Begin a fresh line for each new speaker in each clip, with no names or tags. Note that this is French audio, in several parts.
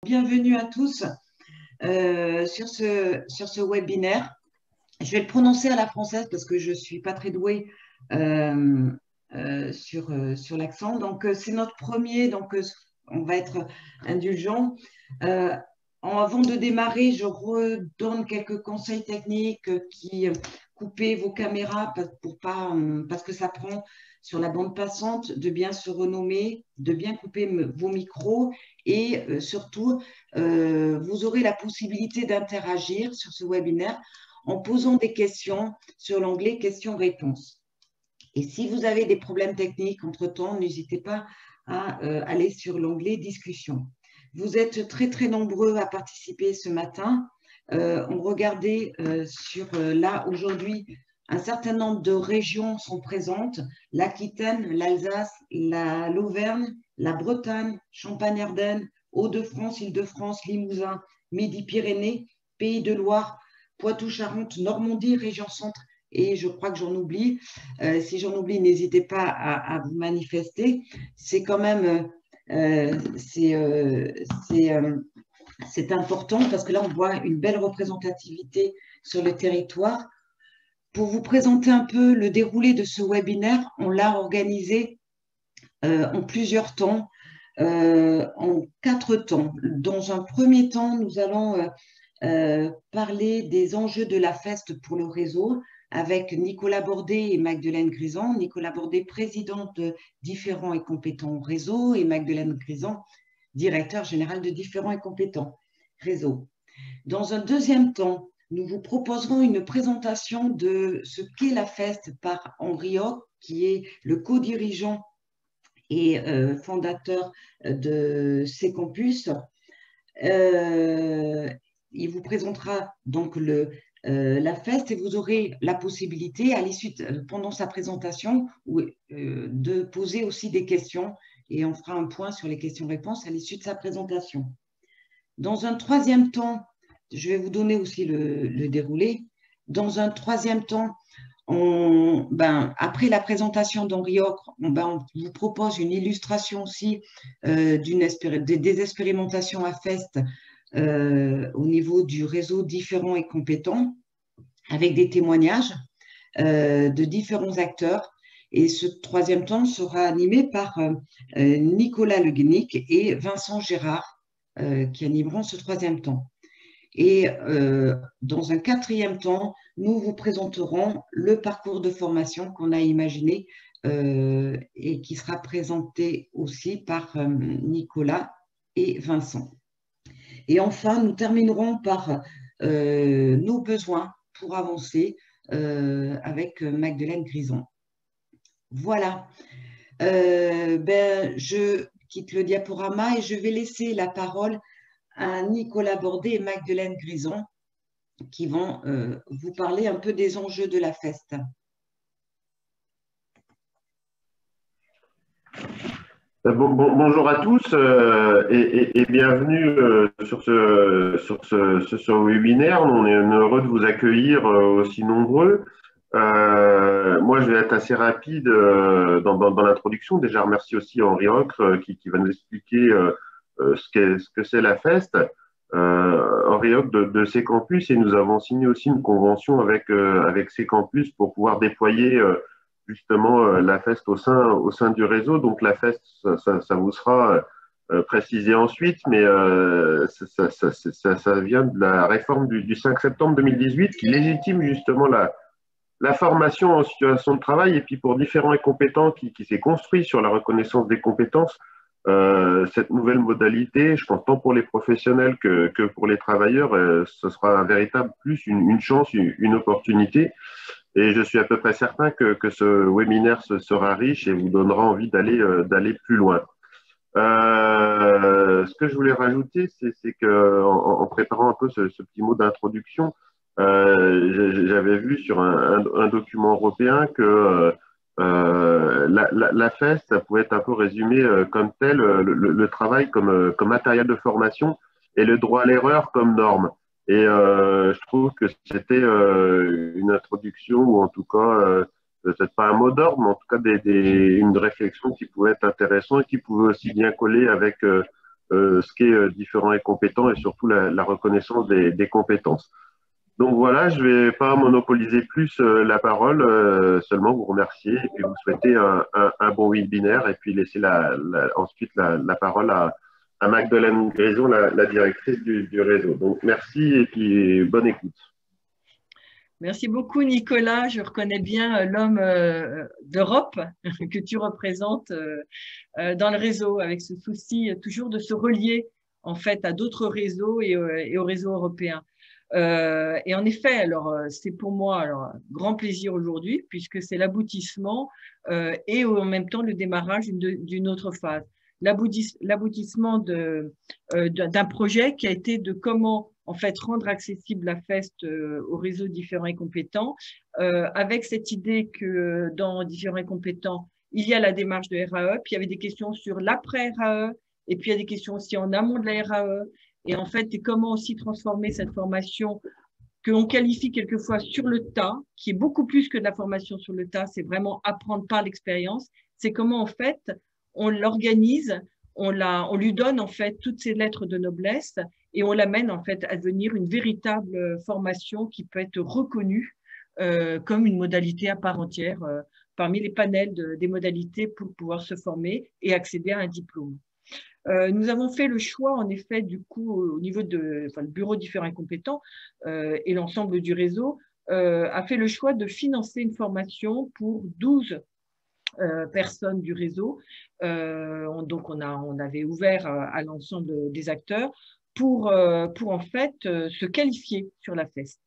Bienvenue à tous sur ce webinaire. Je vais le prononcer à la française parce que je ne suis pas très douée sur l'accent. Donc, c'est notre premier, donc on va être indulgent. Avant de démarrer, je redonne quelques conseils techniques qui coupez vos caméras parce que ça prend sur la bande passante, de bien se renommer, de bien couper vos micros et surtout, vous aurez la possibilité d'interagir sur ce webinaire en posant des questions sur l'onglet questions-réponses. Et si vous avez des problèmes techniques entre-temps, n'hésitez pas à aller sur l'onglet discussion. Vous êtes très, très nombreux à participer ce matin. On regardait là, aujourd'hui, un certain nombre de régions sont présentes. L'Aquitaine, l'Alsace, l'Auvergne, la Bretagne, Champagne-Ardenne, Hauts-de-France, Île-de-France, Limousin, Midi-Pyrénées, Pays de Loire, Poitou-Charentes, Normandie, région centre, et je crois que j'en oublie. Si j'en oublie, n'hésitez pas à vous manifester. C'est quand même c'est important parce que là, on voit une belle représentativité sur le territoire. Pour vous présenter un peu le déroulé de ce webinaire, on l'a organisé en plusieurs temps, en 4 temps. Dans un premier temps, nous allons parler des enjeux de la FEST pour le réseau avec Nicolas Bordet et Magdeleine Grison. Nicolas Bordet, président de Différents et Compétents Réseau, et Magdeleine Grison, directeur général de Différents et Compétents Réseau. Dans un deuxième temps, nous vous proposerons une présentation de ce qu'est la FEST par Henri Hoc, qui est le co-dirigeant et fondateur de C-Campus. Il vous présentera donc la FEST et vous aurez la possibilité, à l'issue pendant sa présentation, de poser aussi des questions et on fera un point sur les questions-réponses à l'issue de sa présentation. Dans un troisième temps, je vais vous donner aussi le déroulé. Dans un troisième temps, après la présentation d'Henri Ocre, on vous propose une illustration aussi des expérimentations à FEST au niveau du réseau Différents et Compétents, avec des témoignages de différents acteurs. Et ce troisième temps sera animé par Nicolas Le Guenic et Vincent Gérard, qui animeront ce troisième temps. Et dans un quatrième temps, nous vous présenterons le parcours de formation qu'on a imaginé et qui sera présenté aussi par Nicolas et Vincent. Et enfin, nous terminerons par nos besoins pour avancer avec Magdeleine Grison. Voilà. Je quitte le diaporama et je vais laisser la parole à Nicolas Bordet et Magdeleine Grison qui vont vous parler un peu des enjeux de la FEST.
Bonjour à tous et bienvenue sur ce webinaire. On est heureux de vous accueillir aussi nombreux. Moi, je vais être assez rapide dans l'introduction. Déjà, remercie aussi Henri Ocre qui va nous expliquer ce que c'est la FEST. Henri Ocre de C-Campus, et nous avons signé aussi une convention avec C-Campus pour pouvoir déployer justement la FEST au sein du réseau. Donc la FEST, ça vous sera précisé ensuite, mais ça vient de la réforme du 5 septembre 2018 qui légitime justement la formation en situation de travail, et puis pour différents et compétents qui s'est construit sur la reconnaissance des compétences. Cette nouvelle modalité, je pense tant pour les professionnels que pour les travailleurs, ce sera un véritable plus, une chance, une opportunité. Et je suis à peu près certain que ce webinaire sera riche et vous donnera envie d'aller plus loin. Ce que je voulais rajouter, c'est qu'en préparant un peu ce petit mot d'introduction, j'avais vu sur un document européen que la FEST, ça pouvait être un peu résumé comme tel, le travail comme matériel de formation et le droit à l'erreur comme norme. Et je trouve que c'était une introduction, ou en tout cas, peut-être pas un mot d'ordre, mais en tout cas une réflexion qui pouvait être intéressante et qui pouvait aussi bien coller avec ce qu'est différent et compétent et surtout la reconnaissance des compétences. Donc voilà, je ne vais pas monopoliser plus la parole, seulement vous remercier et puis vous souhaiter un bon webinaire et puis laisser ensuite la parole à Magdeleine Grison, la directrice du réseau. Donc merci et puis bonne écoute.
Merci beaucoup Nicolas, je reconnais bien l'homme d'Europe que tu représentes dans le réseau avec ce souci toujours de se relier en fait à d'autres réseaux et au réseau européen. Et en effet, alors c'est pour moi un grand plaisir aujourd'hui puisque c'est l'aboutissement et en même temps le démarrage d'une autre phase. L'aboutissement d'un projet qui a été de comment en fait rendre accessible la FEST aux réseaux différents et compétents, avec cette idée que dans différents et compétents, il y a la démarche de RAE, puis il y avait des questions sur l'après-RAE, et puis il y a des questions aussi en amont de la RAE, et en fait, et comment aussi transformer cette formation que l'on qualifie quelquefois sur le tas, qui est beaucoup plus que de la formation sur le tas, c'est vraiment apprendre par l'expérience, c'est comment en fait on l'organise, on lui donne en fait toutes ces lettres de noblesse et on l'amène en fait à devenir une véritable formation qui peut être reconnue comme une modalité à part entière parmi les panels des modalités pour pouvoir se former et accéder à un diplôme. Nous avons fait le choix, en effet, du coup, au niveau le bureau différents et compétents et l'ensemble du réseau a fait le choix de financer une formation pour 12 personnes du réseau. Donc, on avait ouvert à l'ensemble des acteurs pour en fait se qualifier sur la FEST.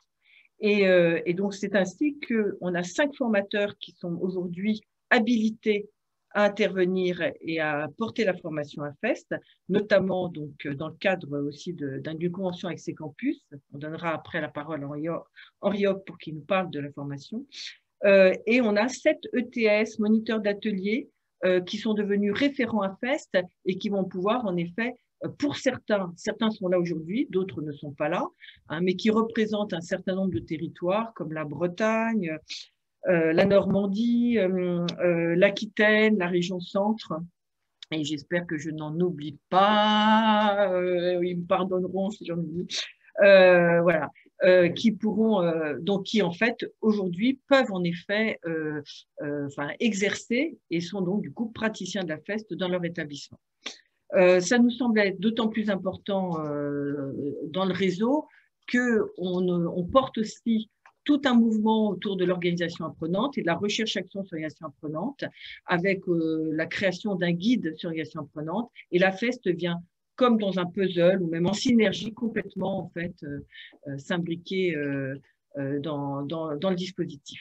Et donc, c'est ainsi qu'on a 5 formateurs qui sont aujourd'hui habilités à intervenir et à porter la formation à FEST, notamment donc, dans le cadre aussi d'une convention avec ces campus. On donnera après la parole à Henri Hoc pour qu'il nous parle de la formation. Et on a 7 ETS, moniteurs d'ateliers, qui sont devenus référents à FEST et qui vont pouvoir, en effet, pour certains sont là aujourd'hui, d'autres ne sont pas là, hein, mais qui représentent un certain nombre de territoires comme la Bretagne, la Normandie, l'Aquitaine, la région centre. Et j'espère que je n'en oublie pas, ils me pardonneront si j'en oublie. Voilà, qui pourront, donc qui en fait aujourd'hui peuvent en effet exercer et sont donc du coup praticiens de la FEST dans leur établissement. Ça nous semble être d'autant plus important dans le réseau qu'on porte aussi tout un mouvement autour de l'organisation apprenante et de la recherche-action sur l'organisation apprenante avec la création d'un guide sur l'organisation apprenante. Et la FEST vient comme dans un puzzle ou même en synergie complètement en fait s'imbriquer dans le dispositif.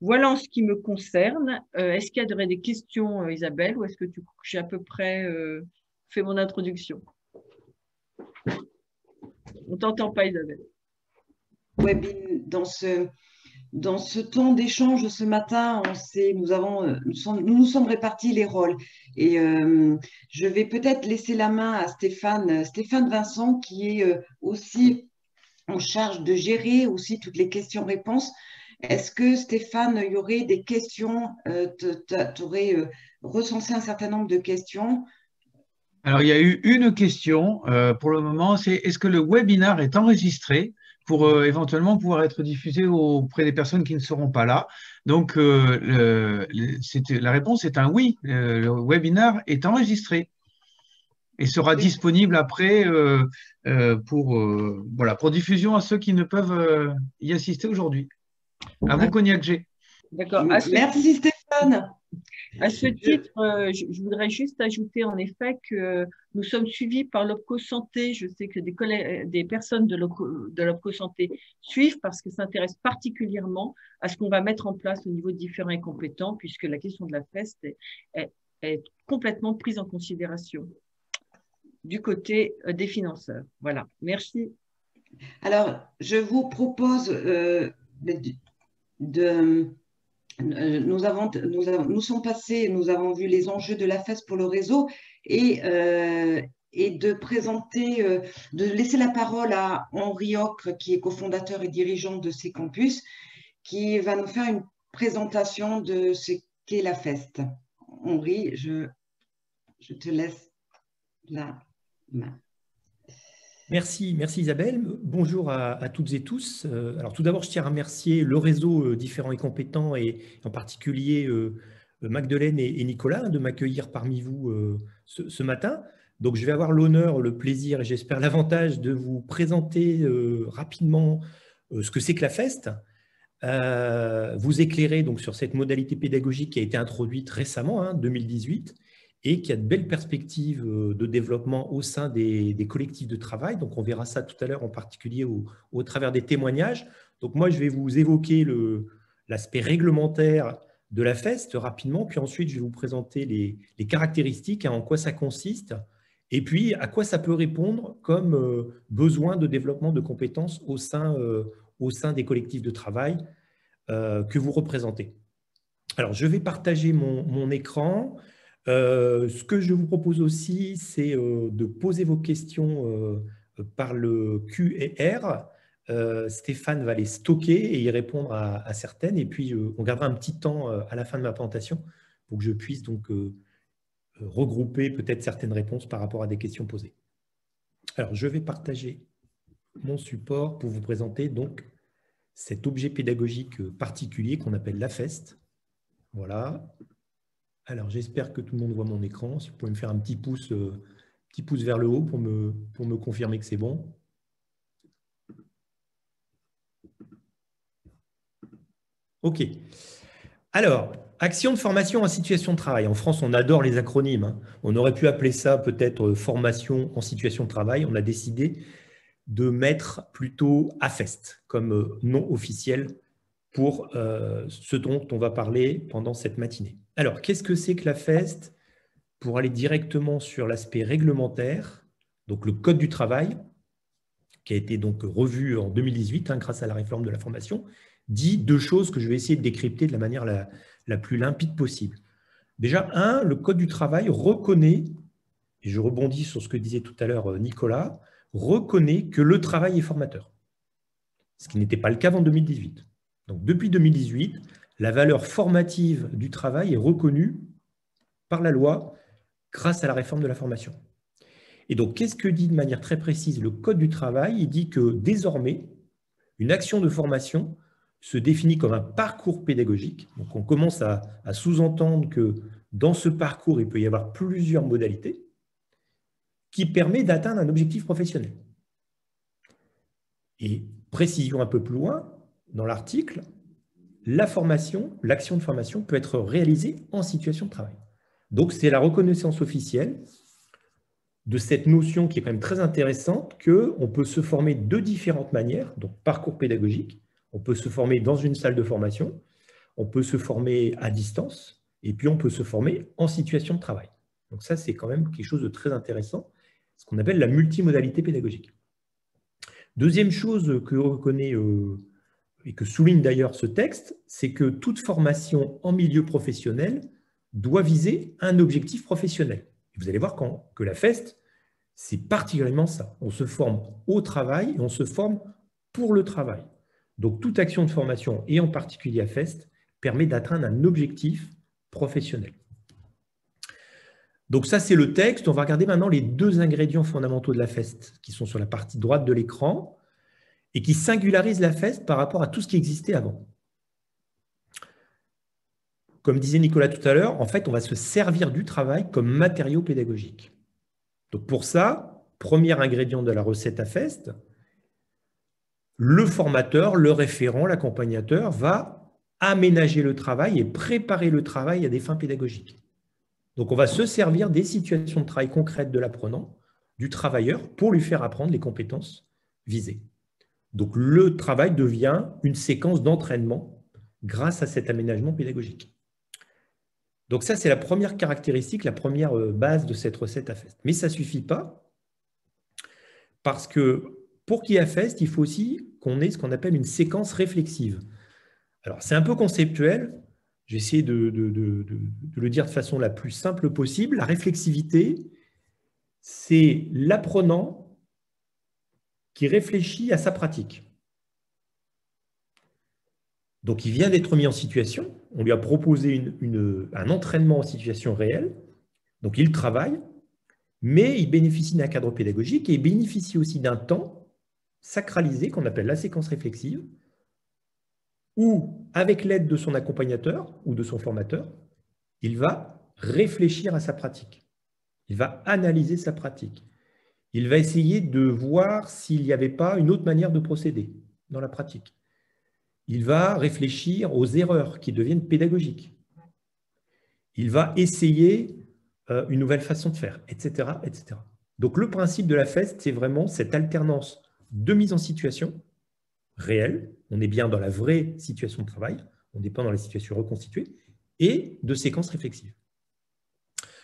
Voilà en ce qui me concerne. Est-ce qu'il y aurait des questions, Isabelle, ou est-ce que j'ai à peu près fait mon introduction? On ne t'entend pas, Isabelle.
Oui, dans ce temps d'échange ce matin, nous nous sommes répartis les rôles. Et je vais peut-être laisser la main à Stéphane Vincent, qui est aussi en charge de gérer aussi toutes les questions-réponses. Est-ce que Stéphane, il y aurait des questions? Tu aurais recensé un certain nombre de questions.
Alors, il y a eu une question pour le moment, c'est est-ce que le webinaire est enregistré pour éventuellement pouvoir être diffusé auprès des personnes qui ne seront pas là? Donc, la réponse est un oui. Le webinaire est enregistré et sera disponible après pour diffusion à ceux qui ne peuvent y assister aujourd'hui. À vous, Cognac G.
D'accord.
Merci Stéphane.
À ce titre, je voudrais juste ajouter en effet que nous sommes suivis par l'OPCO Santé. Je sais que des personnes de l'OPCO Santé suivent parce qu'elles s'intéressent particulièrement à ce qu'on va mettre en place au niveau de différents et compétents, puisque la question de la FEST est complètement prise en considération du côté des financeurs. Voilà, merci.
Alors, je vous propose nous avons vu les enjeux de la FEST pour le réseau et de laisser la parole à Henri Hoc, qui est cofondateur et dirigeant de ces campus, qui va nous faire une présentation de ce qu'est la FEST. Henri, je te laisse là.
Merci Isabelle. Bonjour à toutes et tous. Alors tout d'abord, je tiens à remercier le réseau Différents et Compétents et en particulier Magdeleine et Nicolas de m'accueillir parmi vous ce matin. Donc je vais avoir l'honneur, le plaisir et j'espère l'avantage de vous présenter rapidement ce que c'est que la FEST. Vous éclairer donc sur cette modalité pédagogique qui a été introduite récemment, 2018, et qui a de belles perspectives de développement au sein des collectifs de travail. Donc, on verra ça tout à l'heure, en particulier au travers des témoignages. Donc, moi, je vais vous évoquer l'aspect réglementaire de la FEST rapidement, puis ensuite, je vais vous présenter les caractéristiques, en quoi ça consiste, et puis à quoi ça peut répondre comme besoin de développement de compétences au sein des collectifs de travail que vous représentez. Alors, je vais partager mon écran. Ce que je vous propose aussi, c'est de poser vos questions par le Q&R. Stéphane va les stocker et y répondre à certaines. Et puis, on gardera un petit temps à la fin de ma présentation pour que je puisse donc regrouper peut-être certaines réponses par rapport à des questions posées. Alors, je vais partager mon support pour vous présenter donc cet objet pédagogique particulier qu'on appelle la FEST. Voilà. Alors, j'espère que tout le monde voit mon écran. Si vous pouvez me faire un petit pouce vers le haut pour me confirmer que c'est bon. OK. Alors, action de formation en situation de travail. En France, on adore les acronymes. On aurait pu appeler ça peut-être formation en situation de travail. On a décidé de mettre plutôt AFEST comme nom officiel pour ce dont on va parler pendant cette matinée. Alors, qu'est-ce que c'est que la FEST? Pour aller directement sur l'aspect réglementaire, donc le Code du travail, qui a été donc revu en 2018 grâce à la réforme de la formation, dit deux choses que je vais essayer de décrypter de la manière la plus limpide possible. Déjà, le Code du travail reconnaît, et je rebondis sur ce que disait tout à l'heure Nicolas, reconnaît que le travail est formateur, ce qui n'était pas le cas avant 2018. Donc, depuis 2018, la valeur formative du travail est reconnue par la loi grâce à la réforme de la formation. Et donc, qu'est-ce que dit de manière très précise le Code du travail? Il dit que désormais, une action de formation se définit comme un parcours pédagogique. Donc, on commence à sous-entendre que dans ce parcours, il peut y avoir plusieurs modalités qui permet d'atteindre un objectif professionnel. Et précision un peu plus loin, dans l'article, l'action de formation peut être réalisée en situation de travail. Donc, c'est la reconnaissance officielle de cette notion qui est quand même très intéressante, qu'on peut se former de différentes manières, donc parcours pédagogique, on peut se former dans une salle de formation, on peut se former à distance, et puis on peut se former en situation de travail. Donc ça, c'est quand même quelque chose de très intéressant, ce qu'on appelle la multimodalité pédagogique. Deuxième chose que reconnaît et que souligne d'ailleurs ce texte, c'est que toute formation en milieu professionnel doit viser un objectif professionnel. Et vous allez voir que la FEST, c'est particulièrement ça. On se forme au travail et on se forme pour le travail. Donc, toute action de formation, et en particulier à FEST, permet d'atteindre un objectif professionnel. Donc ça, c'est le texte. On va regarder maintenant les deux ingrédients fondamentaux de la FEST qui sont sur la partie droite de l'écran et qui singularisent la FEST par rapport à tout ce qui existait avant. Comme disait Nicolas tout à l'heure, en fait, on va se servir du travail comme matériau pédagogique. Donc pour ça, premier ingrédient de la recette AFEST, le formateur, le référent, l'accompagnateur va aménager le travail et préparer le travail à des fins pédagogiques. Donc on va se servir des situations de travail concrètes de l'apprenant, du travailleur, pour lui faire apprendre les compétences visées. Donc le travail devient une séquence d'entraînement grâce à cet aménagement pédagogique. Donc ça, c'est la première caractéristique, la première base de cette recette AFEST. Mais ça ne suffit pas, parce que pour qu'il y ait AFEST, il faut aussi qu'on ait ce qu'on appelle une séquence réflexive. Alors, c'est un peu conceptuel, j'ai essayé de le dire de façon la plus simple possible. La réflexivité, c'est l'apprenant qui réfléchit à sa pratique. Donc, il vient d'être mis en situation, on lui a proposé un entraînement en situation réelle, donc il travaille, mais il bénéficie d'un cadre pédagogique et il bénéficie aussi d'un temps sacralisé qu'on appelle la séquence réflexive, où, avec l'aide de son accompagnateur ou de son formateur, il va réfléchir à sa pratique. Il va analyser sa pratique. Il va essayer de voir s'il n'y avait pas une autre manière de procéder dans la pratique. Il va réfléchir aux erreurs qui deviennent pédagogiques. Il va essayer une nouvelle façon de faire, etc., etc. Donc, le principe de la FEST, c'est vraiment cette alternance de mise en situation réelle, on est bien dans la vraie situation de travail, on n'est pas dans la situation reconstituée, et de séquences réflexives.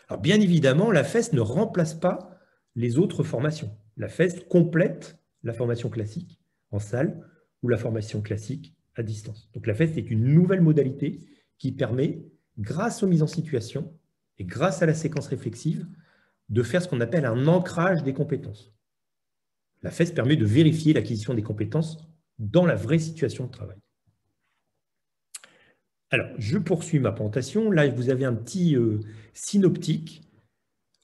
Alors, bien évidemment, la FEST ne remplace pas les autres formations. La FEST complète la formation classique en salle ou la formation classique à distance. Donc, la FEST est une nouvelle modalité qui permet, grâce aux mises en situation et grâce à la séquence réflexive, de faire ce qu'on appelle un ancrage des compétences. La FEST permet de vérifier l'acquisition des compétences dans la vraie situation de travail. Alors, je poursuis ma présentation. Là, vous avez un petit synoptique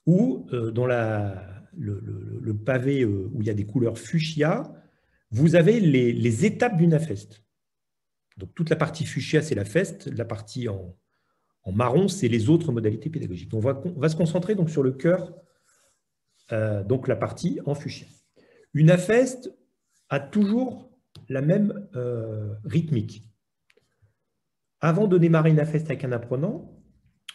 où, dans le pavé où il y a des couleurs fuchsia, vous avez les étapes d'une FEST. Donc, toute la partie fuchsia, c'est la FEST. La partie en marron, c'est les autres modalités pédagogiques. On va se concentrer donc sur le cœur, donc la partie en fuchsia. Une FEST a toujours la même rythmique. Avant de démarrer une FEST avec un apprenant,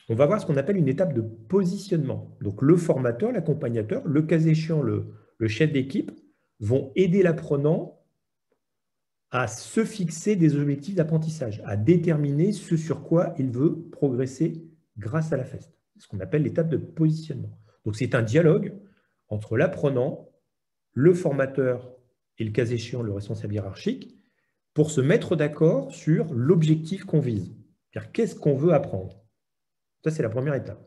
on va voir ce qu'on appelle une étape de positionnement. Donc, le formateur, l'accompagnateur, le cas échéant, le chef d'équipe, vont aider l'apprenant à se fixer des objectifs d'apprentissage, à déterminer ce sur quoi il veut progresser grâce à la FEST. C'est ce qu'on appelle l'étape de positionnement. Donc, c'est un dialogue entre l'apprenant, le formateur et le cas échéant, le responsable hiérarchique, pour se mettre d'accord sur l'objectif qu'on vise. C'est-à-dire, qu'est-ce qu'on veut apprendre? Ça, c'est la première étape.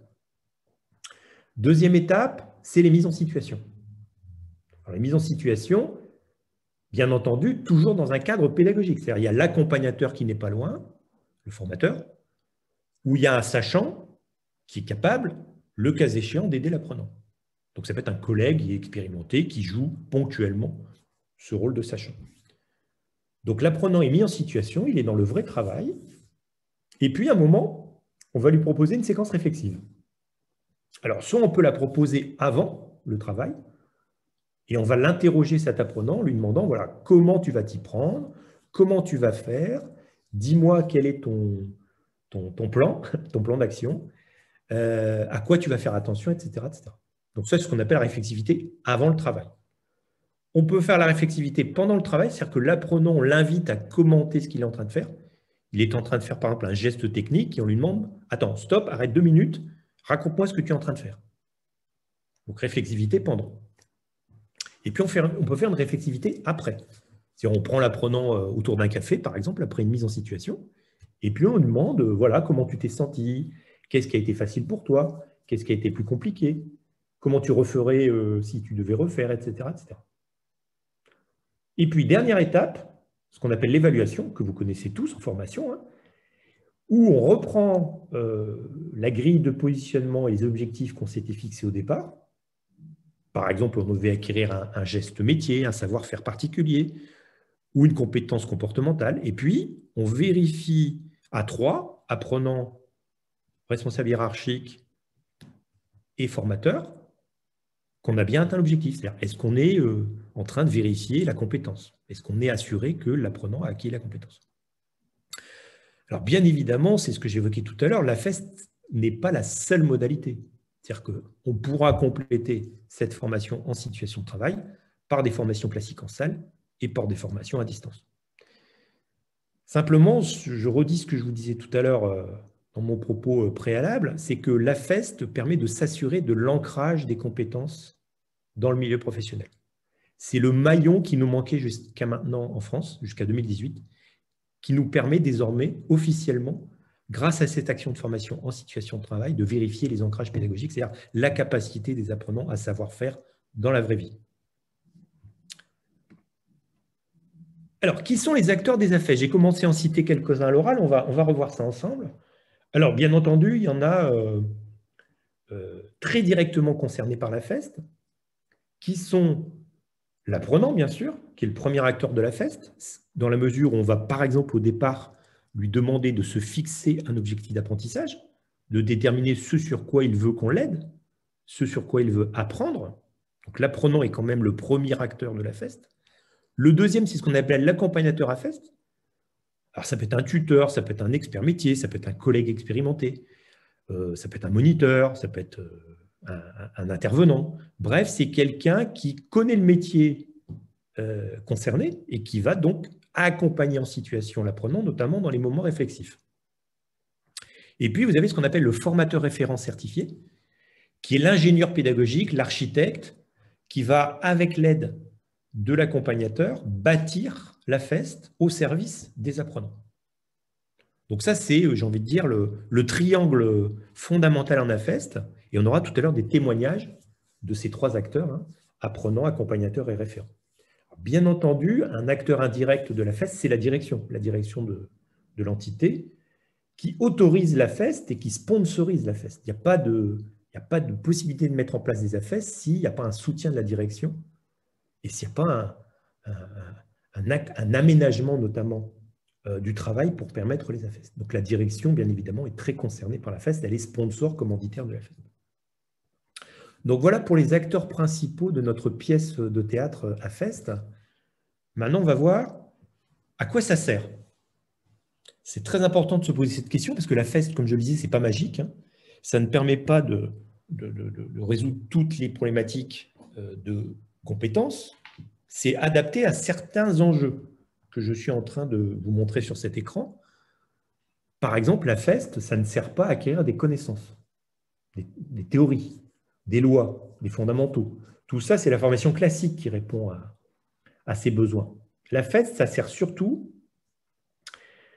Deuxième étape, c'est les mises en situation. Alors, les mises en situation, bien entendu, toujours dans un cadre pédagogique. C'est-à-dire, il y a l'accompagnateur qui n'est pas loin, le formateur, ou il y a un sachant qui est capable, le cas échéant, d'aider l'apprenant. Donc, ça peut être un collègue expérimenté qui joue ponctuellement ce rôle de sachant. Donc, l'apprenant est mis en situation, il est dans le vrai travail, et puis, à un moment, on va lui proposer une séquence réflexive. Alors, soit on peut la proposer avant le travail, et on va l'interroger, cet apprenant, en lui demandant, voilà, comment tu vas t'y prendre, comment tu vas faire, dis-moi quel est ton plan d'action, à quoi tu vas faire attention, etc., etc. Donc, ça, c'est ce qu'on appelle la réflexivité avant le travail. On peut faire la réflexivité pendant le travail, c'est-à-dire que l'apprenant, on l'invite à commenter ce qu'il est en train de faire. Il est en train de faire, par exemple, un geste technique et on lui demande « Attends, stop, arrête 2 minutes, raconte-moi ce que tu es en train de faire. » Donc, réflexivité pendant. Et puis, on peut faire une réflexivité après. C'est-à-dire, on prend l'apprenant autour d'un café, par exemple, après une mise en situation, et puis on lui demande voilà, comment tu t'es senti, qu'est-ce qui a été facile pour toi, qu'est-ce qui a été plus compliqué, comment tu referais si tu devais refaire, etc., etc. Et puis, dernière étape, ce qu'on appelle l'évaluation, que vous connaissez tous en formation, hein, où on reprend la grille de positionnement et les objectifs qu'on s'était fixés au départ. Par exemple, on devait acquérir un geste métier, un savoir-faire particulier ou une compétence comportementale. Et puis, on vérifie à 3, apprenant, responsable hiérarchique et formateur, qu'on a bien atteint l'objectif. C'est-à-dire, est-ce qu'on est en train de vérifier la compétence? Est-ce qu'on est assuré que l'apprenant a acquis la compétence? Alors, bien évidemment, c'est ce que j'évoquais tout à l'heure, la FEST n'est pas la seule modalité. C'est-à-dire qu'on pourra compléter cette formation en situation de travail par des formations classiques en salle et par des formations à distance. Simplement, je redis ce que je vous disais tout à l'heure dans mon propos préalable, c'est que la FEST permet de s'assurer de l'ancrage des compétences dans le milieu professionnel. C'est le maillon qui nous manquait jusqu'à maintenant en France, jusqu'à 2018, qui nous permet désormais officiellement, grâce à cette action de formation en situation de travail, de vérifier les ancrages pédagogiques, c'est-à-dire la capacité des apprenants à savoir faire dans la vraie vie. Alors, qui sont les acteurs des AFEST? J'ai commencé à en citer quelques-uns à l'oral, on va revoir ça ensemble. Alors, bien entendu, il y en a très directement concernés par la FEST, qui sont l'apprenant, bien sûr, qui est le premier acteur de la FEST, dans la mesure où on va, par exemple, au départ, lui demander de se fixer un objectif d'apprentissage, de déterminer ce sur quoi il veut qu'on l'aide, ce sur quoi il veut apprendre. Donc l'apprenant est quand même le premier acteur de la FEST. Le deuxième, c'est ce qu'on appelle l'accompagnateur à FEST. Alors ça peut être un tuteur, ça peut être un expert métier, ça peut être un collègue expérimenté, ça peut être un moniteur, ça peut être un intervenant. Bref, c'est quelqu'un qui connaît le métier concerné et qui va donc accompagner en situation l'apprenant, notamment dans les moments réflexifs. Et puis, vous avez ce qu'on appelle le formateur référent certifié, qui est l'ingénieur pédagogique, l'architecte, qui va, avec l'aide de l'accompagnateur, bâtir la FEST au service des apprenants. Donc ça, c'est, j'ai envie de dire, le triangle fondamental en FEST. Et on aura tout à l'heure des témoignages de ces trois acteurs, hein, apprenant, accompagnateur et référent. Bien entendu, un acteur indirect de la FEST, c'est la direction de l'entité, qui autorise la FEST et qui sponsorise la FEST. Il n'y a pas de possibilité de mettre en place des AFEST s'il n'y a pas un soutien de la direction et s'il n'y a pas un aménagement notamment du travail pour permettre les AFEST. Donc la direction, bien évidemment, est très concernée par la FEST. Elle est sponsor commanditaire de la FEST. Donc voilà pour les acteurs principaux de notre pièce de théâtre AFEST. Maintenant, on va voir à quoi ça sert. C'est très important de se poser cette question parce que la FEST, comme je le disais, ce n'est pas magique. Hein. Ça ne permet pas de résoudre toutes les problématiques de compétences. C'est adapté à certains enjeux que je suis en train de vous montrer sur cet écran. Par exemple, la FEST, ça ne sert pas à acquérir des connaissances, des théories, des lois, des fondamentaux. Tout ça, c'est la formation classique qui répond à ces besoins. La FEST, ça sert surtout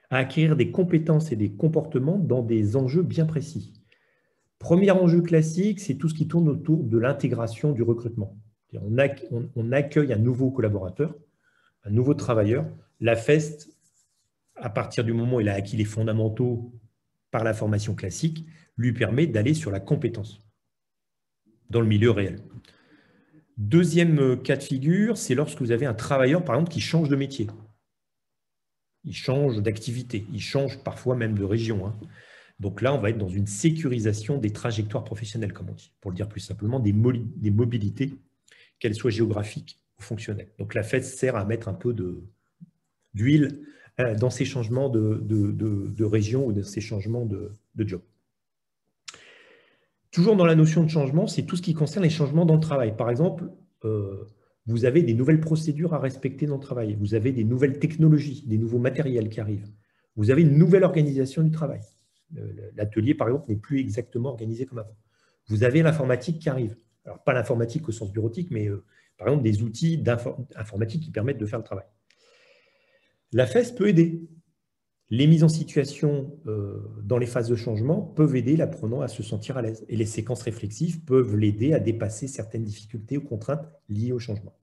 à acquérir des compétences et des comportements dans des enjeux bien précis. Premier enjeu classique, c'est tout ce qui tourne autour de l'intégration du recrutement. On accueille un nouveau collaborateur, un nouveau travailleur. La FEST, à partir du moment où il a acquis les fondamentaux par la formation classique, lui permet d'aller sur la compétence dans le milieu réel. Deuxième cas de figure, c'est lorsque vous avez un travailleur, par exemple, qui change de métier. Il change d'activité, il change parfois même de région. Hein. Donc là, on va être dans une sécurisation des trajectoires professionnelles, comme on dit, pour le dire plus simplement, des mobilités, qu'elles soient géographiques ou fonctionnelles. Donc la FEST sert à mettre un peu d'huile dans ces changements de région ou dans ces changements de job. Toujours dans la notion de changement, c'est tout ce qui concerne les changements dans le travail. Par exemple, vous avez des nouvelles procédures à respecter dans le travail. Vous avez des nouvelles technologies, des nouveaux matériels qui arrivent. Vous avez une nouvelle organisation du travail. L'atelier, par exemple, n'est plus exactement organisé comme avant. Vous avez l'informatique qui arrive. Alors, pas l'informatique au sens bureautique, mais par exemple, des outils informatiques qui permettent de faire le travail. La FEST peut aider. Les mises en situation dans les phases de changement peuvent aider l'apprenant à se sentir à l'aise. Et les séquences réflexives peuvent l'aider à dépasser certaines difficultés ou contraintes liées au changement.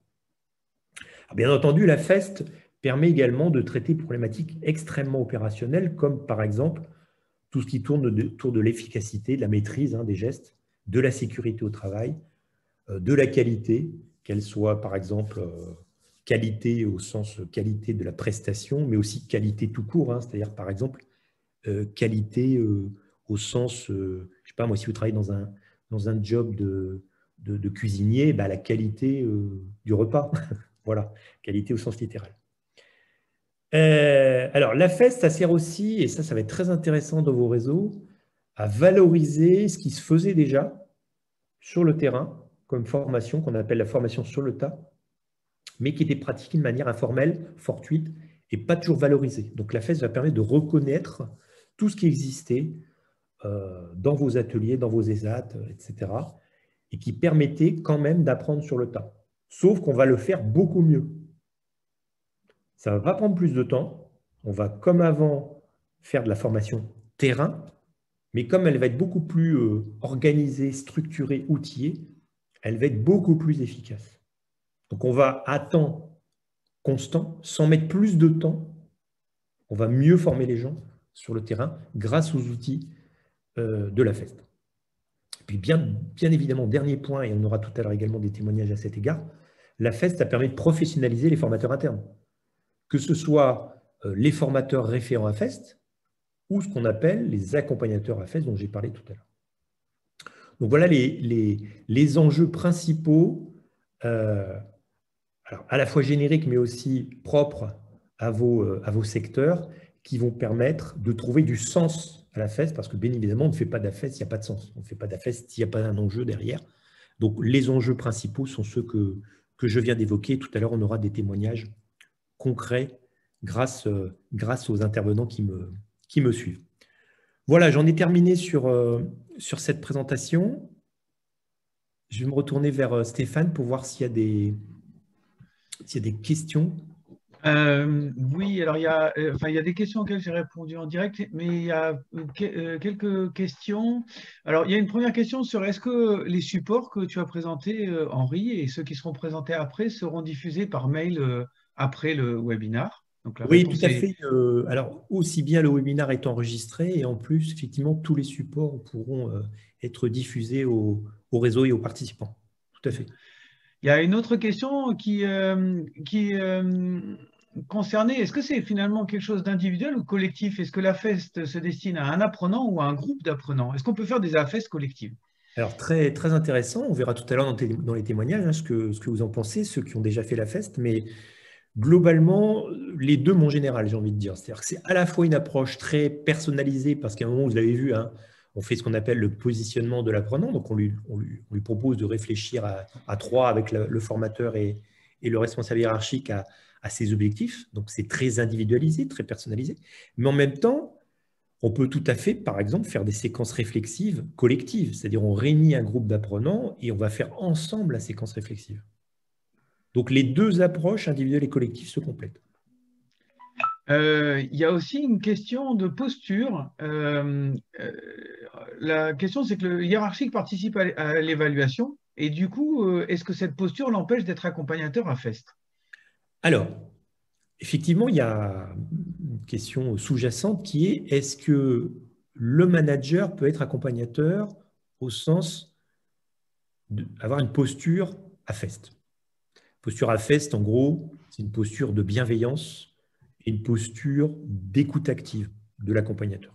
Alors, bien entendu, la FEST permet également de traiter des problématiques extrêmement opérationnelles, comme par exemple tout ce qui tourne autour de l'efficacité, de la maîtrise des gestes, de la sécurité au travail, de la qualité, qu'elle soit par exemple qualité au sens qualité de la prestation, mais aussi qualité tout court, c'est-à-dire par exemple qualité au sens, je ne sais pas moi, si vous travaillez dans un job de cuisinier, la qualité du repas, voilà, qualité au sens littéral. Alors la FEST, ça sert aussi, et ça va être très intéressant dans vos réseaux, à valoriser ce qui se faisait déjà sur le terrain comme formation, qu'on appelle la formation sur le tas, mais qui était pratiquée de manière informelle, fortuite, et pas toujours valorisée. Donc la FEST va permettre de reconnaître tout ce qui existait dans vos ateliers, dans vos ESAT, etc., et qui permettait quand même d'apprendre sur le tas. Sauf qu'on va le faire beaucoup mieux. Ça ne va pas prendre plus de temps. On va, comme avant, faire de la formation terrain, mais comme elle va être beaucoup plus organisée, structurée, outillée, elle va être beaucoup plus efficace. Donc, on va à temps constant, sans mettre plus de temps, on va mieux former les gens sur le terrain grâce aux outils de la FEST. Puis bien évidemment, dernier point, et on aura tout à l'heure également des témoignages à cet égard, la FEST, ça permet de professionnaliser les formateurs internes. Que ce soit les formateurs référents à FEST ou ce qu'on appelle les accompagnateurs à FEST dont j'ai parlé tout à l'heure. Donc voilà les enjeux principaux, alors à la fois génériques mais aussi propres à vos secteurs qui vont permettre de trouver du sens à la FEST parce que bien évidemment on ne fait pas d'AFEST s'il n'y a pas de sens. On ne fait pas d'AFEST s'il n'y a pas un enjeu derrière. Donc les enjeux principaux sont ceux que je viens d'évoquer. Tout à l'heure on aura des témoignages concrets grâce aux intervenants qui me suivent. Voilà, j'en ai terminé sur cette présentation. Je vais me retourner vers Stéphane pour voir s'il y a des questions.
Oui, alors il y a des questions auxquelles j'ai répondu en direct, mais il y a quelques questions. Alors, il y a une première question sur est-ce que les supports que tu as présentés, Henri, et ceux qui seront présentés après, seront diffusés par mail après le webinar? Donc,
oui, tout à fait. Alors, aussi bien le webinaire est enregistré et en plus, effectivement, tous les supports pourront être diffusés au réseau et aux participants. Tout à fait.
Il y a une autre question qui concernait, est-ce que c'est finalement quelque chose d'individuel ou collectif? Est-ce que la FEST se destine à un apprenant ou à un groupe d'apprenants? Est-ce qu'on peut faire des AFEST collectives?
Alors, très, très intéressant. On verra tout à l'heure dans les témoignages ce que vous en pensez, ceux qui ont déjà fait la FEST, mais globalement, les deux m'ont général, j'ai envie de dire. C'est-à-dire que c'est à la fois une approche très personnalisée, parce qu'à un moment, vous l'avez vu, hein, on fait ce qu'on appelle le positionnement de l'apprenant. Donc, on lui propose de réfléchir à trois avec le formateur et le responsable hiérarchique à ses objectifs. Donc, c'est très individualisé, très personnalisé. Mais en même temps, on peut tout à fait, par exemple, faire des séquences réflexives collectives. C'est-à-dire, on réunit un groupe d'apprenants et on va faire ensemble la séquence réflexive. Donc, les deux approches individuelles et collectives se complètent.
Il y a aussi une question de posture. La question, c'est que le hiérarchique participe à l'évaluation et du coup, est-ce que cette posture l'empêche d'être accompagnateur à FEST?
Alors, effectivement, il y a une question sous-jacente qui est est-ce que le manager peut être accompagnateur au sens d'avoir une posture à FEST? Posture à FEST, en gros, c'est une posture de bienveillance et une posture d'écoute active de l'accompagnateur,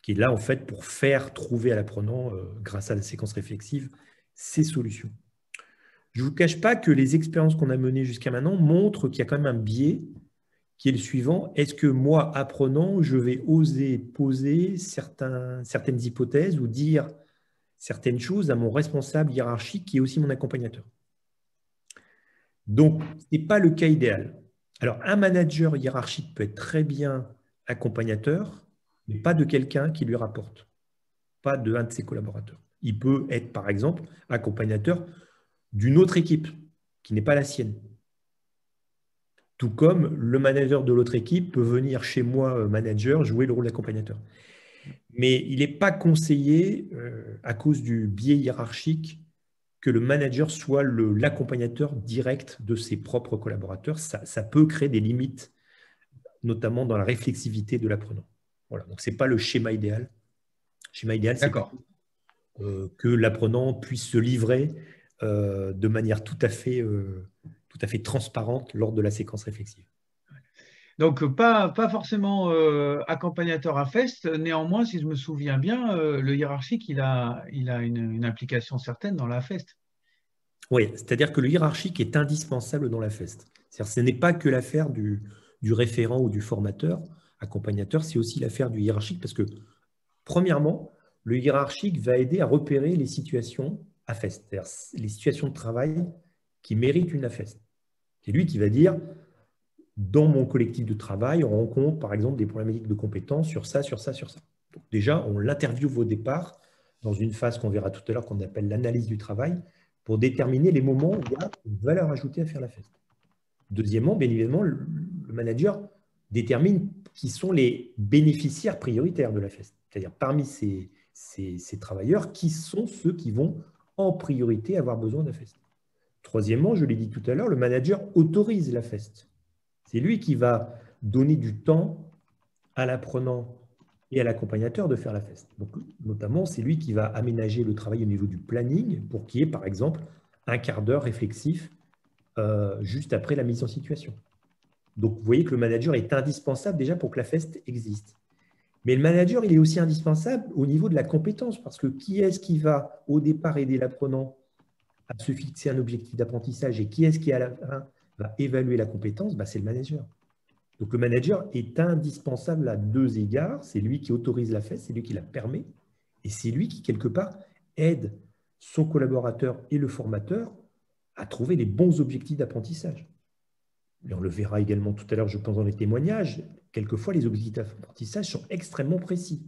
qui est là, en fait, pour faire trouver à l'apprenant, grâce à la séquence réflexive, ses solutions. Je ne vous cache pas que les expériences qu'on a menées jusqu'à maintenant montrent qu'il y a quand même un biais qui est le suivant. Est-ce que moi, apprenant, je vais oser poser certaines hypothèses ou dire certaines choses à mon responsable hiérarchique qui est aussi mon accompagnateur? Donc, ce n'est pas le cas idéal. Alors, un manager hiérarchique peut être très bien accompagnateur, mais pas de quelqu'un qui lui rapporte, pas d'un de ses collaborateurs. Il peut être, par exemple, accompagnateur d'une autre équipe qui n'est pas la sienne. Tout comme le manager de l'autre équipe peut venir chez moi, manager, jouer le rôle d'accompagnateur. Mais il n'est pas conseillé, à cause du biais hiérarchique, que le manager soit l'accompagnateur direct de ses propres collaborateurs. Ça peut créer des limites, notamment dans la réflexivité de l'apprenant. Voilà, donc ce n'est pas le schéma idéal. Le schéma idéal, c'est que l'apprenant puisse se livrer de manière tout à fait transparente lors de la séquence réflexive.
Donc, pas forcément accompagnateur à FEST. Néanmoins, si je me souviens bien, le hiérarchique, il a une implication certaine dans la FEST.
Oui, c'est-à-dire que le hiérarchique est indispensable dans la FEST. Ce n'est pas que l'affaire du référent ou du formateur, accompagnateur, c'est aussi l'affaire du hiérarchique parce que, premièrement, le hiérarchique va aider à repérer les situations à FEST, c'est-à-dire les situations de travail qui méritent une AFEST. C'est lui qui va dire, dans mon collectif de travail, on rencontre par exemple des problématiques de compétences sur ça, sur ça, sur ça. Donc déjà, on l'interviewe au départ dans une phase qu'on verra tout à l'heure qu'on appelle l'analyse du travail pour déterminer les moments où il y a une valeur ajoutée à faire la FEST. Deuxièmement, bien évidemment, le manager détermine qui sont les bénéficiaires prioritaires de la FEST. C'est-à-dire parmi ces travailleurs, qui sont ceux qui vont en priorité avoir besoin de la FEST. Troisièmement, je l'ai dit tout à l'heure, le manager autorise la FEST. C'est lui qui va donner du temps à l'apprenant et à l'accompagnateur de faire la FEST. Donc, notamment, c'est lui qui va aménager le travail au niveau du planning pour qu'il y ait, par exemple, un quart d'heure réflexif juste après la mise en situation. Donc, vous voyez que le manager est indispensable déjà pour que la FEST existe. Mais le manager, il est aussi indispensable au niveau de la compétence, parce que qui est-ce qui va, au départ, aider l'apprenant à se fixer un objectif d'apprentissage et qui est-ce qui, à la fin, va évaluer la compétence? C'est le manager. Donc, le manager est indispensable à deux égards. C'est lui qui autorise la FEST, c'est lui qui la permet, et c'est lui qui, quelque part, aide son collaborateur et le formateur à trouver les bons objectifs d'apprentissage. Et on le verra également tout à l'heure, je pense, dans les témoignages. Quelquefois, les objectifs d'apprentissage sont extrêmement précis.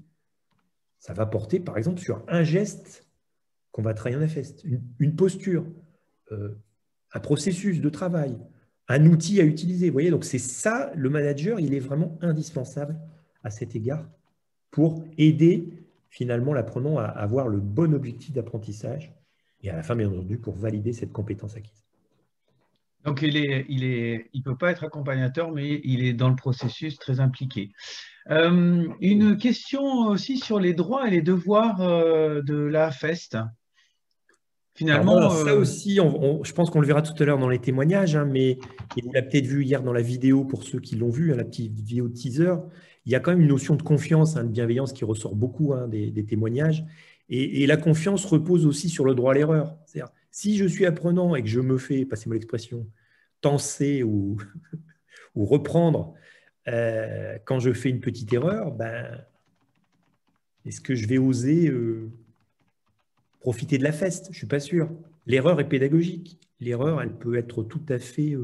Ça va porter, par exemple, sur un geste qu'on va travailler en FEST, une posture, un processus de travail, un outil à utiliser. Vous voyez, donc c'est ça, le manager, il est vraiment indispensable à cet égard pour aider finalement l'apprenant à avoir le bon objectif d'apprentissage et à la fin, bien entendu, pour valider cette compétence acquise.
Donc, il peut pas être accompagnateur, mais il est dans le processus très impliqué. Une question aussi sur les droits et les devoirs de la FEST. Finalement,
alors, ça aussi, je pense qu'on le verra tout à l'heure dans les témoignages, hein, mais vous l'avez peut-être vu hier dans la vidéo, pour ceux qui l'ont vu, hein, la petite vidéo teaser, il y a quand même une notion de confiance, hein, de bienveillance qui ressort beaucoup hein, des témoignages. Et la confiance repose aussi sur le droit à l'erreur. C'est-à-dire, si je suis apprenant et que je me fais, passez-moi l'expression, tenser ou reprendre quand je fais une petite erreur, est-ce que je vais oser profiter de la FEST? Je ne suis pas sûr. L'erreur est pédagogique. L'erreur, elle peut être tout à fait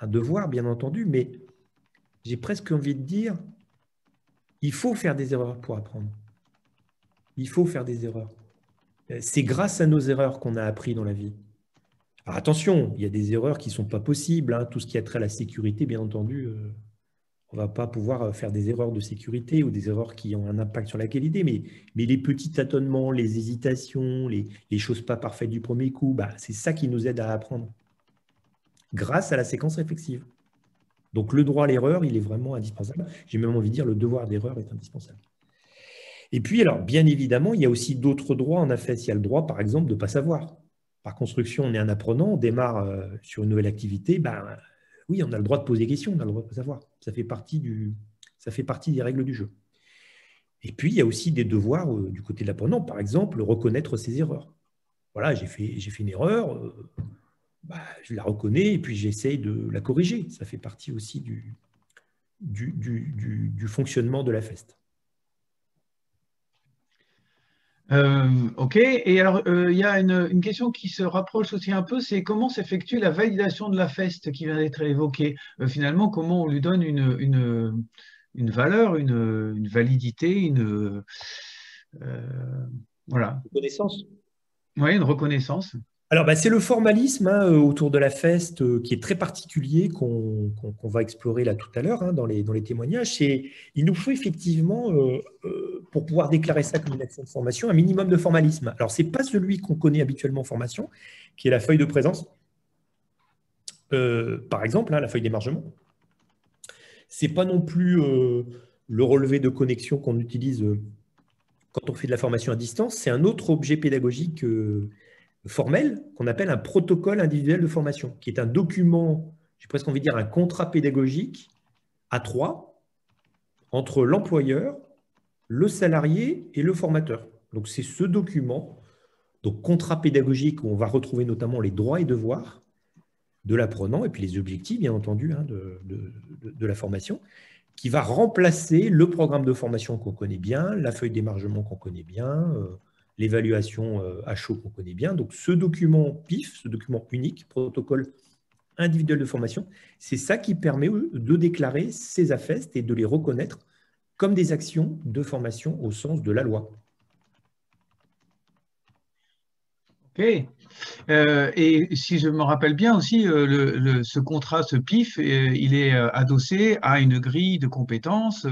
un devoir, bien entendu, mais j'ai presque envie de dire, il faut faire des erreurs pour apprendre. Il faut faire des erreurs. C'est grâce à nos erreurs qu'on a appris dans la vie. Alors attention, il y a des erreurs qui ne sont pas possibles. Hein. Tout ce qui a trait à la sécurité, bien entendu, on ne va pas pouvoir faire des erreurs de sécurité ou des erreurs qui ont un impact sur la qualité. Mais les petits tâtonnements, les hésitations, les choses pas parfaites du premier coup, c'est ça qui nous aide à apprendre grâce à la séquence réflexive. Donc le droit à l'erreur, il est vraiment indispensable. J'ai même envie de dire le devoir d'erreur est indispensable. Et puis, alors, bien évidemment, il y a aussi d'autres droits en AFES. Il y a le droit, par exemple, de ne pas savoir. Par construction, on est un apprenant, on démarre sur une nouvelle activité, oui, on a le droit de poser des questions, on a le droit de ne pas savoir. Ça fait partie des règles du jeu. Et puis, il y a aussi des devoirs du côté de l'apprenant, par exemple, reconnaître ses erreurs. Voilà, j'ai fait une erreur, je la reconnais et puis j'essaye de la corriger. Ça fait partie aussi du fonctionnement de la FEST.
Ok, et alors il y a une question qui se rapproche aussi un peu, c'est comment s'effectue la validation de la FEST qui vient d'être évoquée. Finalement, comment on lui donne une valeur, une validité, voilà.
Reconnaissance.
Oui, une reconnaissance.
Alors, c'est le formalisme autour de la FEST qui est très particulier, qu'on va explorer là tout à l'heure hein, dans les témoignages. Il nous faut effectivement, pour pouvoir déclarer ça comme une action de formation, un minimum de formalisme. Alors, ce n'est pas celui qu'on connaît habituellement en formation, qui est la feuille de présence, par exemple, la feuille d'émargement. Ce n'est pas non plus le relevé de connexion qu'on utilise quand on fait de la formation à distance. C'est un autre objet pédagogique formel qu'on appelle un protocole individuel de formation, qui est un document, j'ai presque envie de dire un contrat pédagogique à trois entre l'employeur, le salarié et le formateur. Donc c'est ce document, donc contrat pédagogique où on va retrouver notamment les droits et devoirs de l'apprenant et puis les objectifs, bien entendu, hein, de la formation, qui va remplacer le programme de formation qu'on connaît bien, la feuille d'émargement qu'on connaît bien, l'évaluation à chaud qu'on connaît bien. Donc, ce document PIF, ce document unique, protocole individuel de formation, c'est ça qui permet de déclarer ces AFEST et de les reconnaître comme des actions de formation au sens de la loi.
Ok. Et si je me rappelle bien aussi, ce contrat, ce PIF, il est adossé à une grille de compétences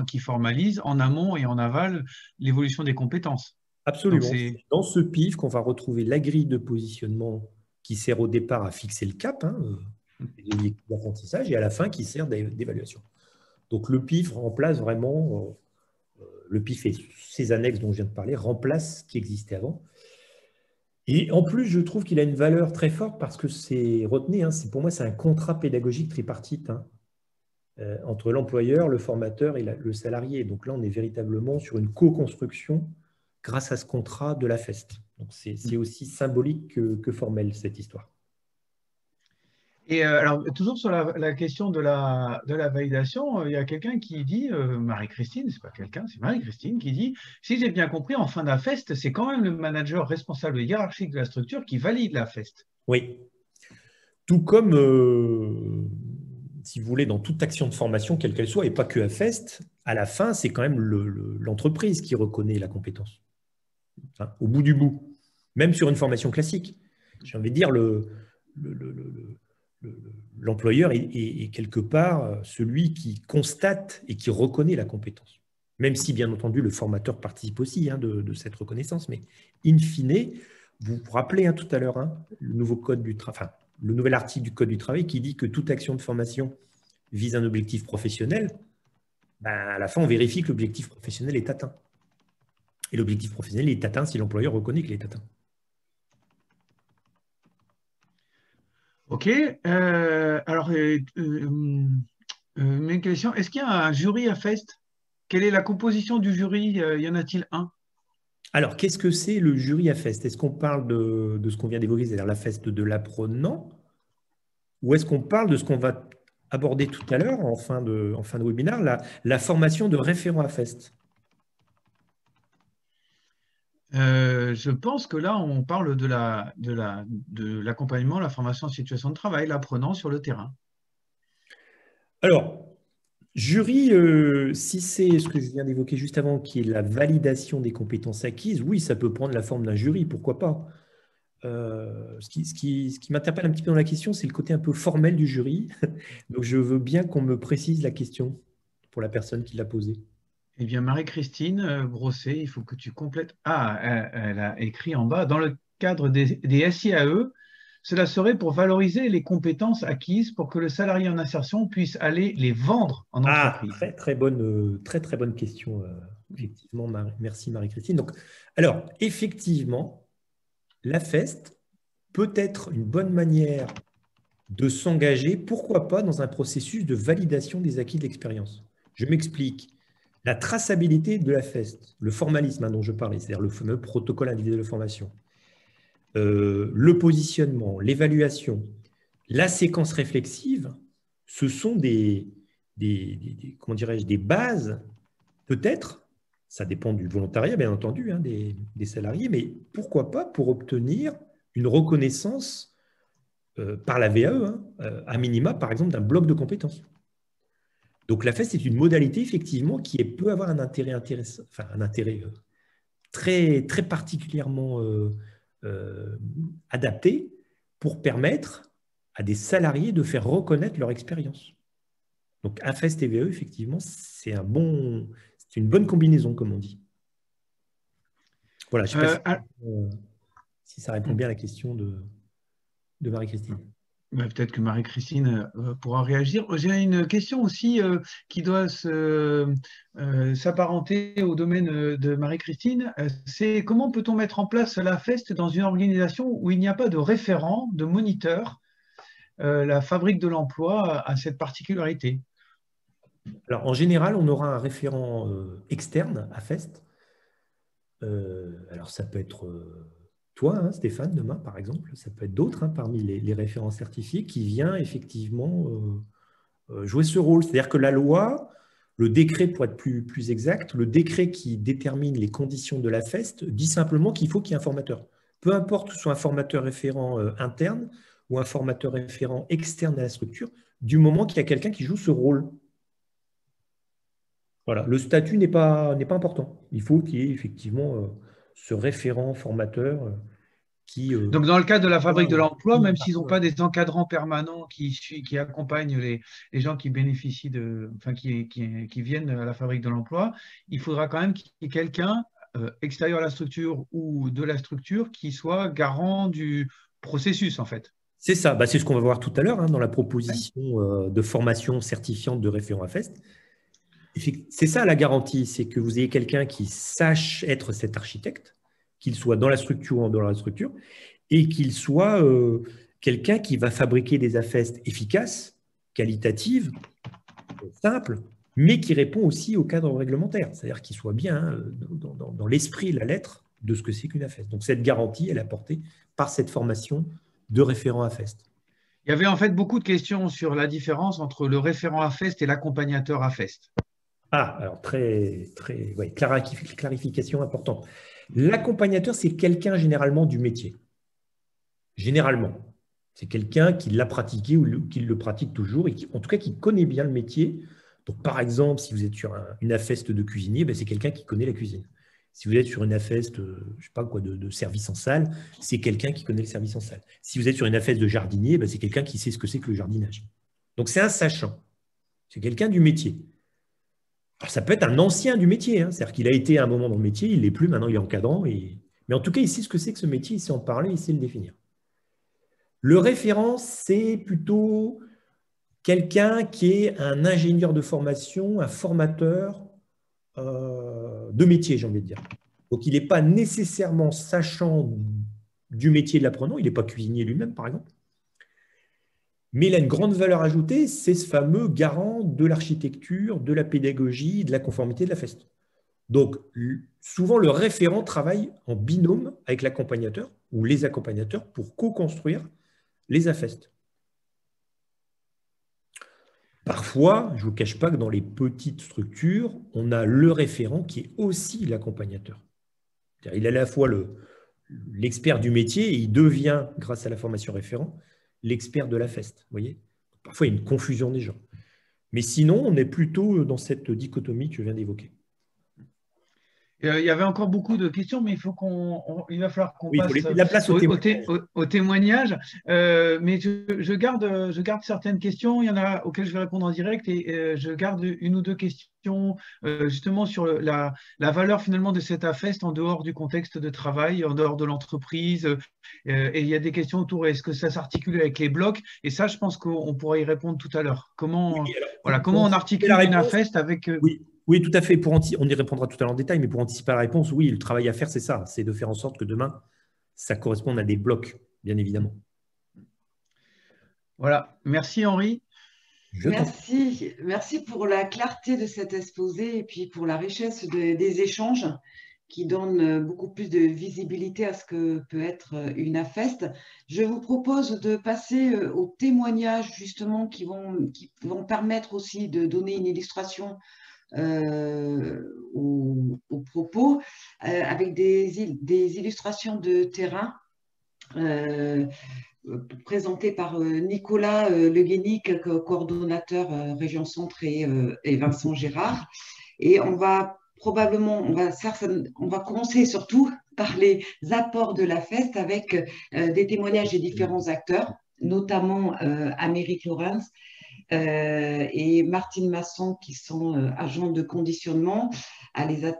qui formalise en amont et en aval l'évolution des compétences.
Absolument. C'est dans ce PIF qu'on va retrouver la grille de positionnement qui sert au départ à fixer le cap, d'apprentissage, et à la fin qui sert d'évaluation. Donc le PIF remplace vraiment le PIF et ces annexes dont je viens de parler remplacent ce qui existait avant. Et en plus, je trouve qu'il a une valeur très forte parce que retenez, hein, pour moi, c'est un contrat pédagogique tripartite entre l'employeur, le formateur et le salarié. Donc là, on est véritablement sur une co-construction grâce à ce contrat de la FEST. Donc c'est aussi symbolique que formel, cette histoire.
Et alors, toujours sur la question de la validation, il y a quelqu'un qui dit, Marie-Christine, c'est pas quelqu'un, c'est Marie-Christine qui dit, si j'ai bien compris, en fin de la FEST, c'est quand même le manager responsable hiérarchique de la structure qui valide la FEST.
Oui. Tout comme, si vous voulez, dans toute action de formation, quelle qu'elle soit, et pas que à FEST, à la fin, c'est quand même l'entreprise qui reconnaît la compétence. Enfin, au bout du bout. Même sur une formation classique. J'ai envie de dire, l'employeur est quelque part celui qui constate et qui reconnaît la compétence. Même si, bien entendu, le formateur participe aussi de cette reconnaissance. Mais in fine, vous vous rappelez tout à l'heure le nouvel article du Code du travail qui dit que toute action de formation vise un objectif professionnel. À la fin, on vérifie que l'objectif professionnel est atteint. Et l'objectif professionnel est atteint si l'employeur reconnaît qu'il est atteint.
OK. Alors, une question, est-ce qu'il y a un jury à FEST? Quelle est la composition du jury? Y en a-t-il un?
Alors, qu'est-ce que c'est le jury à FEST? Est-ce qu'on parle de ce qu'on vient d'évoquer, c'est-à-dire la FEST de l'apprenant, ou est-ce qu'on parle de ce qu'on va aborder tout à l'heure en fin de webinaire, la formation de référent à FEST?
Je pense que là, on parle de l'accompagnement, la formation en situation de travail, l'apprenant sur le terrain.
Alors, jury, si c'est ce que je viens d'évoquer juste avant, qui est la validation des compétences acquises, oui, ça peut prendre la forme d'un jury, pourquoi pas. Ce qui m'interpelle un petit peu dans la question, c'est le côté un peu formel du jury. Donc, je veux bien qu'on me précise la question pour la personne qui l'a posée.
Eh bien, Marie-Christine Brosset, il faut que tu complètes. Ah, elle a écrit en bas, dans le cadre des SIAE, cela serait pour valoriser les compétences acquises pour que le salarié en insertion puisse aller les vendre en entreprise.
Très bonne question, effectivement. Merci Marie-Christine. Donc, alors, effectivement, la FEST peut être une bonne manière de s'engager, pourquoi pas, dans un processus de validation des acquis de l'expérience. Je m'explique. La traçabilité de la FEST, le formalisme dont je parlais, c'est-à-dire le fameux protocole individuel de formation, le positionnement, l'évaluation, la séquence réflexive, ce sont comment dirais-je, des bases, peut-être, ça dépend du volontariat, bien entendu, des salariés, mais pourquoi pas pour obtenir une reconnaissance par la VAE, à minima, par exemple, d'un bloc de compétences. Donc, la FEST est une modalité, effectivement, qui peut avoir un intérêt intéressant, enfin, un intérêt très, très particulièrement adapté pour permettre à des salariés de faire reconnaître leur expérience. Donc, FEST et VAE, effectivement, c'est une bonne combinaison, comme on dit. Voilà, je ne sais pas si ça répond bien à la question de Marie-Christine.
Peut-être que Marie-Christine pourra réagir. J'ai une question aussi qui doit s'apparenter au domaine de Marie-Christine. C'est comment peut-on mettre en place la FEST dans une organisation où il n'y a pas de référent, de moniteur? La fabrique de l'emploi a cette particularité.
Alors, en général, on aura un référent externe à FEST. Alors, ça peut être toi, Stéphane, demain, par exemple. Ça peut être d'autres parmi les référents certifiés qui vient effectivement jouer ce rôle. C'est-à-dire que la loi, le décret, pour être plus exact, le décret qui détermine les conditions de la FEST dit simplement qu'il faut qu'il y ait un formateur. Peu importe que ce soit un formateur référent interne ou un formateur référent externe à la structure, du moment qu'il y a quelqu'un qui joue ce rôle. Voilà, le statut n'est pas important. Il faut qu'il y ait effectivement ce référent formateur qui…
Donc, dans le cadre de la fabrique de l'emploi, même s'ils n'ont pas des encadrants permanents qui accompagnent les gens qui bénéficient qui viennent à la fabrique de l'emploi, il faudra quand même qu'il y ait quelqu'un extérieur à la structure ou de la structure qui soit garant du processus, en fait.
C'est ça, c'est ce qu'on va voir tout à l'heure dans la proposition de formation certifiante de référent à FEST. C'est ça la garantie, c'est que vous ayez quelqu'un qui sache être cet architecte, qu'il soit dans la structure ou en dehors de la structure, et qu'il soit quelqu'un qui va fabriquer des affestes efficaces, qualitatives, simples, mais qui répond aussi au cadre réglementaire, c'est-à-dire qu'il soit bien dans l'esprit, la lettre de ce que c'est qu'une affeste. Donc cette garantie, elle est apportée par cette formation de référent affeste.
Il y avait en fait beaucoup de questions sur la différence entre le référent affest et l'accompagnateur affest.
Ah, alors ouais, clarification importante. L'accompagnateur, c'est quelqu'un généralement du métier. Généralement. C'est quelqu'un qui l'a pratiqué ou qui le pratique toujours et qui, en tout cas, qui connaît bien le métier. Donc, par exemple, si vous êtes sur une affeste de cuisinier, ben, c'est quelqu'un qui connaît la cuisine. Si vous êtes sur une affeste, je sais pas quoi, de service en salle, c'est quelqu'un qui connaît le service en salle. Si vous êtes sur une affeste de jardinier, ben, c'est quelqu'un qui sait ce que c'est que le jardinage. Donc, c'est un sachant. C'est quelqu'un du métier. Alors, ça peut être un ancien du métier, hein. C'est-à-dire qu'il a été à un moment dans le métier, il ne l'est plus, maintenant il est encadrant. Mais en tout cas, il sait ce que c'est que ce métier, il sait en parler, il sait le définir. Le référent, c'est plutôt quelqu'un qui est un ingénieur de formation, un formateur de métier, j'ai envie de dire. Donc, il n'est pas nécessairement sachant du métier de l'apprenant, il n'est pas cuisinier lui-même, par exemple. Mais il a une grande valeur ajoutée, c'est ce fameux garant de l'architecture, de la pédagogie, de la conformité de la feste. Donc, souvent, le référent travaille en binôme avec l'accompagnateur ou les accompagnateurs pour co-construire les affestes. Parfois, je ne vous cache pas que dans les petites structures, on a le référent qui est aussi l'accompagnateur. Il est à la fois l'expert du métier et il devient, grâce à la formation référent, l'expert de la feste. Vous voyez ? Parfois, il y a une confusion des gens. Mais sinon, on est plutôt dans cette dichotomie que je viens d'évoquer.
Il y avait encore beaucoup de questions, mais il va falloir qu'on passe
la place
au témoignage. Mais je garde certaines questions. Il y en a auxquelles je vais répondre en direct et je garde une ou deux questions justement sur la valeur finalement de cet affest en dehors du contexte de travail, en dehors de l'entreprise. Et il y a des questions autour, est-ce que ça s'articule avec les blocs? Et ça, je pense qu'on pourra y répondre tout à l'heure. Comment on articule une affest avec…
Oui, tout à fait. On y répondra tout à l'heure en détail, mais pour anticiper la réponse, oui, le travail à faire, c'est ça. C'est de faire en sorte que demain, ça corresponde à des blocs, bien évidemment.
Voilà. Merci Henri.
Merci pour la clarté de cet exposé et puis pour la richesse des échanges qui donnent beaucoup plus de visibilité à ce que peut être une affest. Je vous propose de passer aux témoignages justement qui vont permettre aussi de donner une illustration aux propos avec des illustrations de terrain présentées par Nicolas Le Guénic, coordonnateur Région Centre et Vincent Gérard. Et on va commencer surtout par les apports de la feste avec des témoignages des différents acteurs, notamment Amérique Lawrence et Martine Masson, qui sont agents de conditionnement à l'ESAT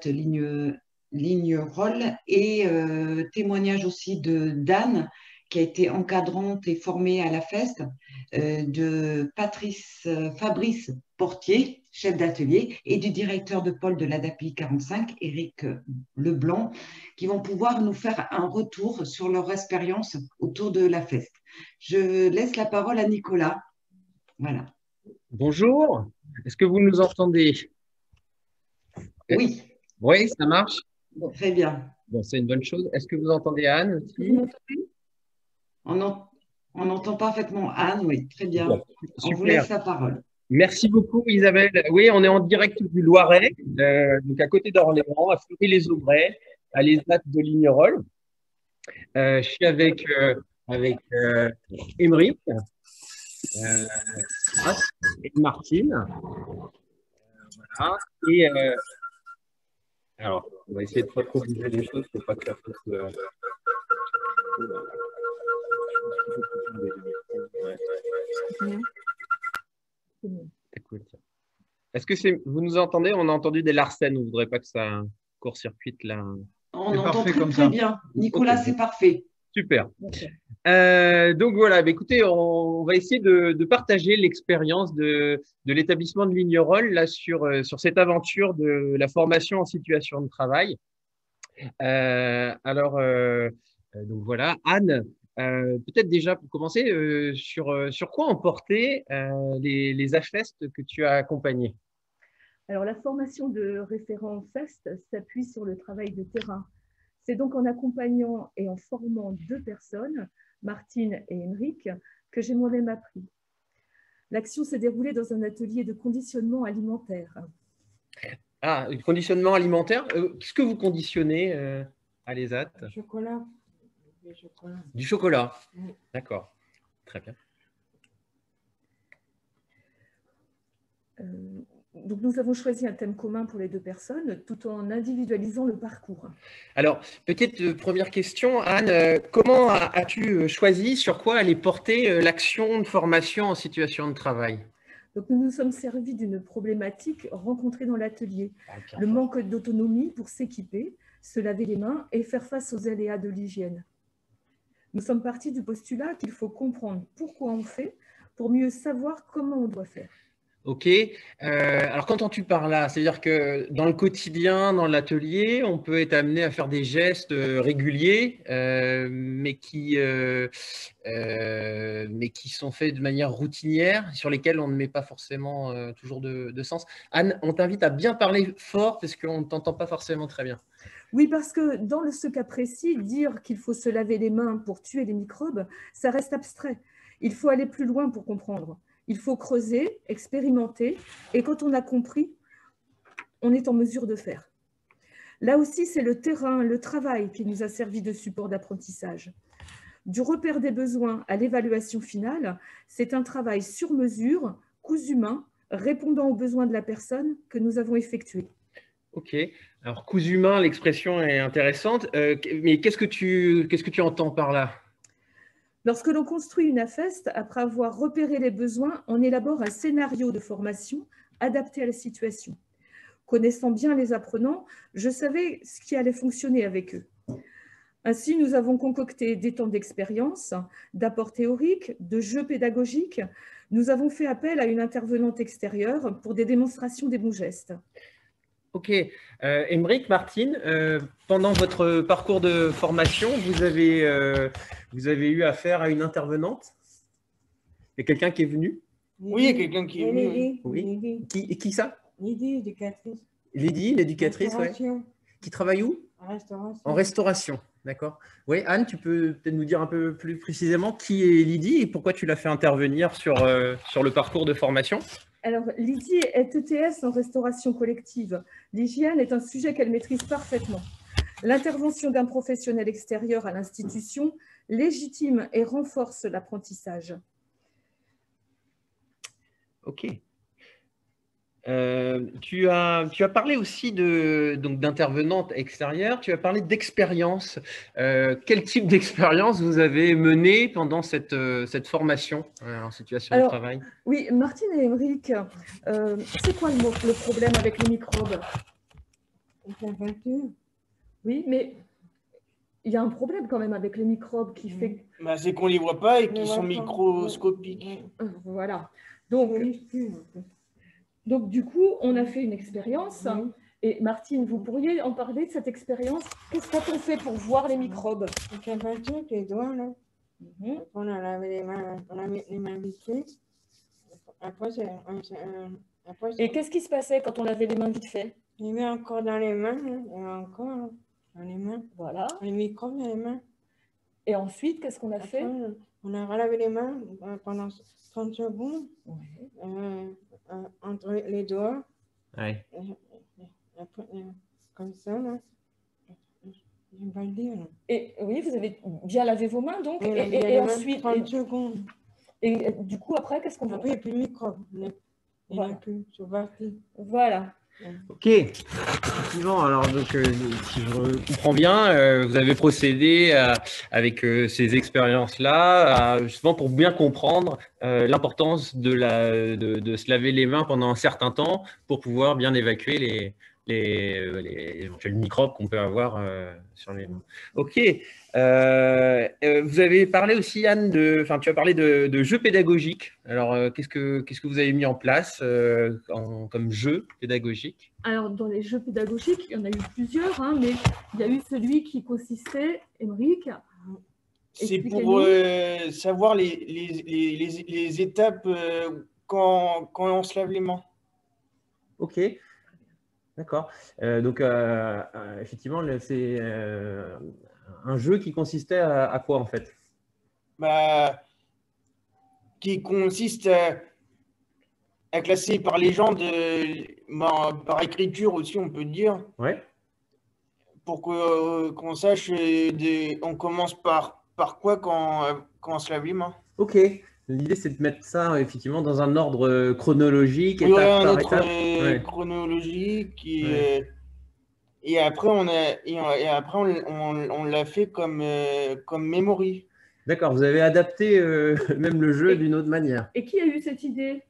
Lignerolles, et témoignage aussi de d'Anne, qui a été encadrante et formée à la feste, de Fabrice Portier, chef d'atelier, et du directeur de pôle de l'ADAPI 45, Éric Leblanc, qui vont pouvoir nous faire un retour sur leur expérience autour de la feste. Je laisse la parole à Nicolas. Voilà.
Bonjour, est-ce que vous nous entendez?
Oui.
Oui, ça marche?
Très bien.
Bon, c'est une bonne chose. Est-ce que vous entendez Anne aussi?
On entend parfaitement Anne, oui, très bien.
Bon,
on vous laisse la parole.
Merci beaucoup Isabelle. Oui, on est en direct du Loiret, donc à côté d'Orléans, à Fleury-les-Aubrais, à l'ESAT de Lignerolles. Je suis avec Émeric et Martine. Voilà. Et alors, on va essayer de ne pas trop bouger les choses pour pas que ça fasse… Est-ce que vous nous entendez? On a entendu des larcènes. On ne voudrait pas que ça court-circuite là.
On entend très bien. Nicolas, okay. C'est parfait.
Super. Donc voilà, bah, écoutez, on va essayer de partager l'expérience de l'établissement de Lignerolles là sur cette aventure de la formation en situation de travail. Donc voilà, Anne, peut-être déjà pour commencer, sur quoi ont porté les AFEST que tu as accompagnés?
Alors, la formation de référent FEST s'appuie sur le travail de terrain. C'est donc en accompagnant et en formant 2 personnes, Martine et Émeric, que j'ai moi-même appris. L'action s'est déroulée dans un atelier de conditionnement alimentaire.
Ah, conditionnement alimentaire. Qu'est-ce que vous conditionnez à l'ESAT?
Chocolat. Du chocolat.
Du chocolat.
Oui.
D'accord. Très bien.
Donc, nous avons choisi un thème commun pour les 2 personnes, tout en individualisant le parcours.
Alors, peut-être première question, Anne, comment as-tu choisi sur quoi allait porter l'action de formation en situation de travail?
Donc, nous nous sommes servis d'une problématique rencontrée dans l'atelier, le manque d'autonomie pour s'équiper, se laver les mains et faire face aux aléas de l'hygiène. Nous sommes partis du postulat qu'il faut comprendre pourquoi on fait pour mieux savoir comment on doit faire.
Ok. Alors, qu'entends-tu par là? C'est-à-dire que dans le quotidien, dans l'atelier, on peut être amené à faire des gestes réguliers, mais qui sont faits de manière routinière, sur lesquels on ne met pas forcément toujours de sens. Anne, on t'invite à bien parler fort parce qu'on ne t'entend pas forcément très bien.
Oui, parce que dans ce cas précis, dire qu'il faut se laver les mains pour tuer les microbes, ça reste abstrait. Il faut aller plus loin pour comprendre. Il faut creuser, expérimenter, et quand on a compris, on est en mesure de faire. Là aussi, c'est le terrain, le travail qui nous a servi de support d'apprentissage. Du repère des besoins à l'évaluation finale, c'est un travail sur mesure, cousu main, répondant aux besoins de la personne que nous avons effectué.
Ok. Alors, cousu main, l'expression est intéressante, mais qu'est-ce que tu entends par là?
Lorsque l'on construit une AFEST, après avoir repéré les besoins, on élabore un scénario de formation adapté à la situation. Connaissant bien les apprenants, je savais ce qui allait fonctionner avec eux. Ainsi, nous avons concocté des temps d'expérience, d'apports théoriques, de jeux pédagogiques. Nous avons fait appel à une intervenante extérieure pour des démonstrations des bons gestes.
Ok. Émeric, Martine, pendant votre parcours de formation, vous avez eu affaire à une intervenante? Il y a quelqu'un qui est venu?
Oui, il y a quelqu'un qui est venu.
Oui. Qui ça?
Lydie, éducatrice.
Lydie, l'éducatrice, ouais. Qui travaille où?
En restauration.
En restauration, d'accord. Oui, Anne, tu peux peut-être nous dire un peu plus précisément qui est Lydie et pourquoi tu l'as fait intervenir sur le parcours de formation?
Alors, Lydie est ETS en restauration collective. L'hygiène est un sujet qu'elle maîtrise parfaitement. L'intervention d'un professionnel extérieur à l'institution légitime et renforce l'apprentissage.
Ok. Tu as parlé aussi d'intervenante extérieure, tu as parlé d'expérience. Quel type d'expérience vous avez mené pendant cette formation en situation de travail?
Oui, Martine et Émeric, c'est quoi le problème avec les microbes? Oui, mais il y a un problème quand même avec les microbes qui fait…
C'est qu'on ne les voit pas et qu'ils sont microscopiques.
Voilà. Donc, du coup, on a fait une expérience. Et Martine, vous pourriez en parler de cette expérience? Qu'est-ce qu'on fait pour voir les microbes?
On a peinture les doigts, là. On a lavé les mains, on a mis les mains vite fait.
Et qu'est-ce qui se passait quand on lavait les mains vite fait?
Il y avait encore dans les mains, il y avait encore dans les mains.
Voilà.
Les microbes dans les mains.
Et ensuite, qu'est-ce qu'on a fait?
On a relavé les mains pendant 30 secondes. Entre les doigts.
Ouais.
Après, comme ça, là. Je vais pas le dire. Là.
Et oui, vous avez bien lavé vos mains, donc.
Et ensuite. 30 secondes.
Et du coup, après, qu'est-ce qu'on fait?
Après, il n'y a plus de microbes. Il n'y en a plus. C'est parti.
Voilà.
Ok, effectivement. Alors, donc, si je comprends bien, vous avez procédé avec ces expériences-là, justement pour bien comprendre l'importance de se laver les mains pendant un certain temps pour pouvoir bien évacuer les éventuels microbes qu'on peut avoir sur les mains. OK. Vous avez parlé aussi, Anne, tu as parlé de jeux pédagogiques. Alors, qu'est-ce que vous avez mis en place comme jeu pédagogique?
Alors, dans les jeux pédagogiques, il y en a eu plusieurs, hein, mais il y a eu celui qui consistait, Émeric.
C'est pour savoir les étapes quand on se lave les mains.
OK. D'accord. Donc, effectivement, c'est un jeu qui consistait à quoi, en fait?
Bah, qui consiste à classer par légende, par écriture aussi, on peut dire,
Ouais.
pour qu'on sache on commence par quoi quand on se lave les mains.
OK. L'idée, c'est de mettre ça, effectivement, dans un ordre chronologique,
Oui,
étape
un
par
autre
étape. Ouais.
chronologique
Ouais.
et après on l'a fait comme memory.
D'accord, vous avez adapté même le jeu d'une autre manière.
Et qui a eu cette idée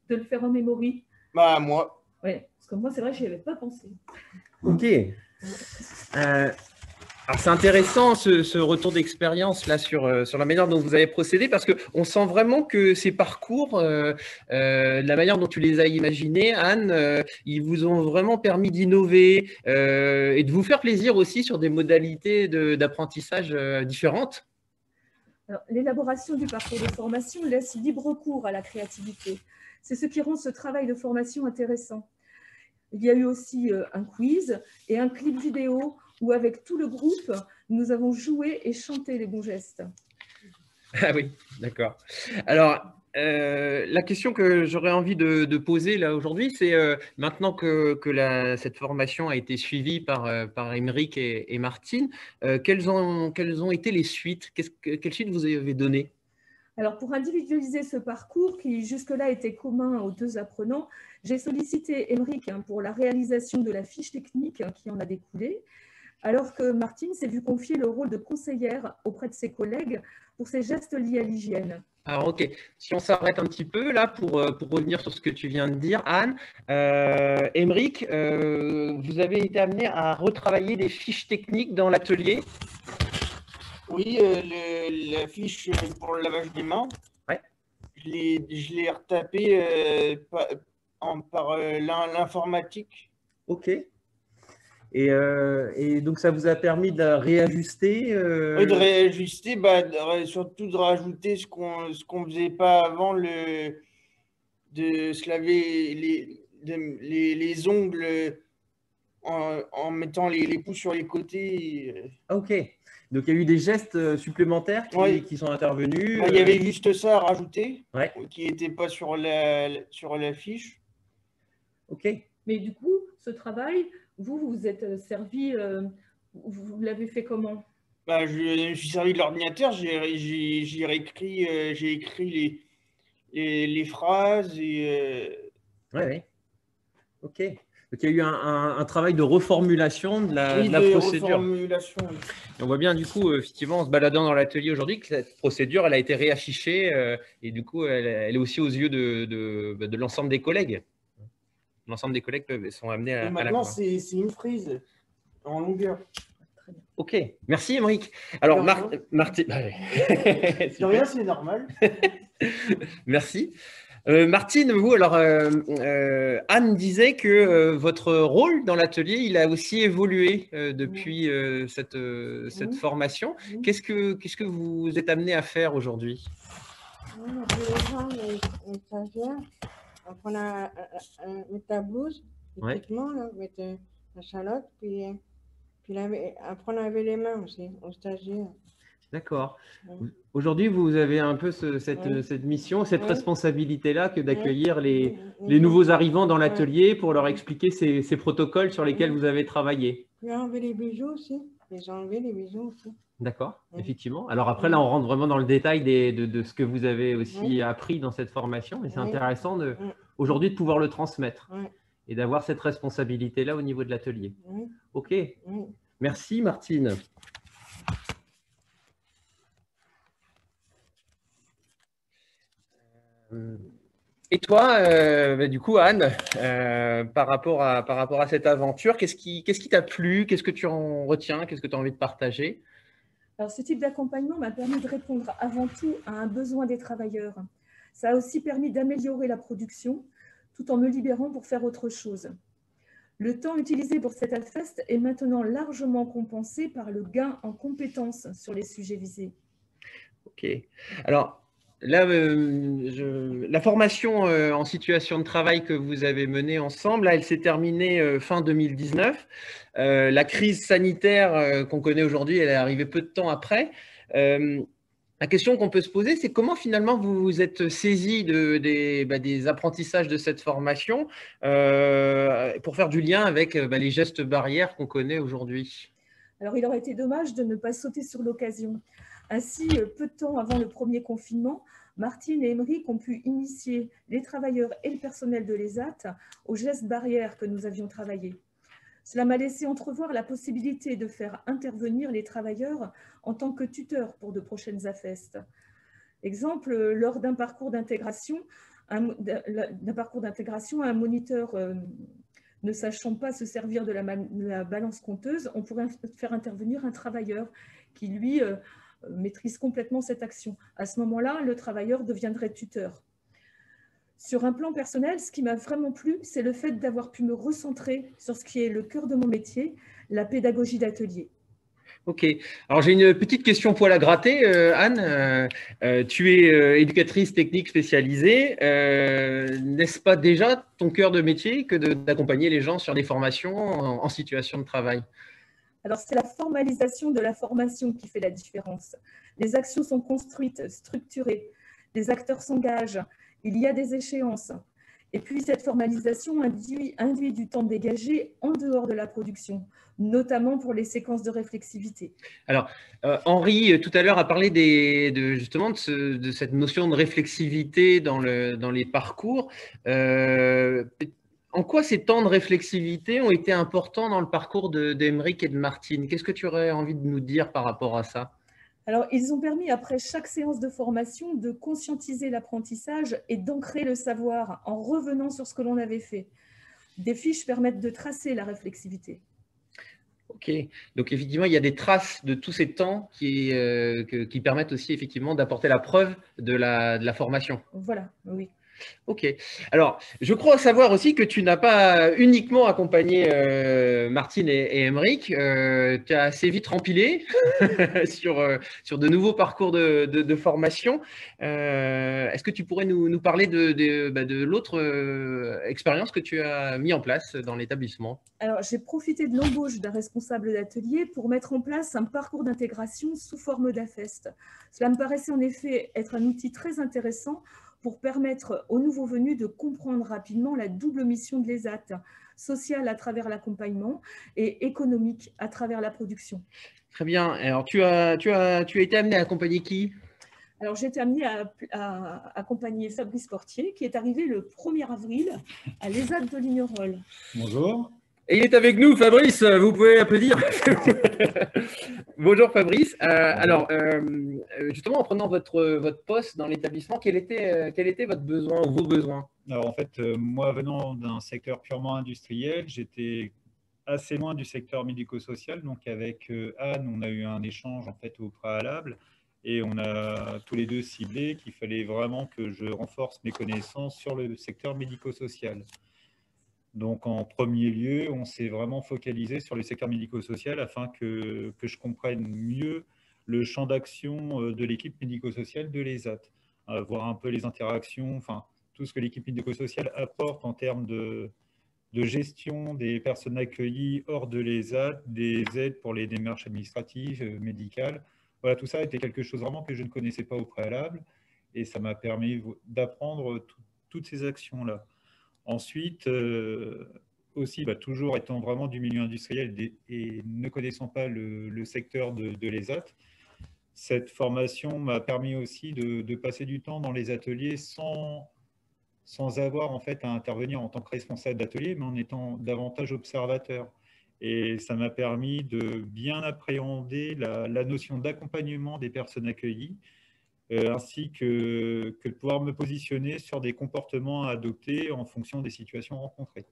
de le faire en memory?
Bah moi.
Oui, parce que moi, c'est vrai que je n'y avais pas pensé.
OK. Alors, c'est intéressant ce retour d'expérience là sur la manière dont vous avez procédé, parce qu'on sent vraiment que ces parcours, la manière dont tu les as imaginés, Anne, ils vous ont vraiment permis d'innover et de vous faire plaisir aussi sur des modalités d'apprentissage différentes.
L'élaboration du parcours de formation laisse libre cours à la créativité. C'est ce qui rend ce travail de formation intéressant. Il y a eu aussi un quiz et un clip vidéo où, avec tout le groupe, nous avons joué et chanté les bons gestes.
Ah oui, d'accord. Alors, la question que j'aurais envie de poser là aujourd'hui, c'est maintenant que cette formation a été suivie par Émeric et Martine, quelles ont été les suites? Quelles suites vous avez données?
Alors, pour individualiser ce parcours qui jusque-là était commun aux deux apprenants, j'ai sollicité Émeric pour la réalisation de la fiche technique qui en a découlé, alors que Martine s'est vue confier le rôle de conseillère auprès de ses collègues pour ses gestes liés à l'hygiène.
Alors, OK, si on s'arrête un petit peu là pour revenir sur ce que tu viens de dire, Anne, Émeric, vous avez été amené à retravailler des fiches techniques dans l'atelier?
Oui, la fiche pour le lavage des mains,
ouais.
Je l'ai retapé par l'informatique.
OK. Et donc, ça vous a permis de réajuster
Oui, de réajuster, surtout de rajouter ce qu'on ne faisait pas avant, de se laver les ongles en mettant les pouces sur les côtés.
OK. Donc, il y a eu des gestes supplémentaires qui sont intervenus.
Il y avait juste ça à rajouter,
ouais.
Qui n'était pas sur la fiche.
OK.
Mais du coup, ce travail, vous êtes servi, vous l'avez fait comment?
Je me suis servi de l'ordinateur, j'ai écrit les phrases et…
Ouais. OK. Donc, il y a eu un travail de reformulation de la procédure.
Reformulation, oui.
Et on voit bien, du coup, effectivement, en se baladant dans l'atelier aujourd'hui, que cette procédure, elle a été réaffichée et du coup, elle est aussi aux yeux de l'ensemble des collègues. L'ensemble des collègues sont amenés à la voir.
Maintenant, c'est une frise en longueur.
OK. Merci, Émeric. Alors, Martine…
De rien, c'est normal.
Merci. Martine, vous, alors, Anne disait que votre rôle dans l'atelier, il a aussi évolué depuis cette formation.
Oui.
Qu'est-ce que vous êtes amené à faire aujourd'hui?
Les stagiaires, on a mettre la blouse, typiquement, mettre la chalotte, puis apprendre à laver les mains aussi aux stagiaires.
D'accord. Aujourd'hui, vous avez un peu cette mission, cette responsabilité-là que d'accueillir les nouveaux arrivants dans l'atelier pour leur expliquer ces protocoles sur lesquels vous avez travaillé.
Puis enlever les bijoux aussi. Enlever les bijoux aussi.
D'accord, effectivement. Alors après, là, on rentre vraiment dans le détail de ce que vous avez aussi appris dans cette formation. Mais c'est intéressant aujourd'hui de pouvoir le transmettre et d'avoir cette responsabilité-là au niveau de l'atelier. OK. Merci, Martine. Et toi, du coup, Anne, par rapport à cette aventure, qu'est-ce qui t'a plu? Qu'est-ce que tu en retiens? Qu'est-ce que tu as envie de partager?
Alors, ce type d'accompagnement m'a permis de répondre avant tout à un besoin des travailleurs. Ça a aussi permis d'améliorer la production tout en me libérant pour faire autre chose. Le temps utilisé pour cet AFEST est maintenant largement compensé par le gain en compétences sur les sujets visés.
Ok. Alors, là, la formation en situation de travail que vous avez menée ensemble, là, elle s'est terminée fin 2019. La crise sanitaire qu'on connaît aujourd'hui, elle est arrivée peu de temps après. La question qu'on peut se poser, c'est comment finalement vous vous êtes saisi des apprentissages de cette formation pour faire du lien avec les gestes barrières qu'on connaît aujourd'hui.
Alors, il aurait été dommage de ne pas sauter sur l'occasion. Ainsi, peu de temps avant le premier confinement, Martine et Émeric ont pu initier les travailleurs et le personnel de l'ESAT aux gestes barrières que nous avions travaillés. Cela m'a laissé entrevoir la possibilité de faire intervenir les travailleurs en tant que tuteurs pour de prochaines AFEST. Exemple, lors d'un parcours d'intégration, un moniteur ne sachant pas se servir de la balance compteuse, on pourrait faire intervenir un travailleur qui, lui, maîtrise complètement cette action. À ce moment-là, le travailleur deviendrait tuteur. Sur un plan personnel, ce qui m'a vraiment plu, c'est le fait d'avoir pu me recentrer sur ce qui est le cœur de mon métier, la pédagogie d'atelier.
Ok. Alors, j'ai une petite question poil à gratter, Anne. Tu es éducatrice technique spécialisée. N'est-ce pas déjà ton cœur de métier que d'accompagner les gens sur des formations en situation de travail?
Alors, c'est la formalisation de la formation qui fait la différence. Les actions sont construites, structurées. Les acteurs s'engagent. Il y a des échéances. Et puis, cette formalisation induit du temps dégagé en dehors de la production, notamment pour les séquences de réflexivité.
Alors, Henri, tout à l'heure, a parlé justement de cette notion de réflexivité dans les parcours. En quoi ces temps de réflexivité ont été importants dans le parcours d'Émeric et de Martine? Qu'est-ce que tu aurais envie de nous dire par rapport à ça?
Alors, ils ont permis, après chaque séance de formation, de conscientiser l'apprentissage et d'ancrer le savoir en revenant sur ce que l'on avait fait. Des fiches permettent de tracer la réflexivité.
Ok, donc effectivement, il y a des traces de tous ces temps qui permettent aussi effectivement d'apporter la preuve de la formation.
Voilà, oui.
Ok. Alors, je crois savoir aussi que tu n'as pas uniquement accompagné Martine et Émeric. Tu as assez vite rempilé sur de nouveaux parcours de formation. Est-ce que tu pourrais nous parler de l'autre expérience que tu as mis en place dans l'établissement?
Alors, j'ai profité de l'embauche d'un responsable d'atelier pour mettre en place un parcours d'intégration sous forme d'AFEST. Cela me paraissait en effet être un outil très intéressant pour permettre aux nouveaux venus de comprendre rapidement la double mission de l'ESAT, sociale à travers l'accompagnement et économique à travers la production.
Très bien. Alors, tu as été amené à accompagner qui?
Alors, j'ai été amenée à accompagner Fabrice Portier, qui est arrivé le 1er avril à l'ESAT de Lignerolles.
Bonjour.
Et il est avec nous, Fabrice, vous pouvez applaudir. Bonjour Fabrice. Alors, justement, en prenant votre poste dans l'établissement, quel était votre besoin ou vos besoins?
Alors en fait, moi venant d'un secteur purement industriel, j'étais assez loin du secteur médico-social. Donc avec Anne, on a eu un échange en fait au préalable et on a tous les deux ciblé qu'il fallait vraiment que je renforce mes connaissances sur le secteur médico-social. Donc, en premier lieu, on s'est vraiment focalisé sur le secteur médico-social afin que je comprenne mieux le champ d'action de l'équipe médico-sociale de l'ESAT, voir un peu les interactions, enfin, tout ce que l'équipe médico-sociale apporte en termes de gestion des personnes accueillies hors de l'ESAT, des aides pour les démarches administratives, médicales. Voilà, tout ça était quelque chose vraiment que je ne connaissais pas au préalable et ça m'a permis d'apprendre toutes ces actions-là. Ensuite, aussi, toujours étant vraiment du milieu industriel et ne connaissant pas le secteur de l'ESAT, cette formation m'a permis aussi de passer du temps dans les ateliers sans avoir en fait à intervenir en tant que responsable d'atelier, mais en étant davantage observateur. Et ça m'a permis de bien appréhender la notion d'accompagnement des personnes accueillies, ainsi que de pouvoir me positionner sur des comportements à adopter en fonction des situations rencontrées.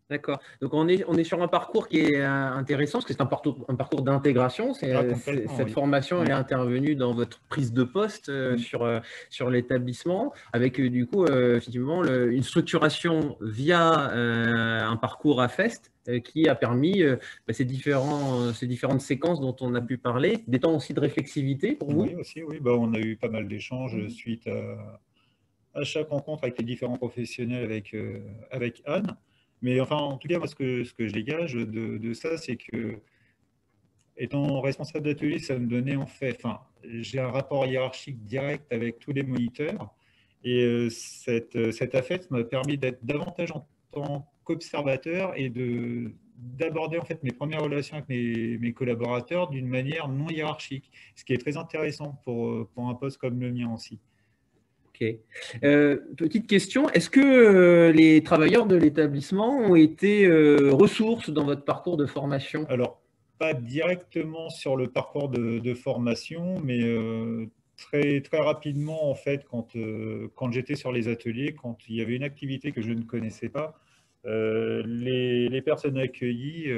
D'accord. Donc, on est sur un parcours qui est intéressant, parce que c'est un parcours d'intégration. Cette formation, elle est intervenue dans votre prise de poste sur l'établissement, avec du coup, effectivement, une structuration via un parcours AFEST qui a permis ces différentes séquences dont on a pu parler, des temps aussi de réflexivité pour vous.
Oui, aussi, oui. On a eu pas mal d'échanges suite à chaque rencontre avec les différents professionnels avec Anne. Mais enfin, en tout cas, moi, ce que je dégage de ça, c'est que, étant responsable d'atelier, ça me donnait en fait, enfin, j'ai un rapport hiérarchique direct avec tous les moniteurs. Et cette AFEST m'a permis d'être davantage en tant qu'observateur et d'aborder en fait mes premières relations avec mes collaborateurs d'une manière non hiérarchique, ce qui est très intéressant pour un poste comme le mien aussi.
Ok. Petite question, est-ce que les travailleurs de l'établissement ont été ressources dans votre parcours de formation?
Alors, pas directement sur le parcours de formation, mais très, très rapidement, en fait, quand j'étais sur les ateliers, quand il y avait une activité que je ne connaissais pas, les personnes accueillies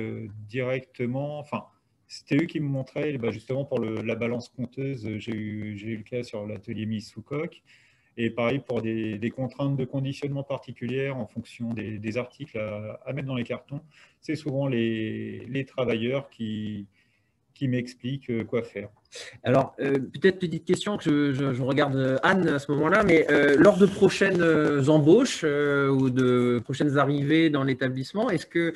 directement, enfin, c'était eux qui me montraient, justement pour la balance compteuse, j'ai eu le cas sur l'atelier mise sous coque. Et pareil pour des contraintes de conditionnement particulières en fonction des articles à mettre dans les cartons. C'est souvent les travailleurs qui m'expliquent quoi faire.
Alors, peut-être petite question que je regarde Anne à ce moment-là, mais lors de prochaines embauches ou de prochaines arrivées dans l'établissement, est-ce que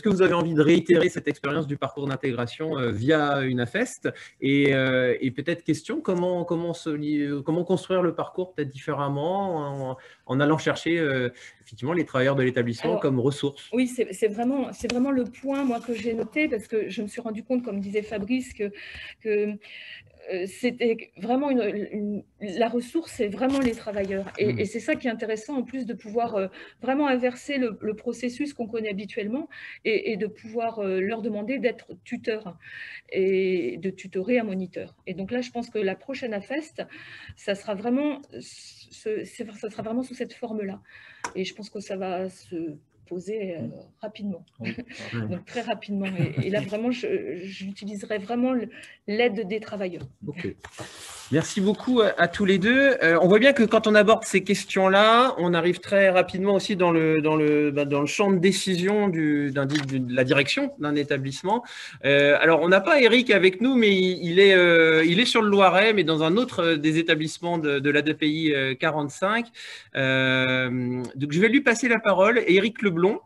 vous avez envie de réitérer cette expérience du parcours d'intégration via une AFEST? Et peut-être question, comment construire le parcours peut-être différemment en allant chercher effectivement les travailleurs de l'établissement comme ressources?
Oui, c'est vraiment le point moi que j'ai noté, parce que je me suis rendu compte, comme disait Fabrice, que c'était vraiment la ressource, c'est vraiment les travailleurs. Et c'est ça qui est intéressant, en plus de pouvoir vraiment inverser le processus qu'on connaît habituellement et de pouvoir leur demander d'être tuteur et de tutorer un moniteur. Et donc là, je pense que la prochaine AFEST, ça sera vraiment sous cette forme-là. Et je pense que ça va se poser rapidement, donc très rapidement. Et là, vraiment, j'utiliserai vraiment l'aide des travailleurs.
Okay. Merci beaucoup à tous les deux. On voit bien que quand on aborde ces questions-là, on arrive très rapidement aussi dans le champ de décision de la direction d'un établissement. Alors, on n'a pas Eric avec nous, mais il est sur le Loiret, mais dans un autre des établissements de l'ADPI 45. Donc, je vais lui passer la parole. Eric Leblond,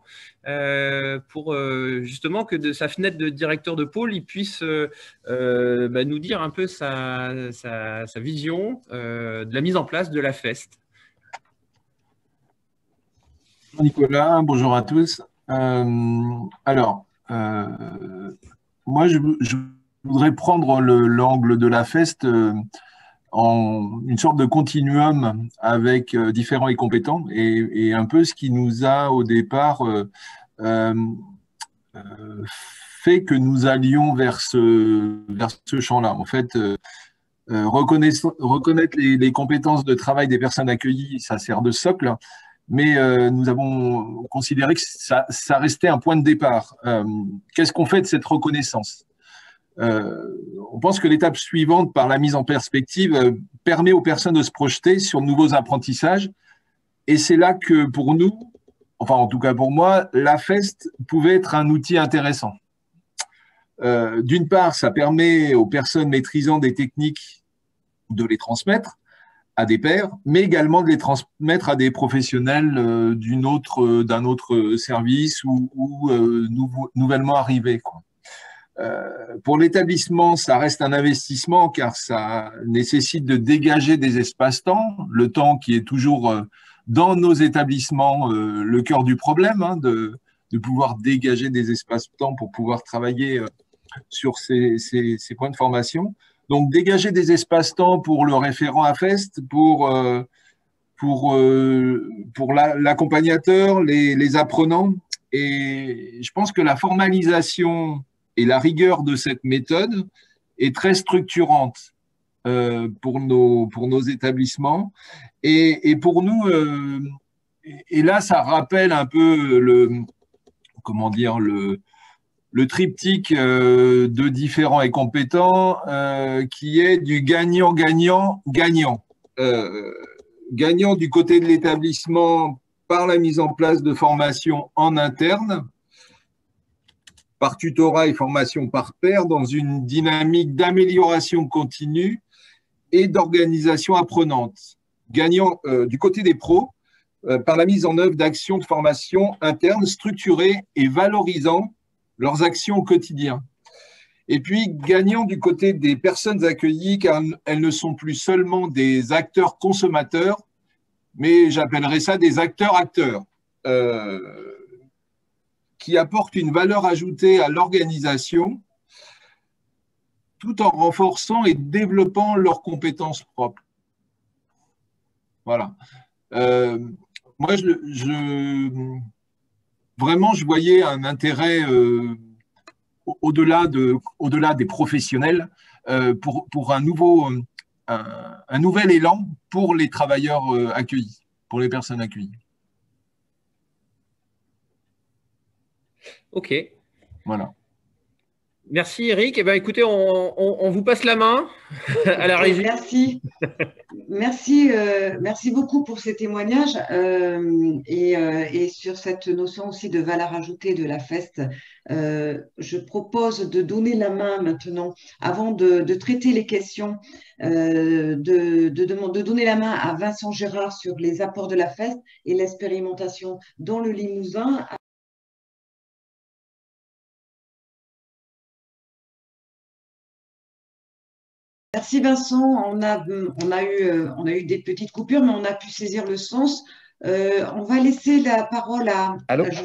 pour justement que de sa fenêtre de directeur de pôle, il puisse nous dire un peu sa vision de la mise en place de l'AFEST.
Bonjour Nicolas, bonjour à tous. Moi, je voudrais prendre l'angle de l'AFEST en une sorte de continuum avec différents et compétents, et un peu ce qui nous a au départ fait que nous allions vers ce champ-là. En fait, reconnaître les compétences de travail des personnes accueillies, ça sert de socle, mais nous avons considéré que ça restait un point de départ. Qu'est-ce qu'on fait de cette reconnaissance ? On pense que l'étape suivante, par la mise en perspective, permet aux personnes de se projeter sur de nouveaux apprentissages. Et c'est là que pour nous, enfin en tout cas pour moi, l'AFEST pouvait être un outil intéressant. D'une part, ça permet aux personnes maîtrisant des techniques de les transmettre à des pairs, mais également de les transmettre à des professionnels d'un autre service ou nouvellement arrivés, quoi. Pour l'établissement, ça reste un investissement car ça nécessite de dégager des espaces-temps, le temps qui est toujours dans nos établissements le cœur du problème, hein, de pouvoir dégager des espaces-temps pour pouvoir travailler sur ces points de formation. Donc, dégager des espaces-temps pour le référent AFEST, pour l'accompagnateur, les apprenants. Et je pense que la formalisation et la rigueur de cette méthode est très structurante pour nos établissements. Et pour nous, et là, ça rappelle un peu comment dire, le triptyque de différents et compétents qui est du gagnant-gagnant-gagnant. Gagnant du côté de l'établissement par la mise en place de formations en interne, par tutorat et formation par pair, dans une dynamique d'amélioration continue et d'organisation apprenante. Gagnant du côté des pros, par la mise en œuvre d'actions de formation interne structurées et valorisant leurs actions au quotidien. Et puis, gagnant du côté des personnes accueillies, car elles ne sont plus seulement des acteurs consommateurs, mais j'appellerais ça des acteurs-acteurs, qui apportent une valeur ajoutée à l'organisation, tout en renforçant et développant leurs compétences propres. Voilà. Moi, vraiment, je voyais un intérêt au-delà des professionnels pour un nouvel élan pour les travailleurs accueillis, pour les personnes accueillies.
OK.
Voilà.
Merci Eric. Eh bien, écoutez, on vous passe la main à la régie.
Merci. Merci beaucoup pour ces témoignages et sur cette notion aussi de valeur ajoutée de la FEST. Je propose de donner la main maintenant, avant de traiter les questions, de donner la main à Vincent Gérard sur les apports de la FEST et l'expérimentation dans le Limousin. Merci Vincent, on a eu des petites coupures, mais on a pu saisir le sens. On va laisser la parole à… Je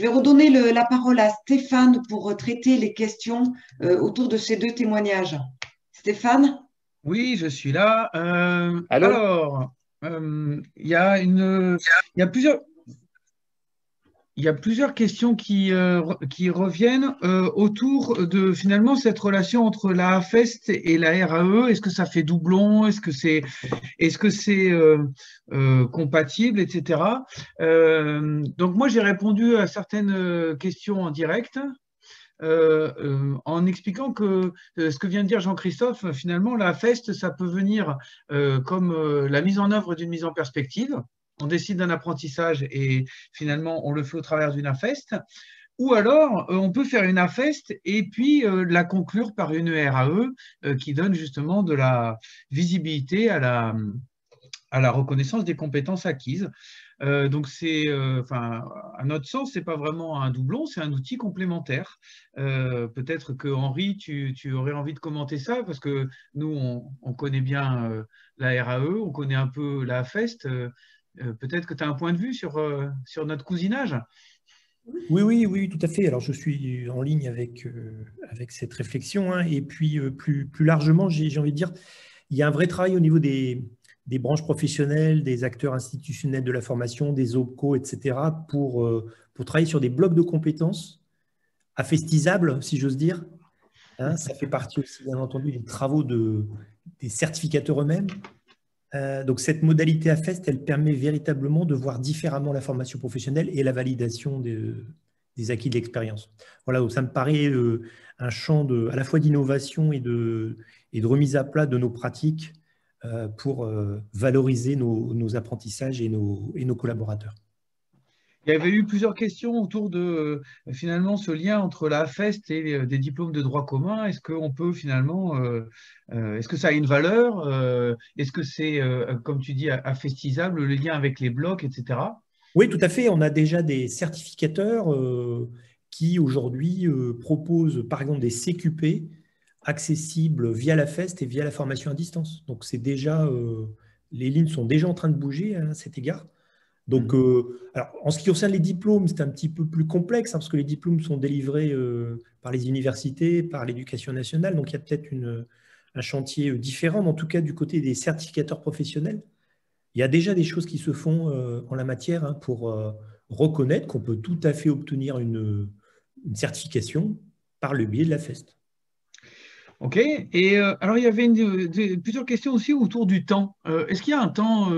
vais redonner la parole à Stéphane pour traiter les questions autour de ces deux témoignages. Stéphane?
Oui, je suis là.
Allô?
Alors, il y a plusieurs questions qui reviennent autour de finalement cette relation entre la FEST et la RAE. Est-ce que ça fait doublon? Est-ce que c'est compatible, etc. Donc moi, j'ai répondu à certaines questions en direct en expliquant que ce que vient de dire Jean-Christophe, finalement, la FEST, ça peut venir comme la mise en œuvre d'une mise en perspective. On décide d'un apprentissage et finalement, on le fait au travers d'une AFEST. Ou alors, on peut faire une AFEST et puis la conclure par une RAE qui donne justement de la visibilité à la reconnaissance des compétences acquises. Donc, à notre sens, ce n'est pas vraiment un doublon, c'est un outil complémentaire. Peut-être que Henri, tu aurais envie de commenter ça, parce que nous, on connaît bien la RAE, on connaît un peu la AFEST. Peut-être que tu as un point de vue sur notre cousinage.
Oui, tout à fait. Alors, je suis en ligne avec cette réflexion. Hein, et puis, plus largement, j'ai envie de dire, il y a un vrai travail au niveau des branches professionnelles, des acteurs institutionnels de la formation, des OPCO, etc., pour travailler sur des blocs de compétences affestisables, si j'ose dire. Hein, ça fait partie aussi, bien entendu, des travaux des certificateurs eux-mêmes. Donc, cette modalité AFEST, elle permet véritablement de voir différemment la formation professionnelle et la validation des acquis de l'expérience. Voilà, donc ça me paraît un champ à la fois d'innovation et de remise à plat de nos pratiques pour valoriser nos apprentissages et nos collaborateurs.
Il y avait eu plusieurs questions autour de finalement ce lien entre la FEST et des diplômes de droit commun. Est-ce qu'on peut finalement, est-ce que ça a une valeur? Est-ce que c'est, comme tu dis, affestisable, le lien avec les blocs, etc.
Oui, tout à fait. On a déjà des certificateurs qui aujourd'hui proposent par exemple des CQP accessibles via la FEST et via la formation à distance. Donc c'est déjà, les lignes sont déjà en train de bouger à cet égard. Donc, alors, en ce qui concerne les diplômes, c'est un petit peu plus complexe, hein, parce que les diplômes sont délivrés par les universités, par l'éducation nationale. Donc, il y a peut-être un chantier différent, mais en tout cas, du côté des certificateurs professionnels, il y a déjà des choses qui se font en la matière hein, pour reconnaître qu'on peut tout à fait obtenir une certification par le biais de la FEST.
OK. Et alors, il y avait plusieurs questions aussi autour du temps. Est-ce qu'il y a un temps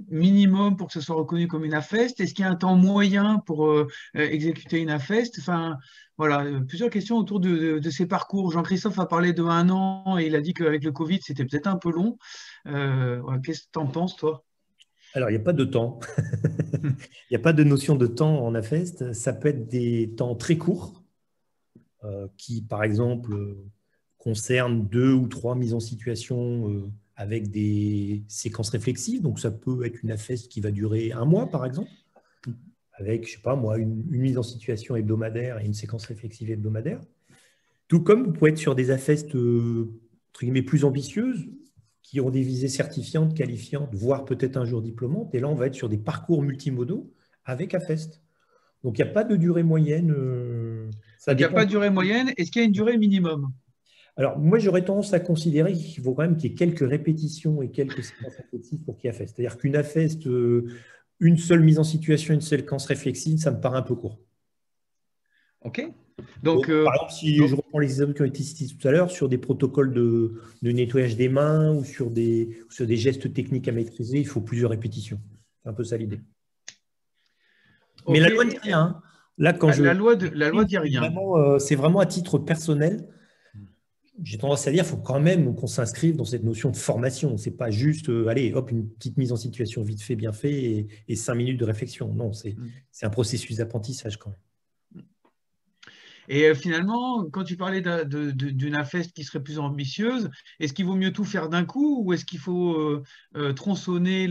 minimum pour que ce soit reconnu comme une AFEST? Est-ce qu'il y a un temps moyen pour exécuter une AFEST? Enfin, voilà, plusieurs questions autour de ces parcours. Jean-Christophe a parlé de 1 an et il a dit qu'avec le Covid, c'était peut-être un peu long. Qu'est-ce que tu en penses, toi?
Alors, il n'y a pas de temps. Il n'y a pas de notion de temps en AFEST. Ça peut être des temps très courts qui, par exemple, concernent 2 ou 3 mises en situation avec des séquences réflexives. Donc, ça peut être une AFEST qui va durer 1 mois, par exemple, avec, je ne sais pas moi, une mise en situation hebdomadaire et une séquence réflexive hebdomadaire. Tout comme vous pouvez être sur des AFEST entre guillemets, plus ambitieuses, qui ont des visées certifiantes, qualifiantes, voire peut-être un jour diplômantes. Et là, on va être sur des parcours multimodaux avec AFEST. Donc, il n'y a pas de durée moyenne.
Il n'y a pas de durée moyenne. Est-ce qu'il y a une durée minimum?
Alors, moi, j'aurais tendance à considérer qu'il faut quand même qu'il y ait quelques répétitions et quelques séquences réflexives pour qu'il y ait AFEST. C'est-à-dire qu'une AFEST, une seule mise en situation, une séquence réflexive, ça me paraît un peu court.
OK. Donc,
par exemple, si je reprends les exemples qui ont été cités tout à l'heure, sur des protocoles de nettoyage des mains ou sur des gestes techniques à maîtriser, il faut plusieurs répétitions. C'est un peu ça l'idée. Okay. Mais la loi ne dit rien. Hein. Là, quand
la loi ne dit rien.
C'est vraiment à titre personnel. J'ai tendance à dire qu'il faut quand même qu'on s'inscrive dans cette notion de formation. Ce n'est pas juste, allez, hop, une petite mise en situation vite fait, bien fait et 5 minutes de réflexion. Non, c'est un processus d'apprentissage quand même.
Et finalement, quand tu parlais d'une AFEST qui serait plus ambitieuse, est-ce qu'il vaut mieux tout faire d'un coup ou est-ce qu'il faut tronçonner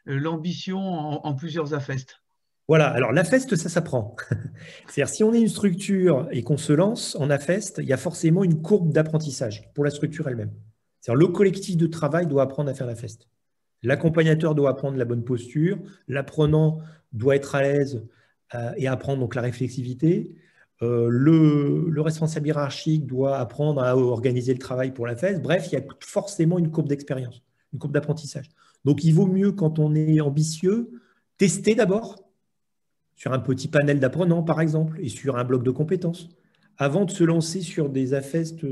l'ambition en plusieurs AFEST?
Voilà, alors l'AFEST, ça s'apprend. C'est-à-dire, si on est une structure et qu'on se lance en AFEST, il y a forcément une courbe d'apprentissage pour la structure elle-même. C'est-à-dire, le collectif de travail doit apprendre à faire l'AFEST. L'accompagnateur doit apprendre la bonne posture, l'apprenant doit être à l'aise et apprendre donc la réflexivité. Le responsable hiérarchique doit apprendre à organiser le travail pour l'AFEST. Bref, il y a forcément une courbe d'expérience, une courbe d'apprentissage. Donc, il vaut mieux, quand on est ambitieux, tester d'abord sur un petit panel d'apprenants, par exemple, et sur un bloc de compétences, avant de se lancer sur des AFEST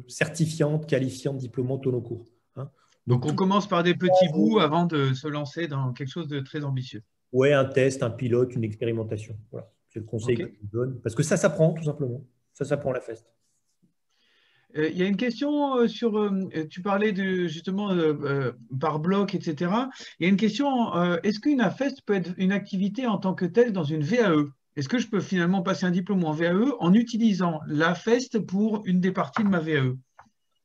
certifiantes, qualifiantes, diplômantes au long cours. Hein.
Donc, on commence par des petits bouts avant de se lancer dans quelque chose de très ambitieux.
Oui, un test, un pilote, une expérimentation. Voilà. C'est le conseil que je donne. Parce que ça s'apprend, tout simplement. Ça s'apprend l'AFEST.
Il y a une question sur, tu parlais justement par bloc, etc. Il y a une question, est-ce qu'une AFEST peut être une activité en tant que telle dans une VAE? Est-ce que je peux finalement passer un diplôme en VAE en utilisant l'AFEST pour une des parties de ma VAE?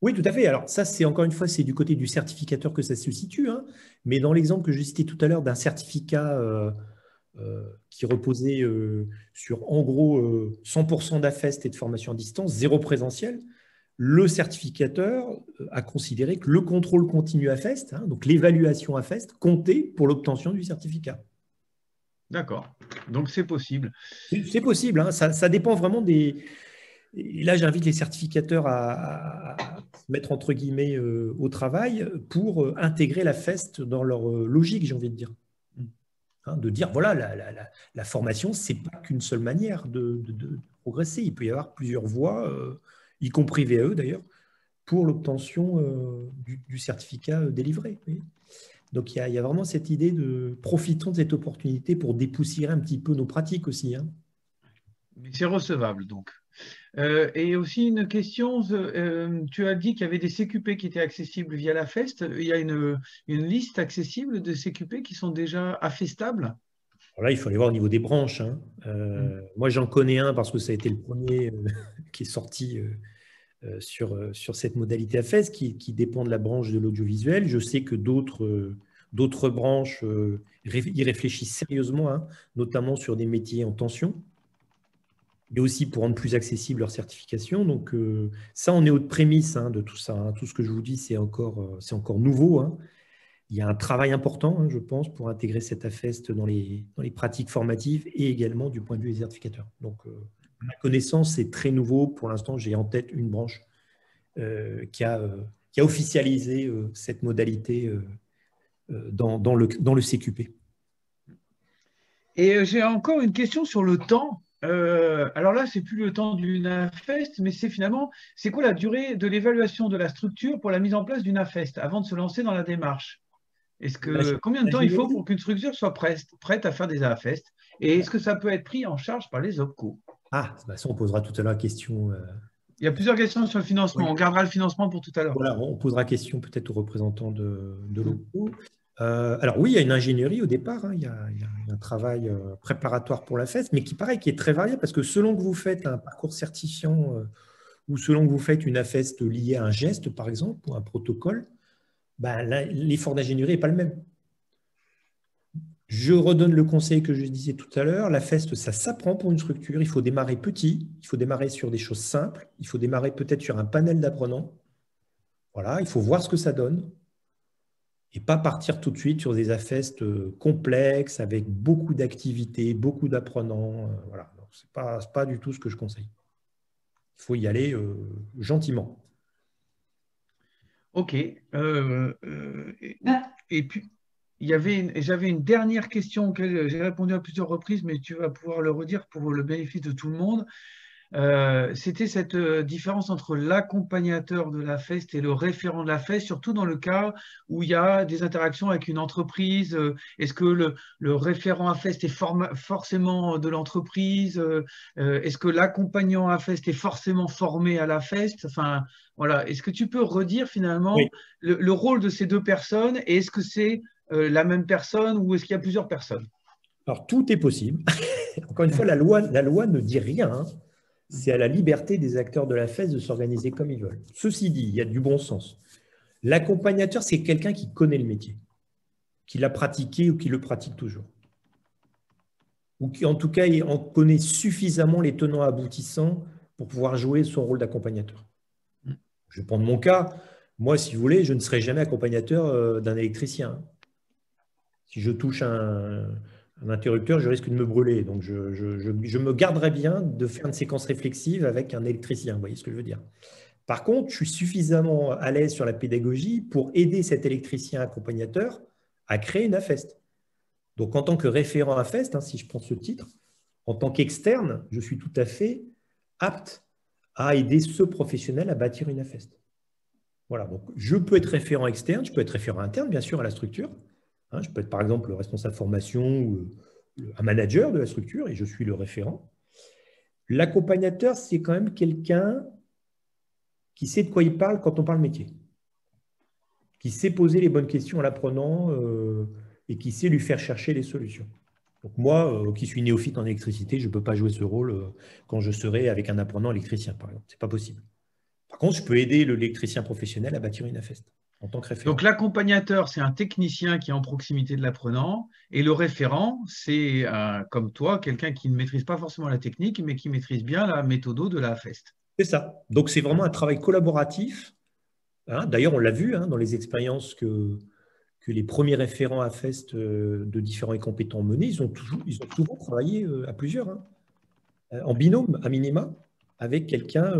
Oui, tout à fait. Alors ça, c'est encore une fois, c'est du côté du certificateur que ça se situe. Hein. Mais dans l'exemple que je citais tout à l'heure d'un certificat qui reposait sur en gros 100% d'AFEST et de formation à distance, 0 présentiel, le certificateur a considéré que le contrôle continu AFEST, hein, donc l'évaluation AFEST, comptait pour l'obtention du certificat.
D'accord. Donc, c'est possible.
C'est possible. Hein. Ça dépend vraiment des… Et là, j'invite les certificateurs à se mettre entre guillemets au travail pour intégrer l'AFEST dans leur logique, j'ai envie de dire. Hein, de dire, voilà, la formation, ce n'est pas qu'une seule manière de progresser. Il peut y avoir plusieurs voies, y compris VAE d'ailleurs, pour l'obtention du certificat délivré. Oui. Donc, il y a vraiment cette idée de profitons de cette opportunité pour dépoussiérer un petit peu nos pratiques aussi. Hein.
Mais c'est recevable, donc. Et aussi une question, tu as dit qu'il y avait des CQP qui étaient accessibles via l'AFEST. Il y a une liste accessible de CQP qui sont déjà affestables?
Alors là, il faut aller voir au niveau des branches. Hein. Moi, j'en connais un parce que ça a été le premier qui est sorti sur cette modalité AFEST qui dépend de la branche de l'audiovisuel. Je sais que d'autres branches y réfléchissent sérieusement, hein, notamment sur des métiers en tension, mais aussi pour rendre plus accessible leur certification. Donc ça, on est aux prémices hein, de tout ça. Hein. Tout ce que je vous dis, c'est encore nouveau. Hein. Il y a un travail important, hein, je pense, pour intégrer cet AFEST dans les pratiques formatives et également du point de vue des certificateurs. Donc, à ma connaissance, c'est très nouveau. Pour l'instant, j'ai en tête une branche qui a officialisé cette modalité dans le CQP.
Et j'ai encore une question sur le temps. alors là, c'est plus le temps d'une AFEST, mais c'est finalement, c'est quoi la durée de l'évaluation de la structure pour la mise en place d'une AFEST avant de se lancer dans la démarche? Combien de temps il faut pour qu'une structure soit prête à faire des AFEST? Et est-ce que ça peut être pris en charge par les OPCO?
Ah, ça, on posera tout à l'heure la question.
Il y a plusieurs questions sur le financement.
Oui.
On gardera le financement pour tout à l'heure.
Voilà, on posera question peut-être aux représentants de l'OPCO. Alors oui, il y a une ingénierie au départ, hein, il y a un travail préparatoire pour la FEST, mais qui paraît qui est très variable parce que selon que vous faites un parcours certifiant ou selon que vous faites une AFEST liée à un geste, par exemple, ou un protocole, l'effort d'ingénierie n'est pas le même. Je redonne le conseil que je disais tout à l'heure, la FEST, ça s'apprend pour une structure, il faut démarrer petit, il faut démarrer sur des choses simples, il faut démarrer peut-être sur un panel d'apprenants. Voilà, il faut voir ce que ça donne. Et pas partir tout de suite sur des AFEST complexes, avec beaucoup d'activités, beaucoup d'apprenants. Voilà. Ce n'est pas du tout ce que je conseille. Il faut y aller gentiment.
OK. Et puis, j'avais une dernière question auquel j'ai répondu à plusieurs reprises, mais tu vas pouvoir le redire pour le bénéfice de tout le monde. C'était cette différence entre l'accompagnateur de la FEST et le référent de la FEST, surtout dans le cas où il y a des interactions avec une entreprise. Est-ce que le référent à FEST est forcément de l'entreprise? Est-ce que l'accompagnant à FEST est forcément formé à la FEST? Enfin, voilà. Est-ce que tu peux redire finalement le rôle de ces deux personnes et est-ce que c'est la même personne ou est-ce qu'il y a plusieurs personnes?
Alors, tout est possible. Encore une fois, la loi ne dit rien, hein. C'est à la liberté des acteurs de la FEST de s'organiser comme ils veulent. Ceci dit, il y a du bon sens. L'accompagnateur, c'est quelqu'un qui connaît le métier, qui l'a pratiqué ou qui le pratique toujours. Ou qui, en tout cas, en connaît suffisamment les tenants aboutissants pour pouvoir jouer son rôle d'accompagnateur. Je vais prendre mon cas. Moi, si vous voulez, je ne serai jamais accompagnateur d'un électricien. Si je touche un interrupteur, je risque de me brûler. Donc, je me garderai bien de faire une séquence réflexive avec un électricien. Vous voyez ce que je veux dire? Par contre, je suis suffisamment à l'aise sur la pédagogie pour aider cet électricien accompagnateur à créer une AFEST. Donc, en tant que référent AFEST, hein, si je prends ce titre, en tant qu'externe, je suis tout à fait apte à aider ce professionnel à bâtir une AFEST. Voilà, donc je peux être référent externe, je peux être référent interne, bien sûr, à la structure. Je peux être par exemple le responsable formation ou un manager de la structure et je suis le référent. L'accompagnateur, c'est quand même quelqu'un qui sait de quoi il parle quand on parle métier, qui sait poser les bonnes questions à l'apprenant et qui sait lui faire chercher les solutions. Donc moi, qui suis néophyte en électricité, je ne peux pas jouer ce rôle quand je serai avec un apprenant électricien, par exemple. Ce n'est pas possible. Par contre, je peux aider l'électricien professionnel à bâtir une AFEST. En tant que référent.
Donc l'accompagnateur, c'est un technicien qui est en proximité de l'apprenant et le référent, c'est comme toi, quelqu'un qui ne maîtrise pas forcément la technique, mais qui maîtrise bien la méthode de la FEST.
C'est ça. Donc c'est vraiment un travail collaboratif. Hein. D'ailleurs, on l'a vu dans les expériences que les premiers référents à FEST de différents compétents ont menés, ils ont souvent travaillé à plusieurs, en binôme, à minima, avec quelqu'un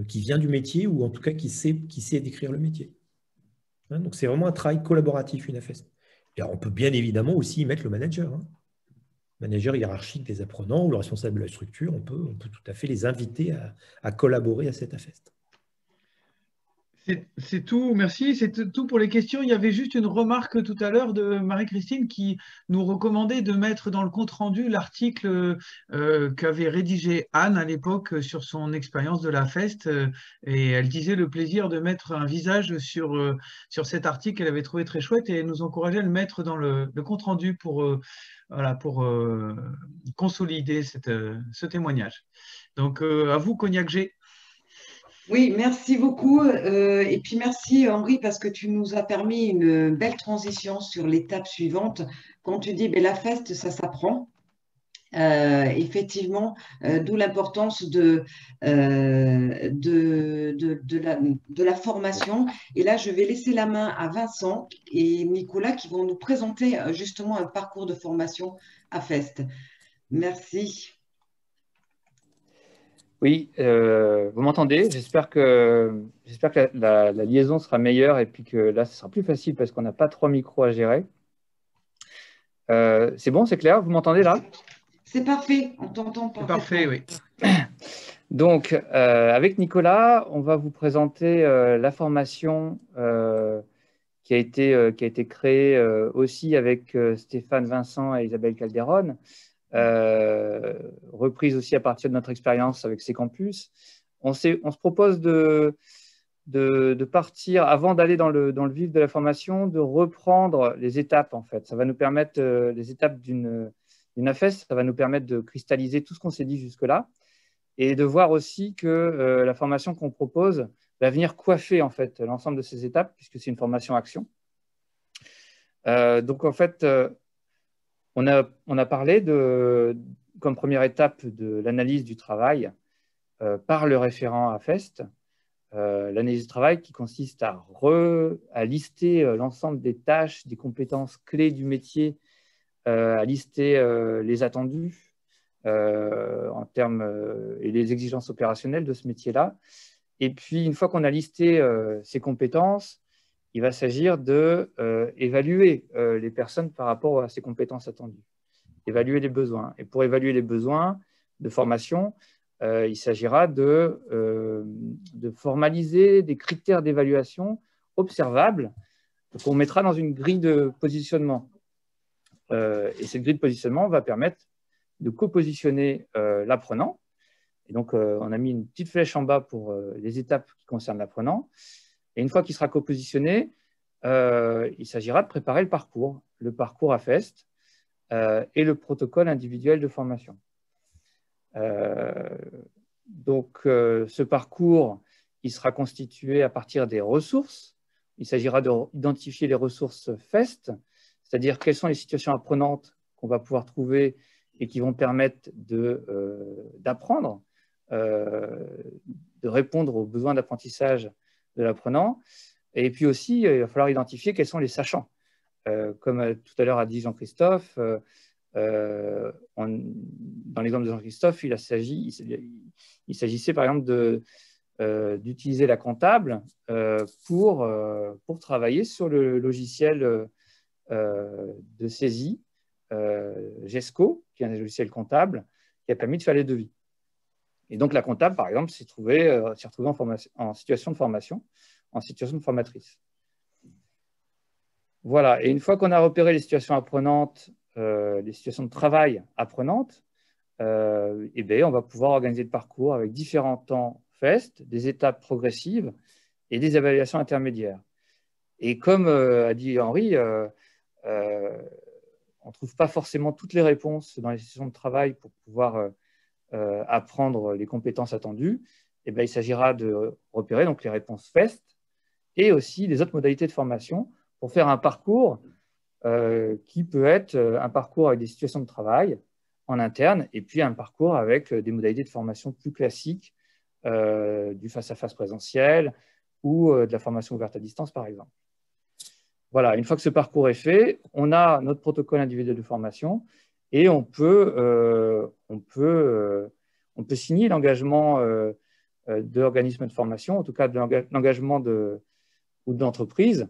qui vient du métier ou en tout cas qui sait décrire le métier. Donc, c'est vraiment un travail collaboratif, une AFEST. Et alors, on peut bien évidemment aussi y mettre le manager. Le manager hiérarchique des apprenants ou le responsable de la structure, on peut tout à fait les inviter à collaborer à cette AFEST.
C'est tout, merci. C'est tout pour les questions. Il y avait juste une remarque tout à l'heure de Marie-Christine qui nous recommandait de mettre dans le compte-rendu l'article qu'avait rédigé Anne à l'époque sur son expérience de la FEST. Et elle disait le plaisir de mettre un visage sur cet article qu'elle avait trouvé très chouette et elle nous encourageait à le mettre dans le compte-rendu pour consolider ce témoignage. Donc, à vous, Cognac G.
Oui, merci beaucoup. Et puis merci Henri parce que tu nous as permis une belle transition sur l'étape suivante. Quand tu dis la FEST, ça s'apprend. Effectivement, d'où l'importance de la formation. Et là, je vais laisser la main à Vincent et Nicolas qui vont nous présenter justement un parcours de formation à FEST. Merci.
Oui, vous m'entendez? J'espère que la liaison sera meilleure et puis que là, ce sera plus facile parce qu'on n'a pas 3 micros à gérer. C'est bon, c'est clair? Vous m'entendez là?
C'est parfait, on t'entend
C'est
parfaitement.
parfait, oui.
Donc, avec Nicolas, on va vous présenter la formation qui a été créée aussi avec Stéphane Vincent et Isabelle Calderon, reprise aussi à partir de notre expérience avec Ccampus. On se propose de partir, avant d'aller dans le vif de la formation, de reprendre les étapes, en fait. Ça va nous permettre, les étapes d'une AFES, ça va nous permettre de cristalliser tout ce qu'on s'est dit jusque-là et de voir aussi que la formation qu'on propose va venir coiffer, en fait, l'ensemble de ces étapes, puisque c'est une formation action. Donc, en fait, on a parlé comme première étape de l'analyse du travail par le référent AFEST. L'analyse du travail qui consiste à lister l'ensemble des tâches, des compétences clés du métier, à lister les attendus en termes et les exigences opérationnelles de ce métier-là. Et puis, une fois qu'on a listé ces compétences, il va s'agir d'évaluer les personnes par rapport à ces compétences attendues, évaluer les besoins. Et pour évaluer les besoins de formation, il s'agira de formaliser des critères d'évaluation observables qu'on mettra dans une grille de positionnement. Et cette grille de positionnement va permettre de co-positionner l'apprenant. Et donc, on a mis une petite flèche en bas pour les étapes qui concernent l'apprenant. Et une fois qu'il sera co-positionné, il s'agira de préparer le parcours AFEST et le protocole individuel de formation. Donc, ce parcours, il sera constitué à partir des ressources. Il s'agira d'identifier les ressources FEST, c'est-à-dire quelles sont les situations apprenantes qu'on va pouvoir trouver et qui vont permettre d'apprendre, de répondre aux besoins d'apprentissage de l'apprenant. Et puis aussi, il va falloir identifier quels sont les sachants. Comme tout à l'heure a dit Jean-Christophe, dans l'exemple de Jean-Christophe, il s'agissait par exemple d'utiliser la comptable pour travailler sur le logiciel de saisie GESCO, qui est un logiciel comptable qui a permis de faire les devis. Et donc la comptable, par exemple, s'est retrouvée en situation de formation, en situation de formatrice. Voilà, et une fois qu'on a repéré les situations apprenantes, les situations de travail apprenantes, eh bien, on va pouvoir organiser le parcours avec différents temps FEST, des étapes progressives et des évaluations intermédiaires. Et comme a dit Henri, on ne trouve pas forcément toutes les réponses dans les sessions de travail pour pouvoir apprendre les compétences attendues. Eh bien, il s'agira de repérer donc, les réponses FEST et aussi les autres modalités de formation pour faire un parcours qui peut être un parcours avec des situations de travail en interne et puis un parcours avec des modalités de formation plus classiques, du face-à-face présentiel ou de la formation ouverte à distance, par exemple. Voilà, une fois que ce parcours est fait, on a notre protocole individuel de formation et on peut signer l'engagement d'organismes de formation, en tout cas de l'engagement ou d'entreprise,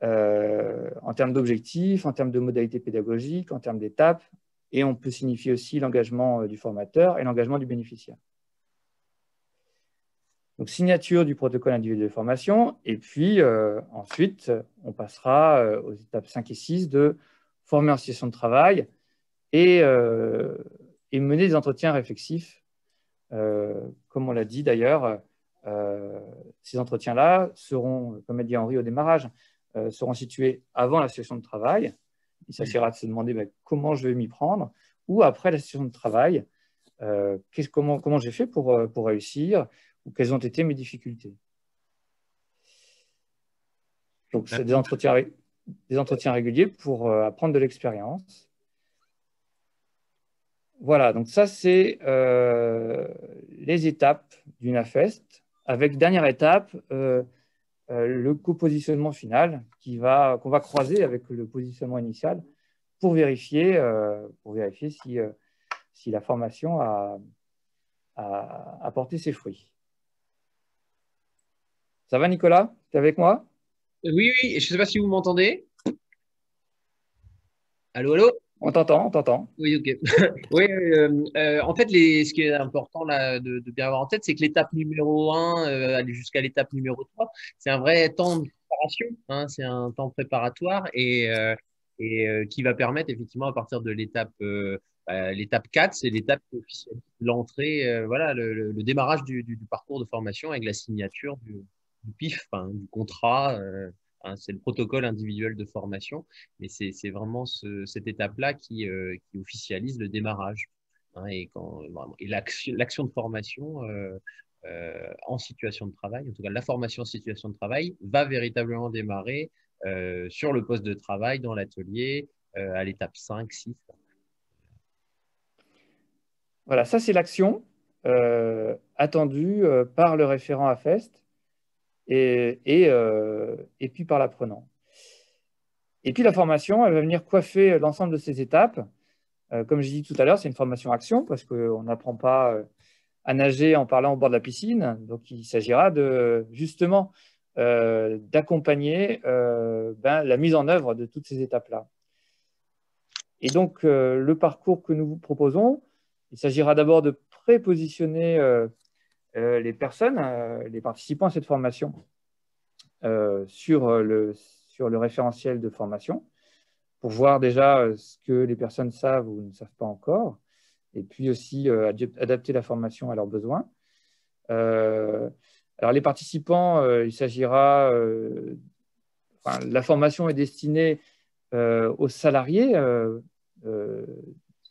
en termes d'objectifs, en termes de modalités pédagogiques, en termes d'étapes, et on peut signifier aussi l'engagement du formateur et l'engagement du bénéficiaire. Donc, signature du protocole individuel de formation, et puis ensuite, on passera aux étapes 5 et 6 de former en situation de travail et mener des entretiens réflexifs. Comme on l'a dit d'ailleurs, ces entretiens-là seront, comme a dit Henri au démarrage, seront situés avant la session de travail. Il s'agira de se demander comment je vais m'y prendre, ou après la session de travail, comment j'ai fait pour réussir, ou quelles ont été mes difficultés. Donc, c'est des entretiens réguliers pour apprendre de l'expérience. Voilà, donc ça, c'est les étapes d'une AFEST, avec dernière étape, le co-positionnement final qu'on va croiser avec le positionnement initial pour vérifier si la formation a porté ses fruits. Ça va, Nicolas? Tu es avec moi?
Oui, oui, je ne sais pas si vous m'entendez. Allô, allô?
On t'entend, on t'entend.
Oui, ok. Oui, en fait, ce qui est important là, de bien avoir en tête, c'est que l'étape numéro 1, aller jusqu'à l'étape numéro 3, c'est un vrai temps de préparation, hein, c'est un temps préparatoire et qui va permettre effectivement à partir de l'étape 4, c'est l'étape qui officialise l'entrée, voilà, le démarrage du parcours de formation avec la signature du PIF, enfin, du contrat. Hein, c'est le protocole individuel de formation, mais c'est vraiment cette étape-là qui officialise le démarrage. Hein, et l'action de formation en situation de travail, en tout cas la formation en situation de travail, va véritablement démarrer sur le poste de travail, dans l'atelier, à l'étape 5, 6.
Voilà, ça c'est l'action attendue par le référent AFEST et puis par l'apprenant. Et puis la formation, elle va venir coiffer l'ensemble de ces étapes. Comme j'ai dit tout à l'heure, c'est une formation action parce qu'on n'apprend pas à nager en parlant au bord de la piscine. Donc il s'agira justement d'accompagner la mise en œuvre de toutes ces étapes-là. Et donc le parcours que nous vous proposons, il s'agira d'abord de prépositionner les personnes, les participants à cette formation sur le référentiel de formation pour voir déjà ce que les personnes savent ou ne savent pas encore, et puis aussi adapter la formation à leurs besoins. Alors les participants, il s'agira, la formation est destinée aux salariés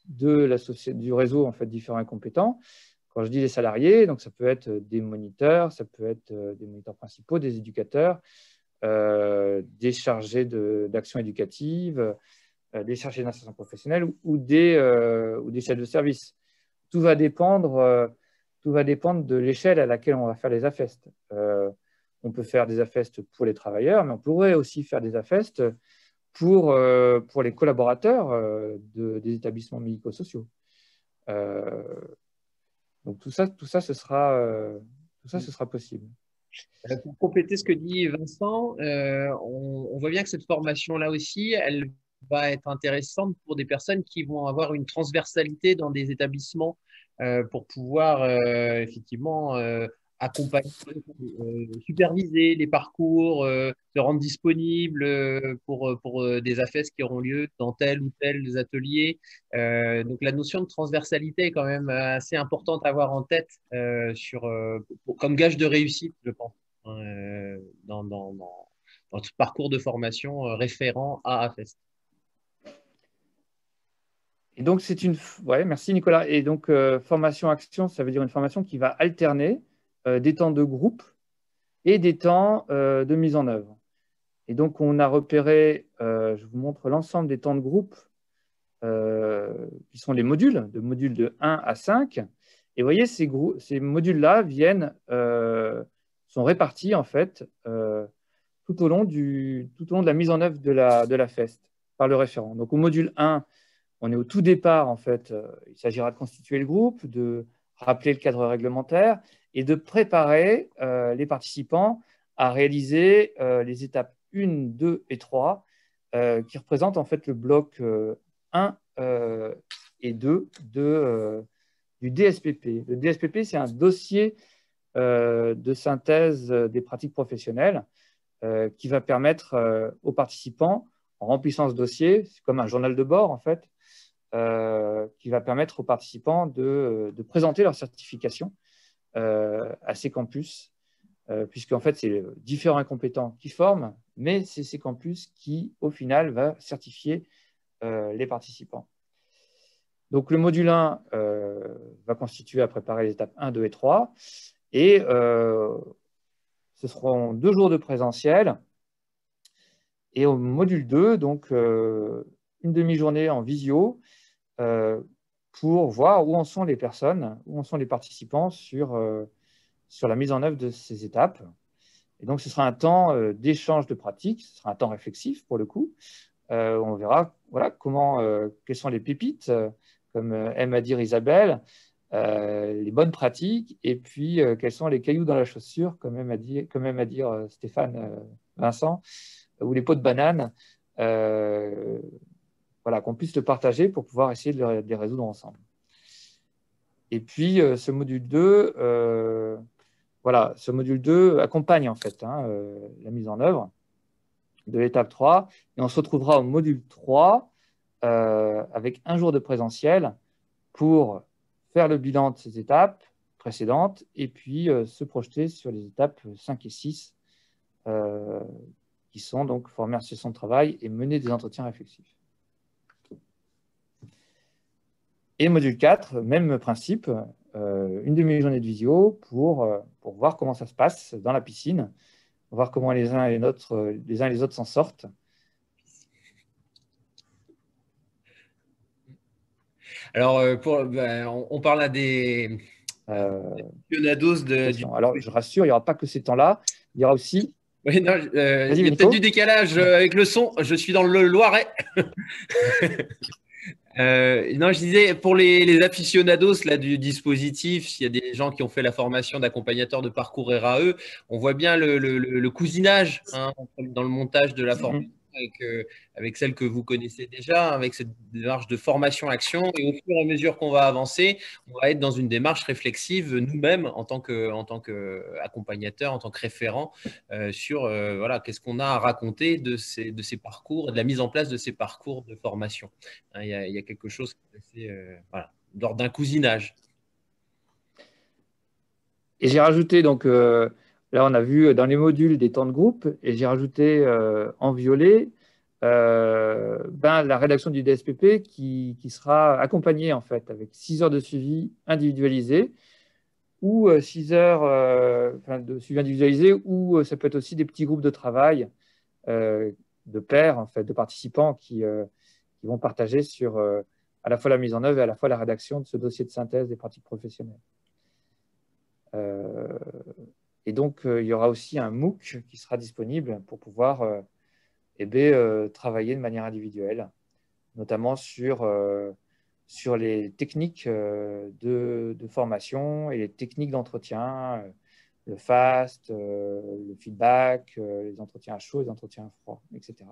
du réseau en fait, différents et compétents. Quand je dis les salariés, donc ça peut être des moniteurs, ça peut être des moniteurs principaux, des éducateurs, des chargés d'action éducative, des chargés d'insertion professionnelle ou des chefs de service. Tout va dépendre de l'échelle à laquelle on va faire les AFEST. On peut faire des AFEST pour les travailleurs, mais on pourrait aussi faire des AFEST pour les collaborateurs des établissements médico-sociaux. Donc tout ça, ce sera possible.
Pour compléter ce que dit Vincent, on voit bien que cette formation-là aussi, elle va être intéressante pour des personnes qui vont avoir une transversalité dans des établissements pour pouvoir effectivement accompagner, superviser les parcours, se rendre disponible pour des AFES qui auront lieu dans tel ou tel atelier. Donc la notion de transversalité est quand même assez importante à avoir en tête comme gage de réussite, je pense, dans ce parcours de formation référent à AFEST.
Et donc, merci Nicolas. Et donc, formation-action, ça veut dire une formation qui va alterner des temps de groupe et des temps de mise en œuvre. Et donc, on a repéré, je vous montre l'ensemble des temps de groupe qui sont les modules, de 1 à 5. Et vous voyez, ces modules-là sont répartis en fait tout au long de la mise en œuvre de la FEST par le référent. Donc, au module 1, on est au tout départ, en fait, il s'agira de constituer le groupe, de rappeler le cadre réglementaire et de préparer les participants à réaliser les étapes 1, 2 et 3 qui représentent en fait le bloc 1 et 2 du DSPP. Le DSPP, c'est un dossier de synthèse des pratiques professionnelles qui va permettre aux participants, en remplissant ce dossier, c'est comme un journal de bord en fait, qui va permettre aux participants de présenter leur certification à ces campus, puisque en fait, c'est différents compétents qui forment, mais c'est ces campus qui, au final, va certifier les participants. Donc, le module 1 va constituer à préparer les étapes 1, 2 et 3, et ce seront 2 jours de présentiel. Et au module 2, donc, une demi-journée en visio pour voir où en sont les personnes, où en sont les participants sur la mise en œuvre de ces étapes. Et donc, ce sera un temps d'échange de pratiques, ce sera un temps réflexif pour le coup. On verra quelles sont les pépites, comme aime à dire Isabelle, les bonnes pratiques, et puis quels sont les cailloux dans la chaussure, comme aime à dire Stéphane Vincent, ou les pots de banane. voilà, qu'on puisse le partager pour pouvoir essayer de les résoudre ensemble. Et puis, ce module 2, voilà, ce module 2 accompagne en fait la mise en œuvre de l'étape 3. Et on se retrouvera au module 3 avec un jour de présentiel pour faire le bilan de ces étapes précédentes et puis se projeter sur les étapes 5 et 6 qui sont donc former en session de travail et mener des entretiens réflexifs. Et module 4, même principe, une demi-journée de visio pour voir comment ça se passe dans la piscine, voir comment les uns et les autres s'en sortent.
Alors, on parle à des aficionados
Alors, je rassure, il n'y aura pas que ces temps-là, il y aura aussi…
Oui, non, il y a peut-être du décalage avec le son. Je suis dans le Loiret. Non, je disais, pour les aficionados là, du dispositif, s'il y a des gens qui ont fait la formation d'accompagnateur de parcours RAE, on voit bien le cousinage dans le montage de la formation avec celle que vous connaissez déjà, avec cette démarche de formation-action. Et au fur et à mesure qu'on va avancer, on va être dans une démarche réflexive nous-mêmes en tant qu'accompagnateur, en tant que référent sur voilà, qu'est-ce qu'on a à raconter de ces parcours et de la mise en place de ces parcours de formation. Il y a quelque chose qui est assez, voilà, d'ordre d'un cousinage.
Et j'ai rajouté, donc, là, on a vu dans les modules des temps de groupe, et j'ai rajouté en violet la rédaction du DSPP qui sera accompagnée, en fait, avec 6 heures de suivi individualisé ou 6 heures de suivi individualisé, ou ça peut être aussi des petits groupes de travail de pairs, en fait, de participants qui vont partager sur à la fois la mise en œuvre et à la fois la rédaction de ce dossier de synthèse des pratiques professionnelles. Et donc, il y aura aussi un MOOC qui sera disponible pour pouvoir travailler de manière individuelle, notamment sur les techniques de formation et les techniques d'entretien, le FAST, le feedback, les entretiens à chaud, les entretiens à froid, etc.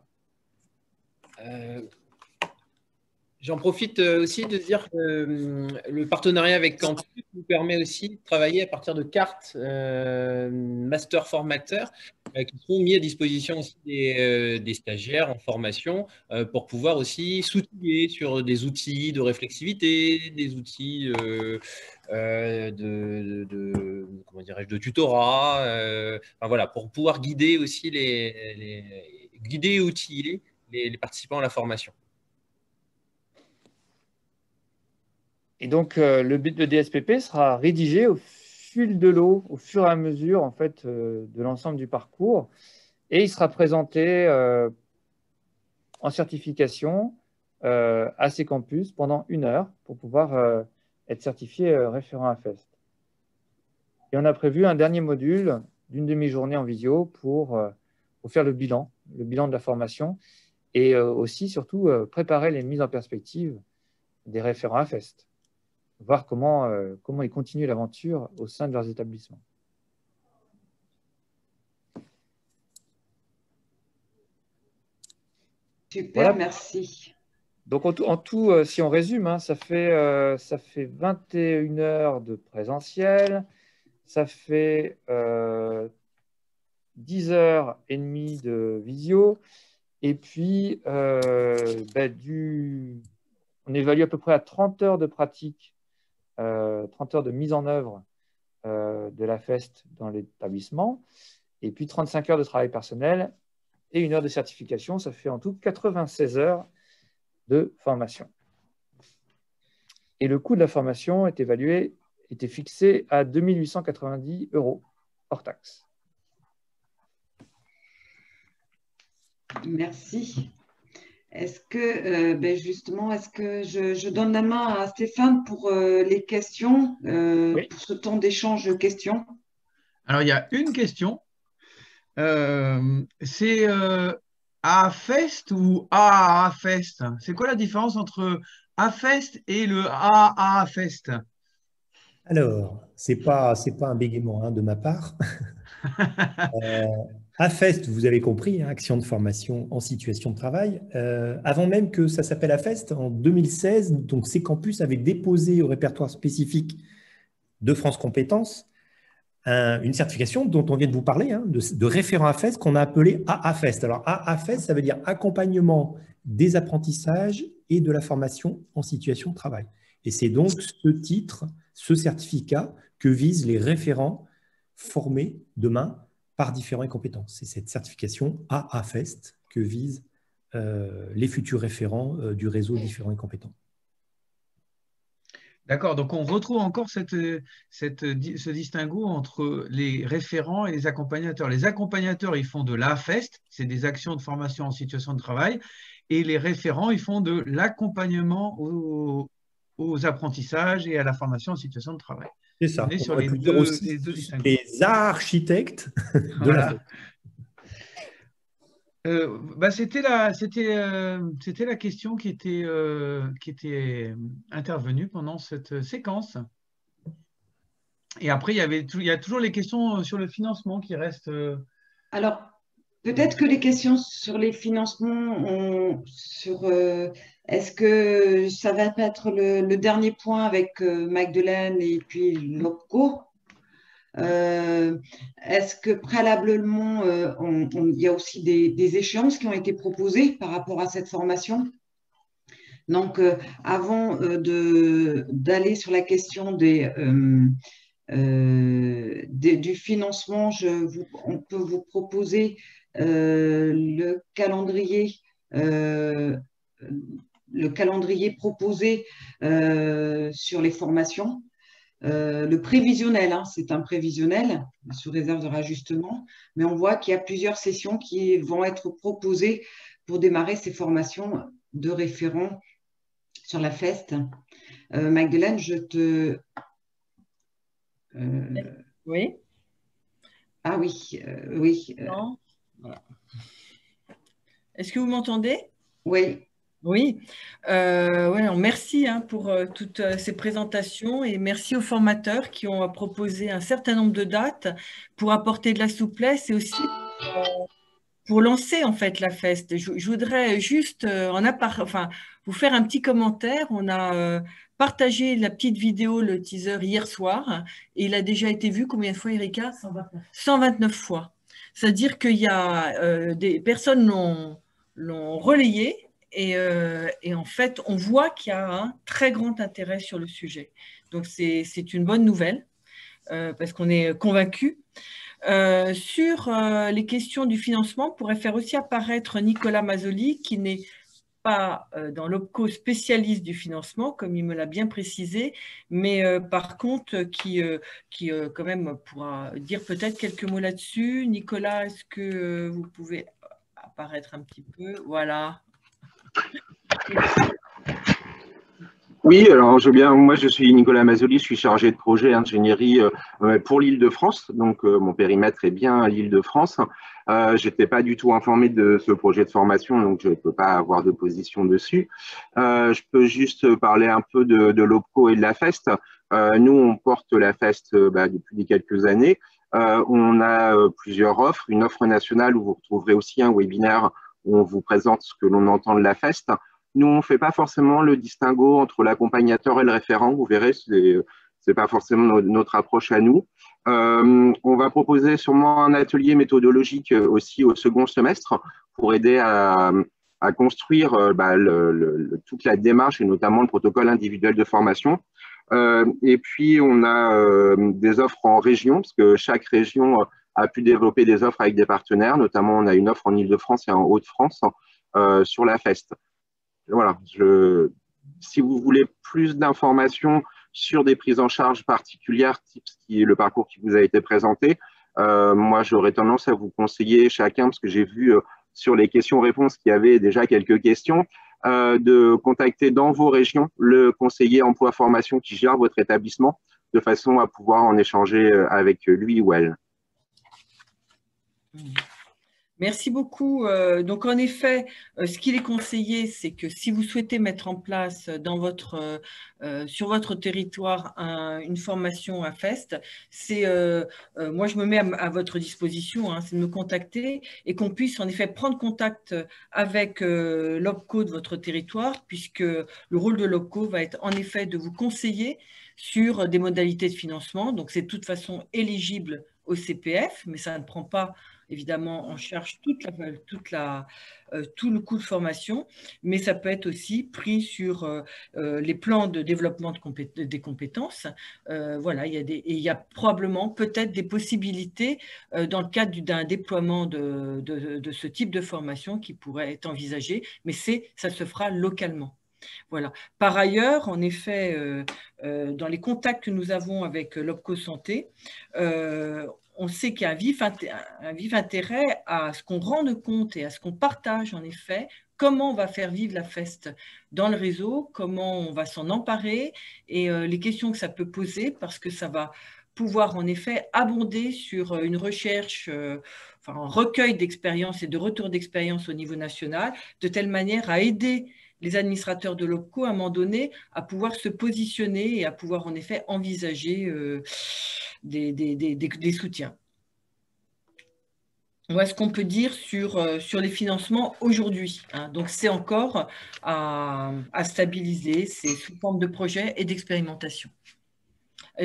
J'en profite aussi de dire que le partenariat avec Campus nous permet aussi de travailler à partir de cartes master formateurs qui seront mis à disposition aussi des stagiaires en formation pour pouvoir aussi s'outiller sur des outils de réflexivité, des outils comment dirais-je, de tutorat, enfin, voilà, pour pouvoir guider aussi guider et outiller les participants à la formation.
Et donc, le DSPP sera rédigé au fil de l'eau, au fur et à mesure en fait, de l'ensemble du parcours. Et il sera présenté en certification à ces campus pendant 1 heure pour pouvoir être certifié référent AFEST. Et on a prévu un dernier module d'une demi-journée en visio pour faire le bilan de la formation et aussi, surtout, préparer les mises en perspective des référents AFEST. Voir comment ils continuent l'aventure au sein de leurs établissements.
Super, voilà. Merci.
Donc, en tout, si on résume, ça fait 21 heures de présentiel, ça fait 10h30 de visio, et puis on évalue à peu près à 30 heures de pratique, 30 heures de mise en œuvre de la FEST dans l'établissement, et puis 35 heures de travail personnel et 1 heure de certification. Ça fait en tout 96 heures de formation. Et le coût de la formation était fixé à 2 890 € hors taxe.
Merci. Est-ce que, justement, est-ce que je donne la main à Stéphane pour les questions,
oui.
Pour ce temps d'échange questions?
Alors, il y a une question. C'est AFEST ou AAFEST? C'est quoi la différence entre AFEST et le AAFEST?
Alors, c'est pas un bégaiement de ma part. AFEST, vous avez compris, hein, Action de formation en situation de travail. Avant même que ça s'appelle AFEST, en 2016, donc ces campus avaient déposé au répertoire spécifique de France Compétences une certification dont on vient de vous parler, hein, de référent AFEST qu'on a appelé AAFEST. Alors AAFEST, ça veut dire accompagnement des apprentissages et de la formation en situation de travail. Et c'est donc ce titre, ce certificat que visent les référents formés demain par différents compétences. C'est cette certification AAFEST que visent les futurs référents du réseau différents et compétents.
D'accord, donc on retrouve encore ce distinguo entre les référents et les accompagnateurs. Les accompagnateurs, ils font de l'AFEST, c'est des actions de formation en situation de travail, et les référents, ils font de l'accompagnement aux apprentissages et à la formation en situation de travail.
C'est ça.
On est sur les deux distinguos.
Les architectes de la
c'était la question qui était intervenue pendant cette séquence. Et après, il y a toujours les questions sur le financement qui restent.
Alors, peut-être que les questions sur les financements, est-ce que ça va être le dernier point avec Magdeleine et puis l'OPCO? Est-ce que préalablement, il y a aussi des échéances qui ont été proposées par rapport à cette formation? Donc, avant d'aller sur la question du financement, on peut vous proposer le calendrier proposé sur les formations. Le prévisionnel, hein, c'est un prévisionnel sous réserve de rajustement, mais on voit qu'il y a plusieurs sessions qui vont être proposées pour démarrer ces formations de référents sur la FEST. Magdeleine, je te…
Oui.
Ah oui, oui.
Non. Voilà. Est-ce que vous m'entendez?
Oui.
Oui, merci hein, pour toutes ces présentations et merci aux formateurs qui ont proposé un certain nombre de dates pour apporter de la souplesse et aussi pour lancer en fait la FEST. Je voudrais juste vous faire un petit commentaire. On a partagé la petite vidéo, le teaser hier soir et il a déjà été vu combien de fois, Erika? 129 fois. C'est-à-dire qu'il y a des personnes l'ont relayé. Et en fait, on voit qu'il y a un très grand intérêt sur le sujet. Donc, c'est une bonne nouvelle parce qu'on est convaincus. Sur les questions du financement, on pourrait faire aussi apparaître Nicolas Mazzoli, qui n'est pas dans l'OPCO spécialiste du financement, comme il me l'a bien précisé, mais par contre, qui quand même pourra dire peut-être quelques mots là-dessus. Nicolas, est-ce que vous pouvez apparaître un petit peu? Voilà.
Oui, alors moi je suis Nicolas Mazzoli, je suis chargé de projet ingénierie pour l'Île-de-France, donc mon périmètre est bien l'Île-de-France. Je n'étais pas du tout informé de ce projet de formation, donc je ne peux pas avoir de position dessus. Je peux juste parler un peu de l'OPCO et de la FEST. Nous, on porte la FEST depuis quelques années. On a plusieurs offres, une offre nationale où vous retrouverez aussi un webinaire où on vous présente ce que l'on entend de la FEST. Nous, on ne fait pas forcément le distinguo entre l'accompagnateur et le référent. Vous verrez, ce n'est pas forcément notre approche à nous. On va proposer sûrement un atelier méthodologique aussi au second semestre pour aider à construire toute la démarche et notamment le protocole individuel de formation. Et puis, on a des offres en région, parce que chaque région a pu développer des offres avec des partenaires. Notamment, on a une offre en Île-de-France et en Hauts-de-France sur la FEST. Voilà, si vous voulez plus d'informations sur des prises en charge particulières, type le parcours qui vous a été présenté, moi, j'aurais tendance à vous conseiller chacun, parce que j'ai vu sur les questions-réponses qu'il y avait déjà quelques questions, de contacter dans vos régions le conseiller emploi-formation qui gère votre établissement, de façon à pouvoir en échanger avec lui ou elle.
Merci beaucoup. Donc, en effet, ce qu'il est conseillé, c'est que si vous souhaitez mettre en place sur votre territoire une formation à FEST, moi, je me mets à votre disposition, hein, c'est de me contacter et qu'on puisse en effet prendre contact avec l'OPCO de votre territoire, puisque le rôle de l'OPCO va être en effet de vous conseiller sur des modalités de financement. Donc, c'est de toute façon éligible au CPF, mais ça ne prend pas évidemment en charge tout le coût de formation, mais ça peut être aussi pris sur les plans de développement des compétences. Voilà, il y a probablement peut-être des possibilités dans le cadre d'un déploiement de ce type de formation qui pourrait être envisagé, mais ça se fera localement. Voilà. Par ailleurs, en effet, dans les contacts que nous avons avec l'OPCO Santé, on sait qu'il y a un vif intérêt à ce qu'on rende compte et à ce qu'on partage en effet comment on va faire vivre la FEST dans le réseau, comment on va s'en emparer et les questions que ça peut poser, parce que ça va pouvoir en effet abonder sur une recherche, un recueil d'expériences et de retours d'expérience au niveau national, de telle manière à aider les administrateurs de l'OPCO à un moment donné à pouvoir se positionner et à pouvoir en effet envisager des soutiens. Voilà ce qu'on peut dire sur les financements aujourd'hui, hein. Donc, c'est encore à stabiliser, c'est sous forme de projet et d'expérimentation.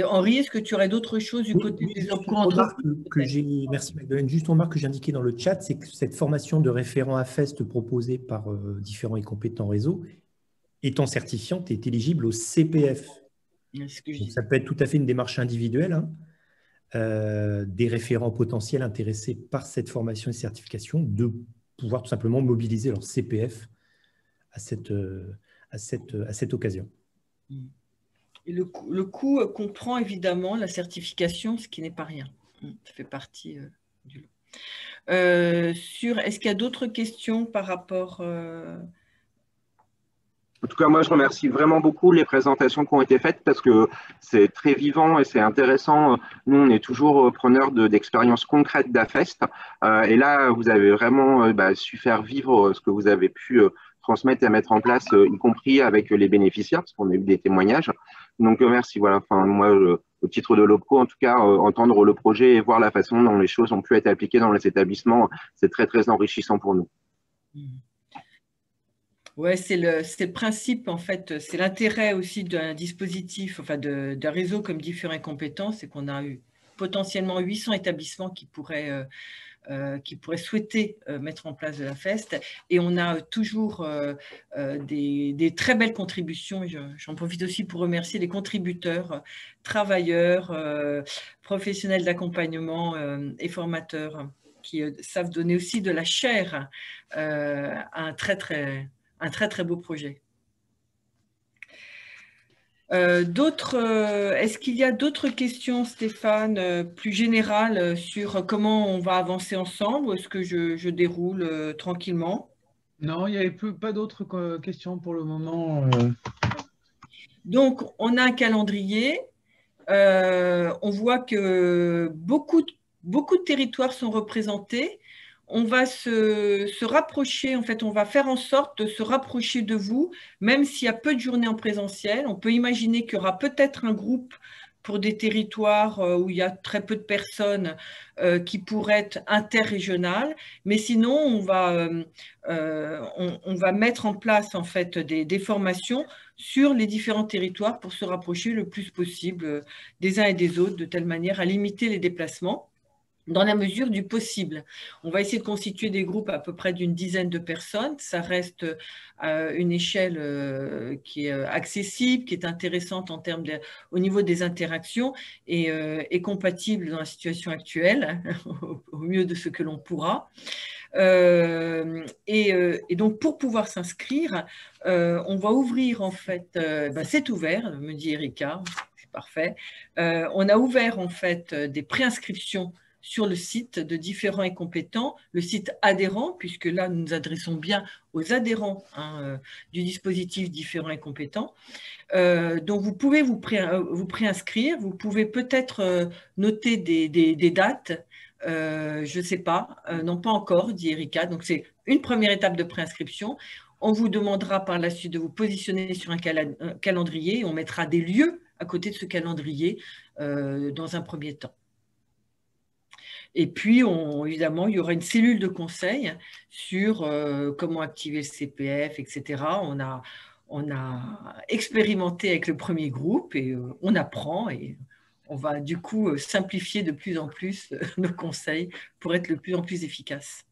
Henri, est-ce que tu aurais d'autres choses du côté des OPCO entreprises?
Merci Magdeleine. Juste une remarque que j'ai indiquée dans le chat, c'est que cette formation de référent à FEST proposée par différents et compétents réseaux, étant certifiante, est éligible au CPF. Donc, ça peut être tout à fait une démarche individuelle, hein, des référents potentiels intéressés par cette formation et certification de pouvoir tout simplement mobiliser leur CPF à cette occasion.
Et le coût comprend évidemment la certification, ce qui n'est pas rien. Ça fait partie du lot. Est-ce qu'il y a d'autres questions par rapport…
En tout cas, moi, je remercie vraiment beaucoup les présentations qui ont été faites parce que c'est très vivant et c'est intéressant. Nous, on est toujours preneurs d'expériences concrètes d'AFEST. Et là, vous avez vraiment su faire vivre ce que vous avez pu transmettre et mettre en place, y compris avec les bénéficiaires, parce qu'on a eu des témoignages. Donc, merci. Voilà. Enfin, moi, au titre de l'OPCO, en tout cas, entendre le projet et voir la façon dont les choses ont pu être appliquées dans les établissements, c'est très, très enrichissant pour nous.
Oui, c'est le principe, en fait, c'est l'intérêt aussi d'un dispositif, enfin d'un réseau comme Différents et Compétents, c'est qu'on a eu potentiellement 800 établissements qui pourraient souhaiter mettre en place de la FEST, et on a toujours des très belles contributions. J'en profite aussi pour remercier les contributeurs, travailleurs, professionnels d'accompagnement et formateurs qui savent donner aussi de la chair à un très très beau projet. Est-ce qu'il y a d'autres questions, Stéphane, plus générales sur comment on va avancer ensemble, ou est-ce que je déroule tranquillement?
Non, il n'y avait pas d'autres questions pour le moment.
Donc, on a un calendrier. On voit que beaucoup de territoires sont représentés. On va se rapprocher, en fait, on va faire en sorte de se rapprocher de vous, même s'il y a peu de journées en présentiel. On peut imaginer qu'il y aura peut-être un groupe pour des territoires où il y a très peu de personnes qui pourraient être interrégionales, mais sinon, on va mettre en place, en fait, des formations sur les différents territoires pour se rapprocher le plus possible des uns et des autres, de telle manière à limiter les déplacements dans la mesure du possible. On va essayer de constituer des groupes à peu près d'une dizaine de personnes. Ça reste une échelle qui est accessible, qui est intéressante en termes au niveau des interactions et compatible dans la situation actuelle, au mieux de ce que l'on pourra. Et donc, pour pouvoir s'inscrire, on va ouvrir, en fait, c'est ouvert, me dit Erika, c'est parfait. On a ouvert, en fait, des préinscriptions sur le site de Différents et Compétents, le site adhérent, puisque là, nous nous adressons bien aux adhérents du dispositif Différents et Compétents. Donc, vous pouvez vous préinscrire, vous pouvez peut-être noter des dates Je ne sais pas. Non, pas encore, dit Erika. Donc, c'est une première étape de préinscription. On vous demandera par la suite de vous positionner sur un calendrier. On mettra des lieux à côté de ce calendrier dans un premier temps. Et puis, évidemment, il y aura une cellule de conseil sur comment activer le CPF, etc. On a expérimenté avec le premier groupe et on apprend et on va du coup simplifier de plus en plus nos conseils pour être de plus en plus efficaces.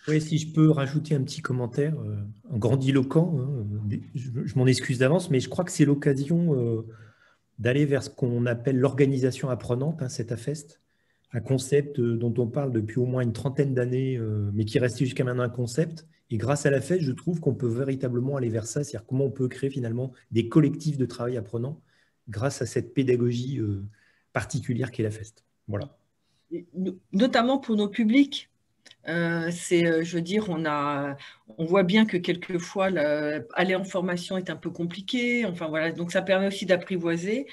Oui, si je peux rajouter un petit commentaire, un grandiloquent, hein, je m'en excuse d'avance, mais je crois que c'est l'occasion d'aller vers ce qu'on appelle l'organisation apprenante, hein, cet AFEST, un concept dont on parle depuis au moins une trentaine d'années, mais qui restait jusqu'à maintenant un concept. Et grâce à l'AFEST, je trouve qu'on peut véritablement aller vers ça, c'est-à-dire comment on peut créer finalement des collectifs de travail apprenants grâce à cette pédagogie particulière qu'est l'AFEST. Voilà.
Notamment pour nos publics. Je veux dire, on voit bien que quelquefois, aller en formation est un peu compliqué. Enfin, voilà, donc ça permet aussi d'apprivoiser.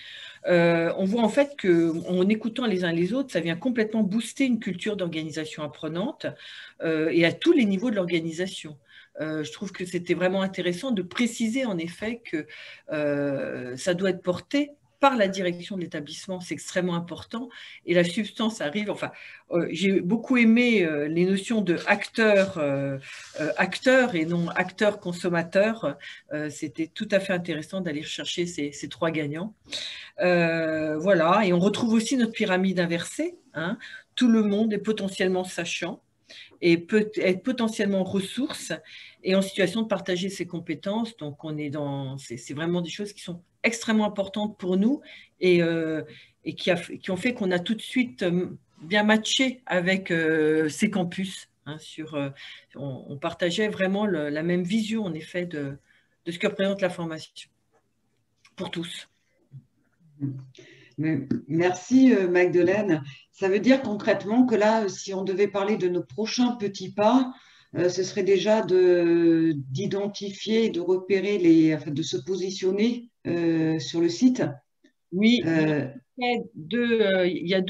On voit en fait qu'en écoutant les uns les autres, ça vient complètement booster une culture d'organisation apprenante et à tous les niveaux de l'organisation. Je trouve que c'était vraiment intéressant de préciser en effet que ça doit être porté par la direction de l'établissement, c'est extrêmement important. Et la substance arrive, enfin, j'ai beaucoup aimé les notions de acteur et non acteur-consommateur. C'était tout à fait intéressant d'aller chercher ces trois gagnants. Voilà, et on retrouve aussi notre pyramide inversée. Hein. Tout le monde est potentiellement sachant et peut être potentiellement ressource et en situation de partager ses compétences. Donc, c'est vraiment des choses qui sont extrêmement importantes pour nous et qui ont fait qu'on a tout de suite bien matché avec ces campus. Hein, on partageait vraiment la même vision, en effet, de ce que représente la formation pour tous.
Merci Magdeleine. Ça veut dire concrètement que là, si on devait parler de nos prochains petits pas, ce serait déjà d'identifier et de repérer, de se positionner sur le site.
Oui, il y a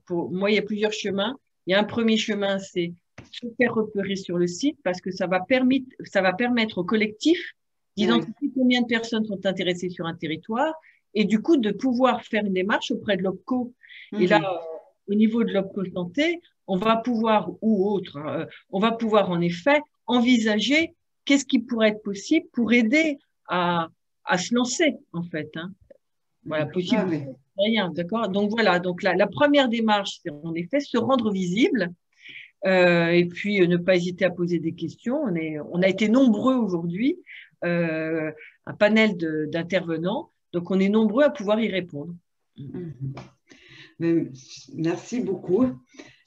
pour moi, il y a plusieurs chemins. Il y a un premier chemin, c'est se faire repérer sur le site parce que ça va permettre au collectif d'identifier combien de personnes sont intéressées sur un territoire et du coup de pouvoir faire une démarche auprès de l'OPCO. Et là, au niveau de l'OPCO Santé, on va pouvoir, ou autre, on va pouvoir en effet envisager qu'est-ce qui pourrait être possible pour aider à se lancer, en fait. Hein. Voilà, possible. Rien, d'accord. Donc voilà, donc la première démarche, c'est en effet se rendre visible et puis ne pas hésiter à poser des questions. On a été nombreux aujourd'hui, un panel d'intervenants, donc on est nombreux à pouvoir y répondre.
Merci beaucoup.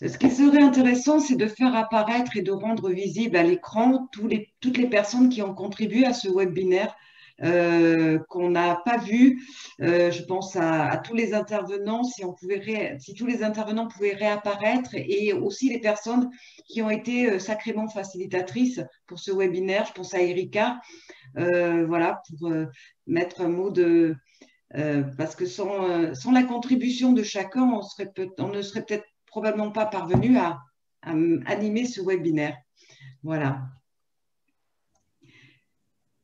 Ce qui serait intéressant, c'est de faire apparaître et de rendre visible à l'écran toutes les personnes qui ont contribué à ce webinaire qu'on n'a pas vu. Je pense à tous les intervenants, si tous les intervenants pouvaient réapparaître et aussi les personnes qui ont été sacrément facilitatrices pour ce webinaire. Je pense à Erika, voilà, pour mettre un mot de... parce que sans la contribution de chacun, on ne serait peut-être probablement pas parvenu à animer ce webinaire. Voilà.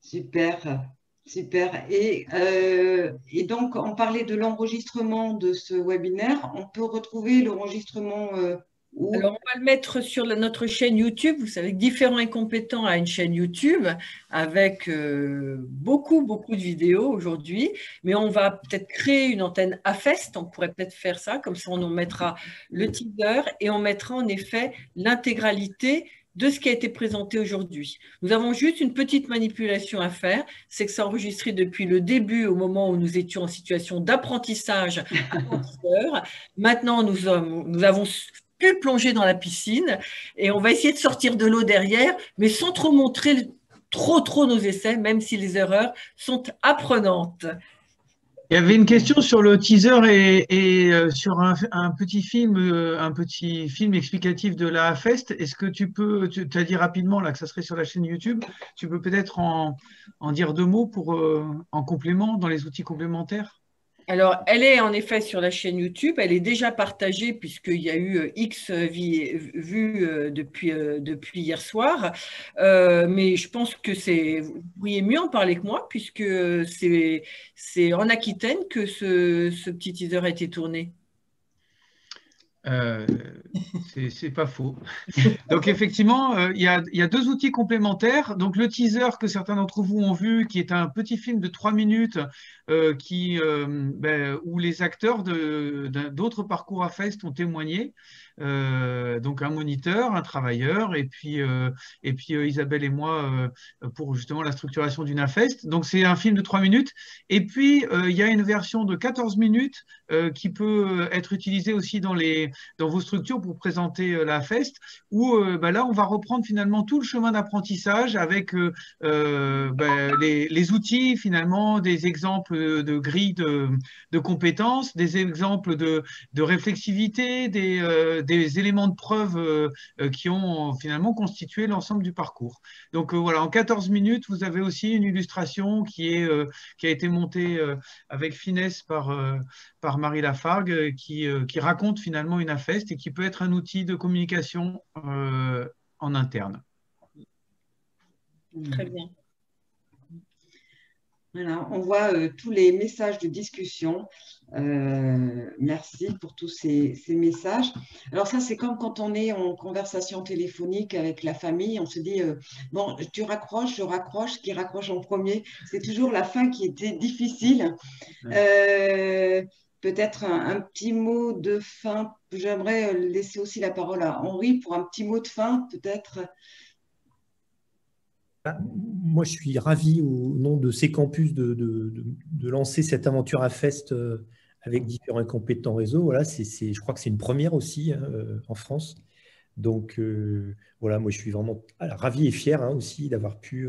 Super. Super. Et donc, on parlait de l'enregistrement de ce webinaire. On peut retrouver l'enregistrement où?
Alors, on va le mettre sur notre chaîne YouTube. Vous savez que Différents et Compétents a une chaîne YouTube avec beaucoup de vidéos aujourd'hui. Mais on va peut-être créer une antenne AFEST. On pourrait peut-être faire ça. Comme ça, on mettra le teaser et on mettra en effet l'intégralité de ce qui a été présenté aujourd'hui. Nous avons juste une petite manipulation à faire, c'est que c'est enregistré depuis le début, au moment où nous étions en situation d'apprentissage apprentisseur. Maintenant, nous avons pu plonger dans la piscine et on va essayer de sortir de l'eau derrière, mais sans trop montrer trop nos essais, même si les erreurs sont apprenantes.
Il y avait une question sur le teaser et sur un petit film explicatif de la AFEST. Est-ce que tu as dit rapidement là que ça serait sur la chaîne YouTube. Tu peux peut-être en dire deux mots en complément, dans les outils complémentaires?
Alors, elle est en effet sur la chaîne YouTube. Elle est déjà partagée puisqu'il y a eu X vues depuis hier soir. Mais je pense que vous pourriez mieux en parler que moi puisque c'est en Aquitaine que ce petit teaser a été tourné.
C'est pas faux. Donc effectivement, il y a deux outils complémentaires. Donc le teaser que certains d'entre vous ont vu, qui est un petit film de 3 minutes où les acteurs d'autres parcours à Fest ont témoigné. Donc un moniteur, un travailleur, et puis Isabelle et moi pour justement la structuration d'une AFEST. Donc c'est un film de 3 minutes. Et puis il y a une version de 14 minutes qui peut être utilisée aussi dans vos structures pour présenter la FEST, où là on va reprendre finalement tout le chemin d'apprentissage avec les outils finalement, des exemples de grilles de compétences, des exemples de réflexivité, des éléments de preuve qui ont finalement constitué l'ensemble du parcours. Donc voilà, en 14 minutes, vous avez aussi une illustration qui a été montée avec finesse par Marie Lafargue, qui raconte finalement une AFEST et qui peut être un outil de communication en interne.
Très bien.
Voilà, on voit tous les messages de discussion. Merci pour tous ces messages. Alors ça, c'est comme quand on est en conversation téléphonique avec la famille, on se dit, bon, tu raccroches, je raccroche, qui raccroche en premier. C'est toujours la fin qui était difficile. Peut-être un petit mot de fin. J'aimerais laisser aussi la parole à Henri pour un petit mot de fin, peut-être.
Moi, je suis ravi au nom de ces campus de lancer cette aventure à Fest avec différents compétents réseau. Voilà, je crois que c'est une première aussi en France. Donc, voilà, moi, je suis vraiment ravi et fier aussi d'avoir pu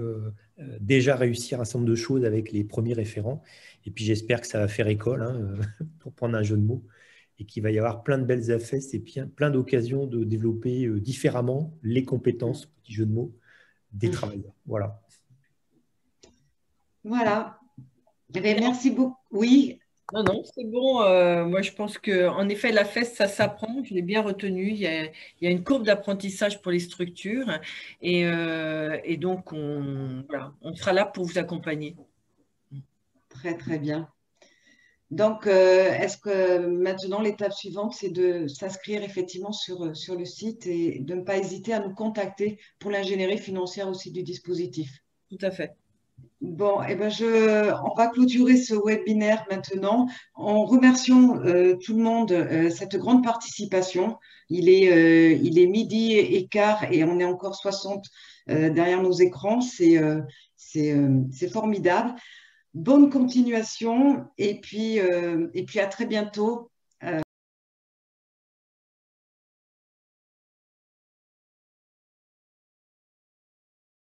déjà réussir un certain nombre de choses avec les premiers référents. Et puis, j'espère que ça va faire école, pour prendre un jeu de mots, et qu'il va y avoir plein de belles AFEST et plein d'occasions de développer différemment les compétences, petit jeu de mots, des travailleurs. Voilà.
Voilà. Merci beaucoup. Oui.
Non, c'est bon. Moi, je pense qu'en effet, la FEST, ça s'apprend. Je l'ai bien retenu. Il y a une courbe d'apprentissage pour les structures. Et donc, on sera là pour vous accompagner.
Très, très bien. Donc, est-ce que maintenant, l'étape suivante, c'est de s'inscrire effectivement sur le site et de ne pas hésiter à nous contacter pour l'ingénierie financière aussi du dispositif?
Tout à fait.
Bon, eh ben on va clôturer ce webinaire maintenant en remerciant tout le monde, cette grande participation. Il est 12h15 et on est encore 60 derrière nos écrans. C'est formidable. Bonne continuation et puis à très bientôt